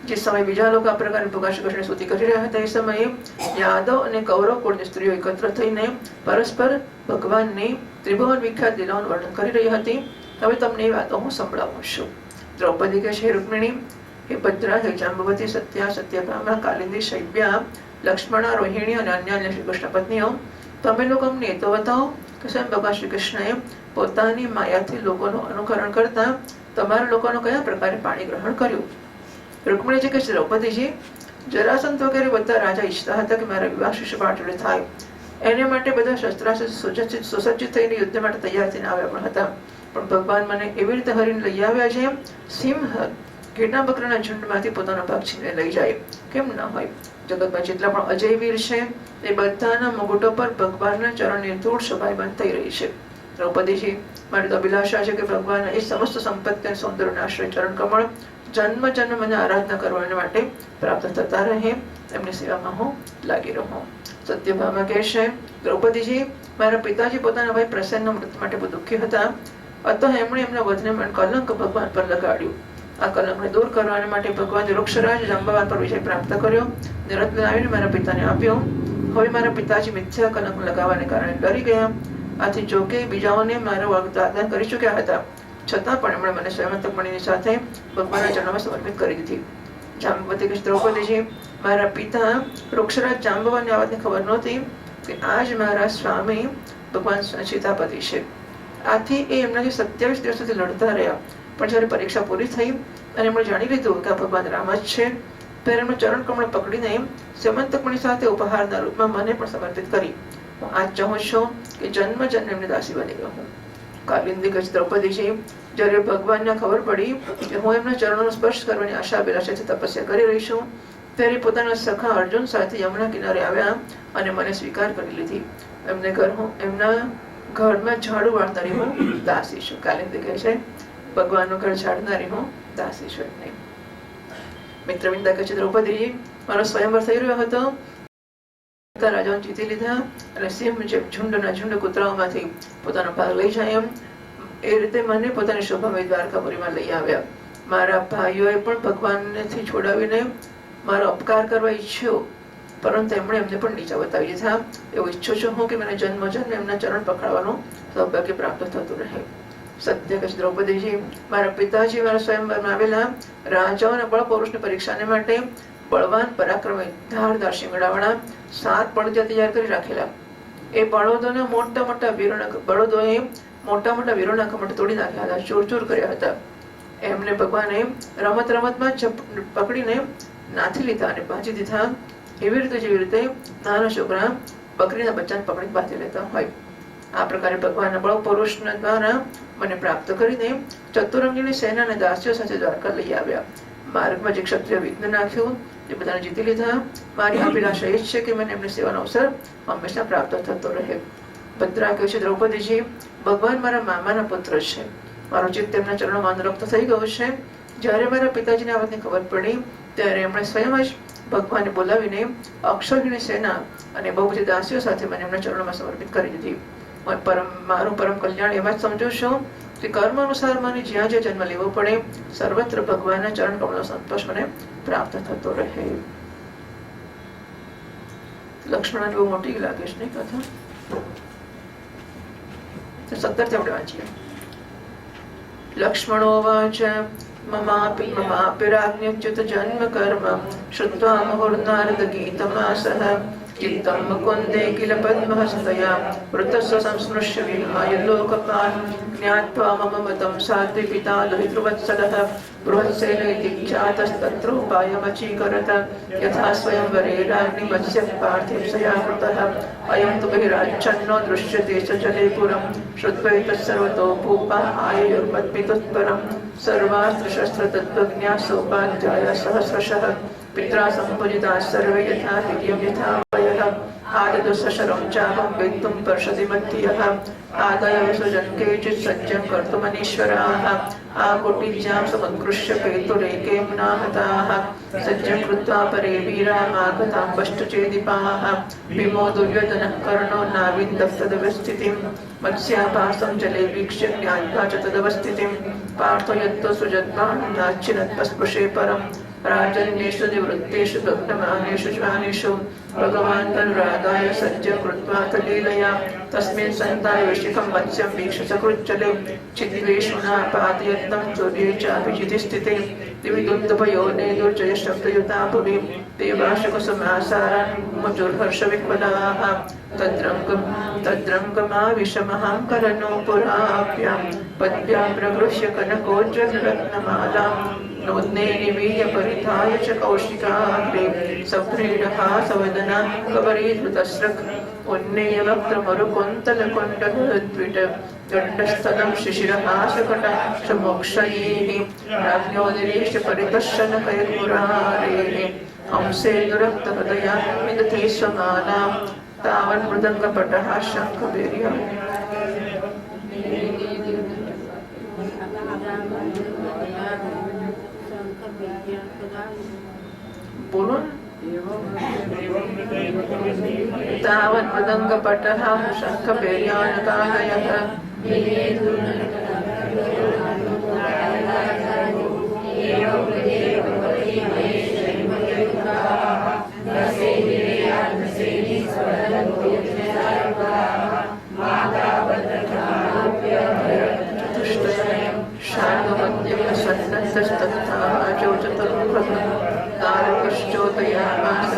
જે સમય બીજા લોકો આ પ્રકારે ભગવાન શ્રી કૃષ્ણની સ્તુતિ કરી રહ્યા હતા એ સમયે યાદવ અને કૌરવ કુળની સ્ત્રીઓ એકત્ર થઈને પરસ્પર ભગવાનની ત્રિભુવન વિખ્યાત લીલાઓનું વર્ણન કરી રહી હતી. હવે તમને એ વાતો હું સંભળાવું છું. દ્રૌપદી કહે છે, રૂક્મિણી, હે ભદ્રા, હે જાંબવતી, સત્યા, સત્યભામા, કાલિંદી, શૈબ્યા, લક્ષ્મણા, રોહિણી અને અન્ય શ્રી કૃષ્ણ પત્નીઓ, તમે લોકો અમને એ તો બતાવો કે સ્વયં ભગવાન શ્રી કૃષ્ણએ પોતાની માયાથી લોકોનું અનુકરણ કરતા તમારા લોકોનો કયા પ્રકારે પાણી ગ્રહણ કર્યું. રૂક્મિણીજી કહે છે, દ્રૌપદીજી, જરાસંત વગેરે બધા રાજા ઈચ્છતા હતા કે મારા વિવાહ શિશુપાળ જોડે થાય. એને માટે બધા શસ્ત્રાસ્ત્ર સુસજ્જિત થઈને યુદ્ધ માટે તૈયાર થઈને આવ્યા પણ હતા. પણ ભગવાન મને એવી રીતે હરીને લઈ આવ્યા છે, સિંહ ઘેટા બકરાના ઝુંડમાંથી પોતાનો ભાગ છીનવી લઈ જાય. કેમ ન હોય? જગતમાં જેટલા પણ અજય વીર છે એ બધાના મુગુટો પર ભગવાનના ચરણની ધૂળ શોભાયમાન થઈ રહી છે. દ્રૌપદીજી, મારી તો અભિલાષા છે કે ભગવાન એ સમસ્ત સંપત્તિ અને સૌંદર્યના આશ્રય ચરણ કમળ જન્મ જન્મ મને આરાધના કરવા માટે પ્રાપ્ત થતા રહે, એમની સેવામાં હું લાગી રહું. સત્યભામા કહે છે, દ્રૌપદીજી, મારા પિતાજી પોતાના ભાઈ પ્રસન્નના મૃત્યુ માટે બહુ દુઃખી હતા. અતઃ એમણે એમના વધને કલંક ભગવાન પર લગાડ્યું. આ કલંકને દૂર કરવા માટે ભગવાન વૃક્ષરાજ જાંબવાન પર વિજય પ્રાપ્ત કર્યો. રત્ન લાવીને મારા પિતાને આપ્યો. હવે મારા પિતાજી મિથ્યા કલંક લગાવવાને કારણે ડરી ગયા. આથી જોકે બીજાઓને મારો વાગ્દાન કરી ચૂક્યા હતા, છતાં પણ એમણે મને સ્વયંતકમણીની સાથે ભગવાનના ચરણોમાં સમર્પિત કરી દીધી. જાંબવતી કે દ્રૌપદીજી, મારા પિતા વૃક્ષરાજ જાંબવાનને આ વાતની ખબર નહોતી કે આજ મારા સ્વામી ભગવાન સીતાપતિ છે. આથી એ એમનાથી 27 દિવસ સુધી લડતા રહ્યા. પણ જ્યારે પરીક્ષા પૂરી થઈ અને એમણે જાણી લીધું કે આ ભગવાન રામ જ છે, ત્યારે એમનું ચરણ કમળ પકડીને સ્યમંતકમણી સાથે ઉપહારના રૂપમાં મને પણ સમર્પિત કરી. હું આજ ચાહું છું કે જન્મ જન્મ એમને દાસી બની રહું. કાલિંદી કહે છે, દ્રૌપદીજી, જ્યારે ભગવાનને ખબર પડી કે હું એમના ચરણોનો સ્પર્શ કરવાની આશા અભિલાષાથી તપસ્યા કરી રહી છું, ત્યારે પોતાના સખા અર્જુન સાથે યમુના કિનારે આવ્યા અને મને સ્વીકાર કરી લીધી. એમના ઘરમાં ઝાડુ વાળનારી હું દાસી છું. કાલિંદી કહે છે, ભગવાનનું ઘર ઝાડનારી હું દાસી છું. નહીં. મિત્રવિંદા કહે છે, દ્રૌપદીજી, મારો સ્વયંવર થઈ રહ્યો હતો, રાજાઓને જીતી લીધા અને સિંહ જેમ ઝુંડના ઝુંડ કૂતરાઓમાંથી પોતાનો ભાગ લઈ જાય એમ એ રીતે મને પોતાની શોભામય દ્વારકાપુરીમાં લઈ આવ્યા. મારા ભાઈઓએ પણ ભગવાનથી છોડાવીને મારો અપકાર કરવા ઈચ્છ્યો, પરંતુ એમણે એમને પણ નીચા બતાવી દીધા. એવું ઈચ્છું છું હું કે મને જન્મ જન્મ એમના ચરણ પકડવાનું સૌભાગ્ય પ્રાપ્ત થતું રહે. સત્ય કહે દ્રૌપદીજી, મારા પિતાજી મારા સ્વયંવરમાં આવેલા રાજાઓ અને બળ પુરુષની પરીક્ષાને માટે બળવાન પરાક્રમી ધારદાર શિંગડાવાળા 7 બળદિયા તૈયાર કરી રાખેલા. એ બળદોના મોટા મોટા વીરોના કમટ તોડી નાખ્યા હતા, ચૂર કર્યા હતા. એમને ભગવાને રમત રમતમાં પકડીને નાથી લીધા અને ભાજી દીધા. એવી રીતે જેવી રીતે નાના છોકરા બકરીના બચ્ચાને પકડી બાંધી લેતા હોય, આ પ્રકારે ભગવાનના બળ પુરુષના દ્વારા મને પ્રાપ્ત કરીને ચતુરંગીની સેનાને દાસીઓ સાથે દ્વારકા લઈ આવ્યા. માર્ગમાં જે ક્ષત્રિય વિઘ્ન નાખ્યું તે બધાને જીતી લીધા. મારી અભિલાષા એ જ છે કે મને એમની સેવાનો અવસર હંમેશા પ્રાપ્ત થતો રહે. ભદ્રા કહે છે, દ્રૌપદીજી, ભગવાન મારા મામાના પુત્ર છે. મારો ચિત્ત તેમના ચરણોમાં અનુરક્ત થઈ ગયો છે. જ્યારે મારા પિતાજીને આ વાતની ખબર પડી ત્યારે એમણે સ્વયં જ ભગવાનને બોલાવીને અક્ષૌહિણી સેના અને બહુ બધી દાસીઓ સાથે મને એમના ચરણોમાં સમર્પિત કરી દીધી. મારું પરમ કલ્યાણ એમાં જ સમજુ છું કે કર્મ અનુસાર મને જ્યાં જ્યાં જન્મ લેવો પડે સર્વત્ર ભગવાનના ચરણ કમળનો સંતોષ મને પ્રાપ્ત થતો રહે. લક્ષ્મણ બહુ મોટી લાગે છે નહીં કથા? 17 થી આપણે વાંચીએ. લક્ષ્મણો વાચ મમાપि રાજ્ઞચ્યુત જન્મ કર્મ શ્રુત્વા મુહુર્નારદ ગીતમાસઃ ચિત્તમ મુકુંદે કિલ પદ્મહસ્તયા વૃતસ્વ સંસ્પૃશ્ય વિહાય લોકપાલ જ્ઞાત્વા મમ મતં સાત્વિ પિતા લોહિતૃવત્સલઃ બૃહત્સેન ઇતિ ખ્યાતસ્તત્રોપાયમચીકરત યથા સ્વયંવરે રાજ્ઞી મત્સ્ય પાર્થિવસયા કૃતઃ અયં તુ બહિરાચ્છન્નો દૃશ્યતે ચ જલે પુરં શ્રુત્વૈતત્સર્વતો ભૂપા આયુર્મત્પિતુત્પરં સર્વાસ્ત્ર શસ્ત્ર તત્વજ્ઞા સોપાધ્યાય સહસ્રશઃ पित्रा संपूजिता सर्वे यथा विद्यं यथा वयः आददु सशरं चाहं वेत्तुं पर्षदि मध्यः आदय विसृजन् केचित् सज्जं कर्तुमनीश्वराः आकोटिज्यां समुत्कृष्य पेतुरेकें नाहताः सज्जं कृत्वा परे वीरामागतां पष्टचेदिपाः भीमो दुर्योधनः कर्णो नाविन्दः तदवस्थितिं मत्स्याभासं जले वीक्ष्य ज्ञात्वा च तदवस्थितिं पार्थयत्तो सुजद्बाणं नाच्चिनत्पस्पृशे परम् राजन्येषु निवृत्तेषु दग्धमानेषु ज्वानेषु भगवान् तनुरागाय सज्जं कृत्वा तलीलया तस्मिन् सन्ताय वृश्चिकं मत्स्यं वीक्ष्य सकृच्चले चिद्वेषुना पातयत्नं चोर्ये चाभिजिति स्थिते दिवि दुन्दुभयोने दुर्जय शब्दयुता भुवि देवाशकुसुमासारान् मुजुर्हर्षविह्वलाः तद्रङ्गमा विषमहां करनो पुराभ्यां पद्भ्यां प्रगृह्य कनकोज्ज्वलरत्नमालां नोद्ने निवीय परिधाय च कौशिकाग्रे सभ्रीडः सवदना कवरीधृतस्रक् उन्नेयवक्त्रमरुकुन्तलकुण्डलद्विट दण्डस्थलं शिशिरहासकटाक्षमोक्षयेः राज्ञोदिरेश परिदर्शनकैर्मुरारेः हंसेन्दुरक्तहृदया विदधे स्वमानां तावन्मृदङ्गपटः शङ्खवीर्यम् बोलो तावन्मृदङ्गपटः शङ्खवीर्यानकादयः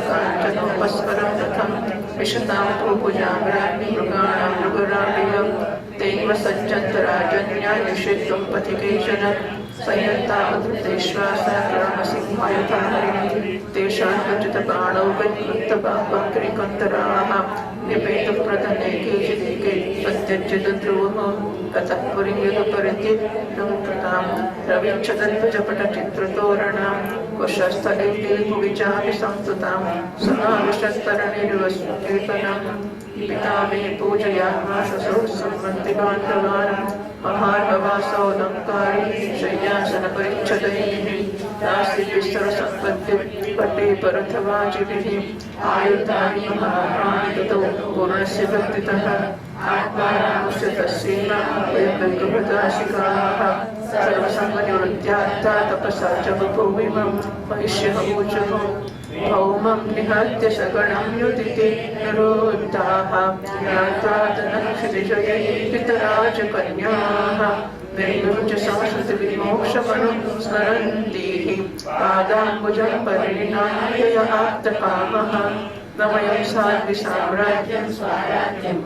काञ्चनोपस्वरं रथं विशतां भूभुजां राज्ञीं मृगाणां मृगराडियं तेन सज्जन्तराजन्या निषेद्धुं पथि केचन संयन्तावधृतेश्वासा ग्रामसिंहायुधाहरिणि तेषां कचितबाणौ गन्मुक्तबाह्वक्रिकन्तराः निपेतप्रधने केचिदेके प्रत्यज्य ध्रुवः ततः पुरीं यदुपरित्यनुकृतां रविच्छदल्पजपटचित्रतोरणां कुशस्थले भुवि चापि संस्तुतां समाविशस्तरणिर्वस्केतनं पिता मे पूजयामाशसौ सम्मन्तिबान्धवान् महार्भवासोऽलङ्कारी शय्यासनपरिच्छदैः नास्ति विस्तरसम्पत्तिः पटे परथवाजिभिः आयुधानि महाप्राणि ततो पूर्णस्य भक्तितः आत्मारामस्य तस्यैव वयं गृहदाशिकाः सर्वसङ्गनिवृत्त्यात्ता तपसा च बभूविमं महिष्यः ऊचः भौमं निहत्य सगणं युदिते निरोद्धाः ज्ञात्वादनः क्षितिजये पितराजकन्याः निर्युञ्च संस्कृतिविमोक्षमनुस्मरन्तीः पादाम्बुजं परिणाम्य आप्तकामः न वयं साध्विसाम्राज्यं स्वाराज्यं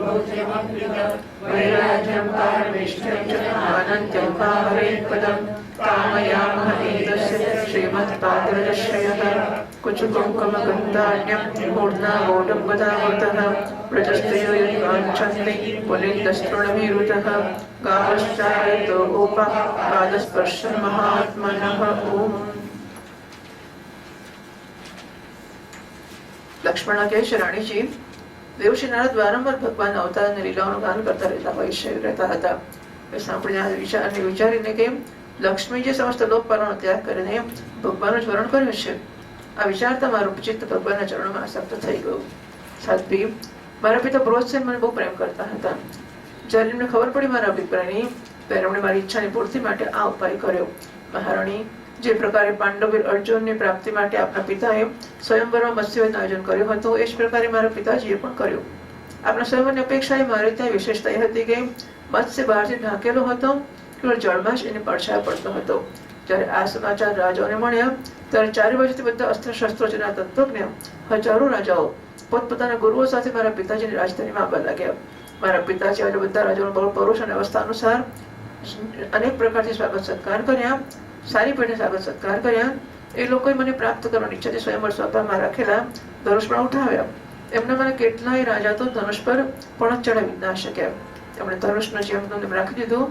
वैराज्यं पारमेष्ट्यं च अनन्त्यं पाहरेत्पदं कामयामः एतस्य श्रीमत्पादरश्रयः कुचकुङ्कुमगन्धान्यं मूर्धावोडम्बदावतः व्रजस्त्रियो यद्वाञ्छन्ति पुलिन्दस्तृणमीरुतः गावश्चारयतो गोपः पादस्पर्शं महात्मनः ओम्। लक्ष्मण के राणी जी દેવશ્રી નારદ વારંવાર ભગવાન અવતારની લીલાઓનું ગાન કરતા રહેતા હતા. સાંભળીને વિચારીને કે લક્ષ્મીજી સમસ્ત લોકપાલનો ત્યાગ કરીને ભગવાનનું જ વર્ણન કર્યું છે. આ વિચારતા મારું ચિત્ત ભગવાનના ચરણોમાં આસક્ત થઈ ગયું. સાધ્વી, મારા પિતા પ્રોત્સાહન મને બહુ પ્રેમ કરતા હતા. જ્યારે એમને ખબર પડી મારા અભિપ્રાયની, ત્યારે એમણે મારી ઈચ્છાની પૂર્તિ માટે આ ઉપાય કર્યો. મહારાણી, જે પ્રકારે પાંડવવીર અર્જુનની પ્રાપ્તિ માટે આપના પિતાએ સ્વયંવરમાં મત્સ્યવેદનું આયોજન કર્યું હતું, એ જ પ્રકારે મારા પિતાજીએ પણ કર્યું. આપના સ્વયંવરની અપેક્ષાએ મારે ત્યાં વિશેષતા એ હતી કે મત્સ્ય બહારથી ઢાંકેલો હતો, કેવળ જળમાં જ એની પડછાયો પડતો હતો. જ્યારે આ સમાચાર રાજાઓને મળ્યા, ત્યારે ચારે બાજુથી બધા અસ્ત્ર શસ્ત્રોના તત્વજ્ઞ હજારો રાજાઓ પોતપોતાના ગુરુઓ સાથે મારા પિતાજીની રાજધાનીમાં આવવા લાગ્યા. મારા પિતાજી આજે બધા રાજાઓનો બળ પૌરુષ અને અવસ્થા અનુસાર અનેક પ્રકારથી સ્વાગત સત્કાર કર્યા, સારી પેઢે સ્વાગત સત્કાર કર્યા. એ લોકોએ મને પ્રાપ્ત કરવાની ઈચ્છાથી સ્વયંવર સભામાં રાખેલા ધનુષ પણ ઉઠાવ્યા. એમને મને કેટલાય રાજા તો ધનુષ પર પણ ચડાવી ના શક્યા. એમણે ધનુષનો જેમ રાખી દીધું.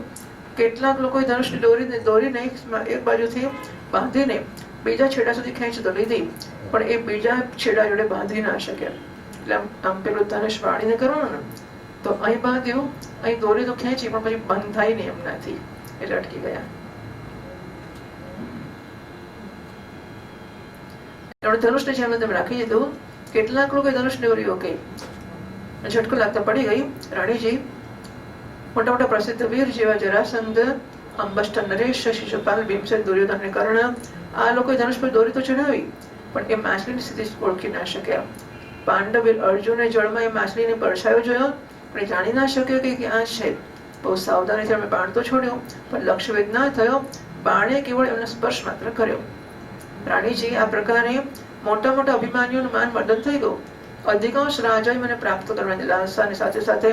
કેટલાક લોકોએ ધનુષની દોરીને એક બાજુથી બાંધીને બીજા છેડા સુધી ખેંચ તો લીધી, પણ એ બીજા છેડા જોડે બાંધી ના શકે. એટલે આમ પેલું ધનુષ વાળીને કરવાનું ને, તો અહીં બાંધ્યું, અહીં દોરી તો ખેંચી પણ પછી બંધાઈ નહીં એમનાથી, એટલે અટકી ગયા. એમણે ધનુષને જેમ તેમ રાખી દીધું. કેટલાક લોકો ધનુષની દોરી ઓકે ઝટકો લાગતા પડી ગઈ. રાણીજી મોટા મોટા પ્રસિદ્ધ વીર જેવા જરાસંધ, અંબષ્ટ, નરેશ, શિશુપાલ, ભીમસેન, દુર્યોધન, કર્ણ, આ લોકોએ ધનુષ પર દોરી તો ચઢાવી, પણ એ માછલીની સ્થિતિ ઓળખી ના શક્યા. પાંડવ અર્જુને જળમાં એ માછલીને પડછાયો જોયો, પણ એ જાણી ના શક્યો કે ક્યાં છે. બહુ સાવધાનીથી અમે બાણ તો છોડ્યો, પણ લક્ષ્યભેદ ના થયો. બાણે કેવળ એમનો સ્પર્શ માત્ર કર્યો. રાણીજી આ પ્રકારે મોટા મોટા અભિમાનીઓનું માન વર્ધન થઈ ગયું. અધિકાંશ રાજાએ મને પ્રાપ્ત કરવાની લાલસાની સાથે સાથે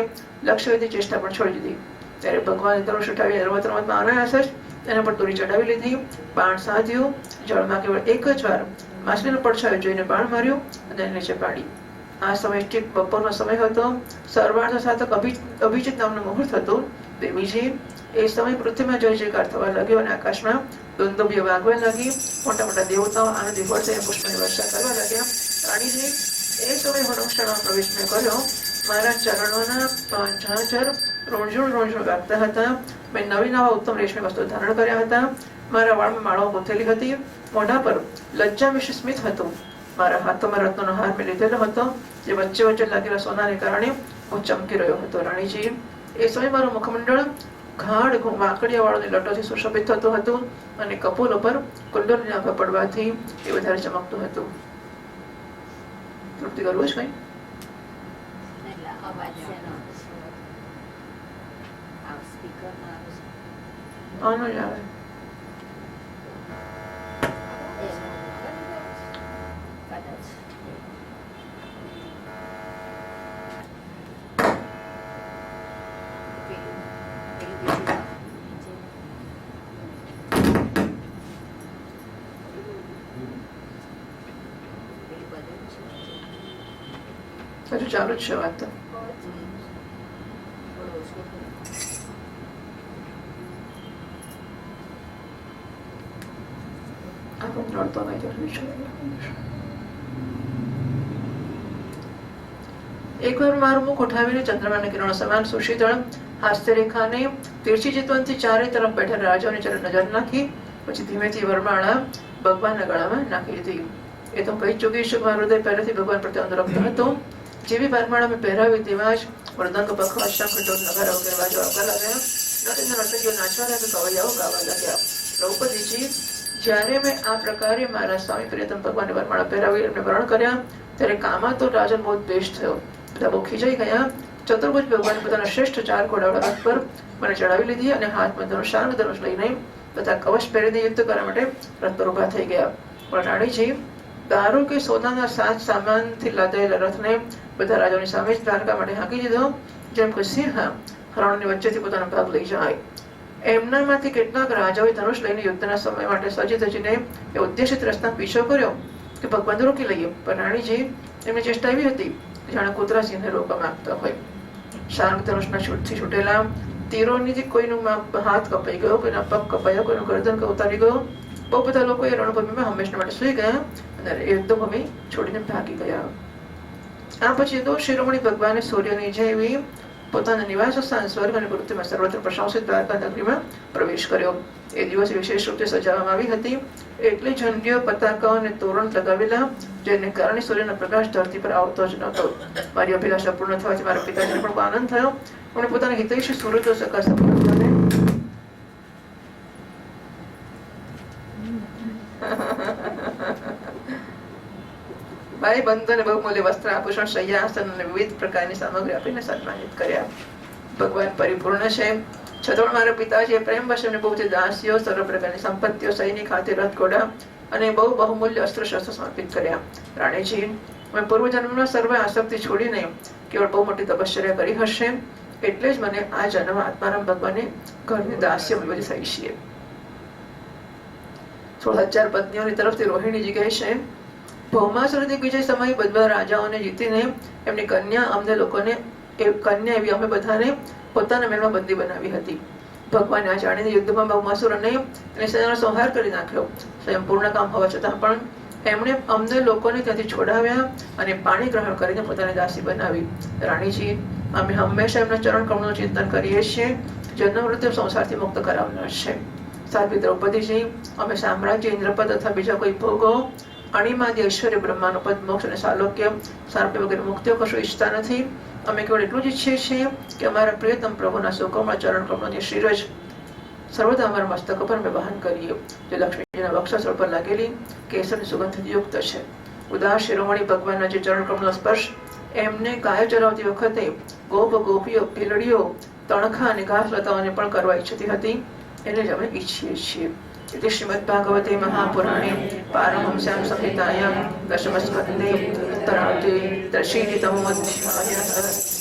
લક્ષ્યવેદની ચેષ્ટા પણ છોડી દીધી. ત્યારે ભગવાને ધનુષ ઉઠાવી રમત રમતમાં અનાયાસ જ એના પર દોરી ચડાવી લીધી. બાણ સાધ્યું, જળમાં કેવળ એક જ વાર માછલીનો પડછાયો જોઈને બાણ માર્યું અને એને નીચે પાડી. આ સમય ઠીક બપોરનો સમય હતો. સર્વાર્થ સાધક અભિજીત નામનું મુહૂર્ત હતું. દેવીજી એ સમય પૃથ્વીમાં જય જયકાર થવા લાગ્યો અને આકાશમાં દુંદુભીઓ વાગવા લાગી. મોટા મોટા દેવતાઓ આનંદી વર્ષે પુષ્પની વર્ષા કરવા લાગ્યા. રાણીજી એ સમય હરણશાળામાં પ્રવેશ મેં કર્યો. મારા ચરણોના 5000 રોણઝોણ વાગતા હતા. મેં નવી નવા ઉત્તમ રેશમી વસ્ત્રો ધારણ કર્યા હતા. મારા વાળમાં માળાઓ ગૂંથેલી હતી. મોઢા પર લજ્જા વિશે સ્મિત હતું. મારા હાથોમાં રત્નનો હાર મેં લીધેલો હતો, જે વચ્ચે વચ્ચે લાગેલા સોનાને કારણે હું ચમકી રહ્યો હતો. રાણીજી એ સમય મારું મુખમંડળ ગાઢ વાંકડિયા વાળોની લટોથી સુશોભિત થતું હતું અને કપોલ ઉપર કુંડળની આભા પડવાથી એ વધારે ચમકતું હતું. તૃપ્તિ કરવું છે કઈ? આનો જ આવે. હજુ ચાલુ જ છે વાત તો. એકવાર મારું મુખ ઉઠાવીને ચંદ્રમાના કિરણો સમાન સુશીતળ હાસ્યરેખાને તીરછી ચિતવનથી ચારે તરફ બેઠા રાજાઓની તરફ નજર નાખી, પછી ધીમેથી વરમાળા ભગવાનના ગળામાં નાખી દીધી. એ તો કહી ચૂકી છું, મારું હૃદય પહેલેથી ભગવાન પ્રત્યે અનુરક્ત હતું. જેવી વરમાળા મેં પહેરાવી તેવા જ મૃદંગ, પખવા, શંખ, ઢોલ, નગારા વગેરે વાજો આવવા લાગ્યા. નર્તકીઓ નાચવા લાગ્યા, કવૈયાઓ ગાવા લાગ્યા. દ્રૌપદીજી જ્યારે મેં આ પ્રકારે મારા સ્વામી પ્રિયતમ ભગવાનને વરમાળા પહેરાવી એમને વરણ કર્યા, ત્યારે કામાતુર રાજાને બહુ દ્વેષ થયો. બધા બહુ ખીજાઈ ગયા. ચતુર્ભુજ ભગવાને પોતાના શ્રેષ્ઠ 4 ઘોડાવાળા હાથ પર મને ચડાવી લીધી અને હાથમાં ધનુષ ધનુષ લઈને તથા કવચ પહેરીને યુદ્ધ કરવા માટે રથ પર ઉભા થઈ ગયા. પણ રાણીજી દારૂ કે સોનાના સાજ સામાનથી લાદેલા રથને બધા રાજાઓની સામે જ દ્વારકા માટે હાંકી દીધો, જેમ કે સિંહ હરણની વચ્ચેથી પોતાનો ભાગ લઈ જાય. એમનામાંથી કેટલાક રાજાઓએ ધનુષ લઈને યુદ્ધના સમય માટે સજી ધજીને એ ઉદ્દેશિત રસ્તા પીછો કર્યો કે ભગવાન રોકી લઈએ. પણ રાણીજી એમની ચેષ્ટા એવી હતી જાણે કૂતરા સિંહને રોકવા માંગતા હોય. શાર્ંગ ધનુષના છૂટથી છૂટેલા તીરોની કોઈનું હાથ કપાઈ ગયો, કોઈના પગ કપાયા, કોઈનું ગરદન ઉતારી ગયો. બહુ બધા લોકો એ રણભૂમિમાં હંમેશા માટે સુઈ ગયા અને યુદ્ધભૂમિ છોડીને ભાગી ગયા. આ પછી તો શિરોમણી ભગવાને સૂર્યની જેવી પોતાના નિવાસ સ્થાન સ્વર્ગ અને પૃથ્વીમાં સર્વત્ર પ્રશંસિત દ્વારકા નગરીમાં પ્રવેશ કર્યો. એ દિવસ વિશેષ રૂપે સજાવવામાં આવી હતી. એટલે ઝંડીઓ, પતાકાઓ અને તોરણ લગાવેલા, જેને કારણે સૂર્યનો પ્રકાશ ધરતી પર આવતો જ નહોતો. મારી અભિલાષા પૂર્ણ થવાથી મારા પિતાજીને પણ આનંદ થયો. એમણે પોતાના હિતૈષી સુરતો સકાશા ભાઈ બંધને બહુમૂલ્ય વસ્ત્ર, આભૂષણ, શય્યાસન અને વિવિધ પ્રકારની સામગ્રી આપીને સન્માનિત કર્યા. ભગવાન પરિપૂર્ણ છે, છતાં મારા પિતાજીએ પ્રેમ વશ એમને બહુ દાસીઓ, સર્વ પ્રકારની સંપત્તિઓ, સૈનિક, હાથી, રથ, ઘોડા અને બહુમૂલ્ય અસ્ત્ર શસ્ત્ર સમર્પિત કર્યા. રાણીજી, મેં પૂર્વજન્મમાં સર્વ આસક્તિ છોડીને કેવળ બહુ મોટી તપશ્ચર્યા કરી હશે, એટલે જ મને આ જન્મ આત્મારામ ભગવાનને ઘરની દાસીઓ બધી થઈ છીએ. 16,000 પત્નીઓની તરફથી રોહિણીજી કહે છે, ભૌમાસુર દિગ્વિજય સમયે બધા રાજાઓને જીતીને એમની કન્યા અમને લોકોને કન્યા એવી અમે બધાને પોતાના મહેલમાં બંદી બનાવી હતી. ભગવાને આ જાણીને યુદ્ધમાં બહુમાસુરને અને સેનાનો સંહાર કરી નાખ્યો. સ્વયં પૂર્ણ કામ હોવા છતાં પણ એમણે અમને લોકોને ત્યાંથી છોડાવ્યા અને પાણી ગ્રહણ કરીને પોતાની દાસી બનાવી. રાણીજી, અમે હંમેશા એમના ચરણ કમળનું ચિંતન કરીએ છીએ. જન્મ મૃત્યુ સંસારથી મુક્ત કરાવનાર છે. સાધ્વી દ્રૌપદીજી, અમે સામ્રાજ્ય, ઇન્દ્રપદ અથવા બીજા કોઈ ભોગો, અણિમાદિ ઐશ્વર્ય, બ્રહ્માનું પદ, મોક્ષ અને સાલોક્ય, સાર્પ્ય વગેરે મુક્તિઓ કશું ઈચ્છતા નથી. અમે કેવળ એટલું જ ઈચ્છીએ છીએ કે અમારા પ્રિયતમ પ્રભુના સુકોમળ ચરણ કમળની શિરજ સર્વદા અમારા મસ્તક પર અમે વહન કરીએ, જે લક્ષ્મીજીના વક્ષસ્થળ પર લાગેલી કેસરની સુગંધથી યુક્ત છે. ઉદાસ શિરોમણી ભગવાનના જે ચરણ કમળનો સ્પર્શ એમને ગાયો ચરાવતી વખતે ગોપ ગોપીઓ, પીલડીઓ, તણખા અને ઘાસ લતાઓને પણ કરવા ઈચ્છતી હતી, એને જ અમે ઈચ્છીએ છીએ. इति श्रीमद्भागवते महापुराणे पारमहंस्यां संहितायां दशमस्कन्धे उत्तरार्धे 3तमोऽध्यायः।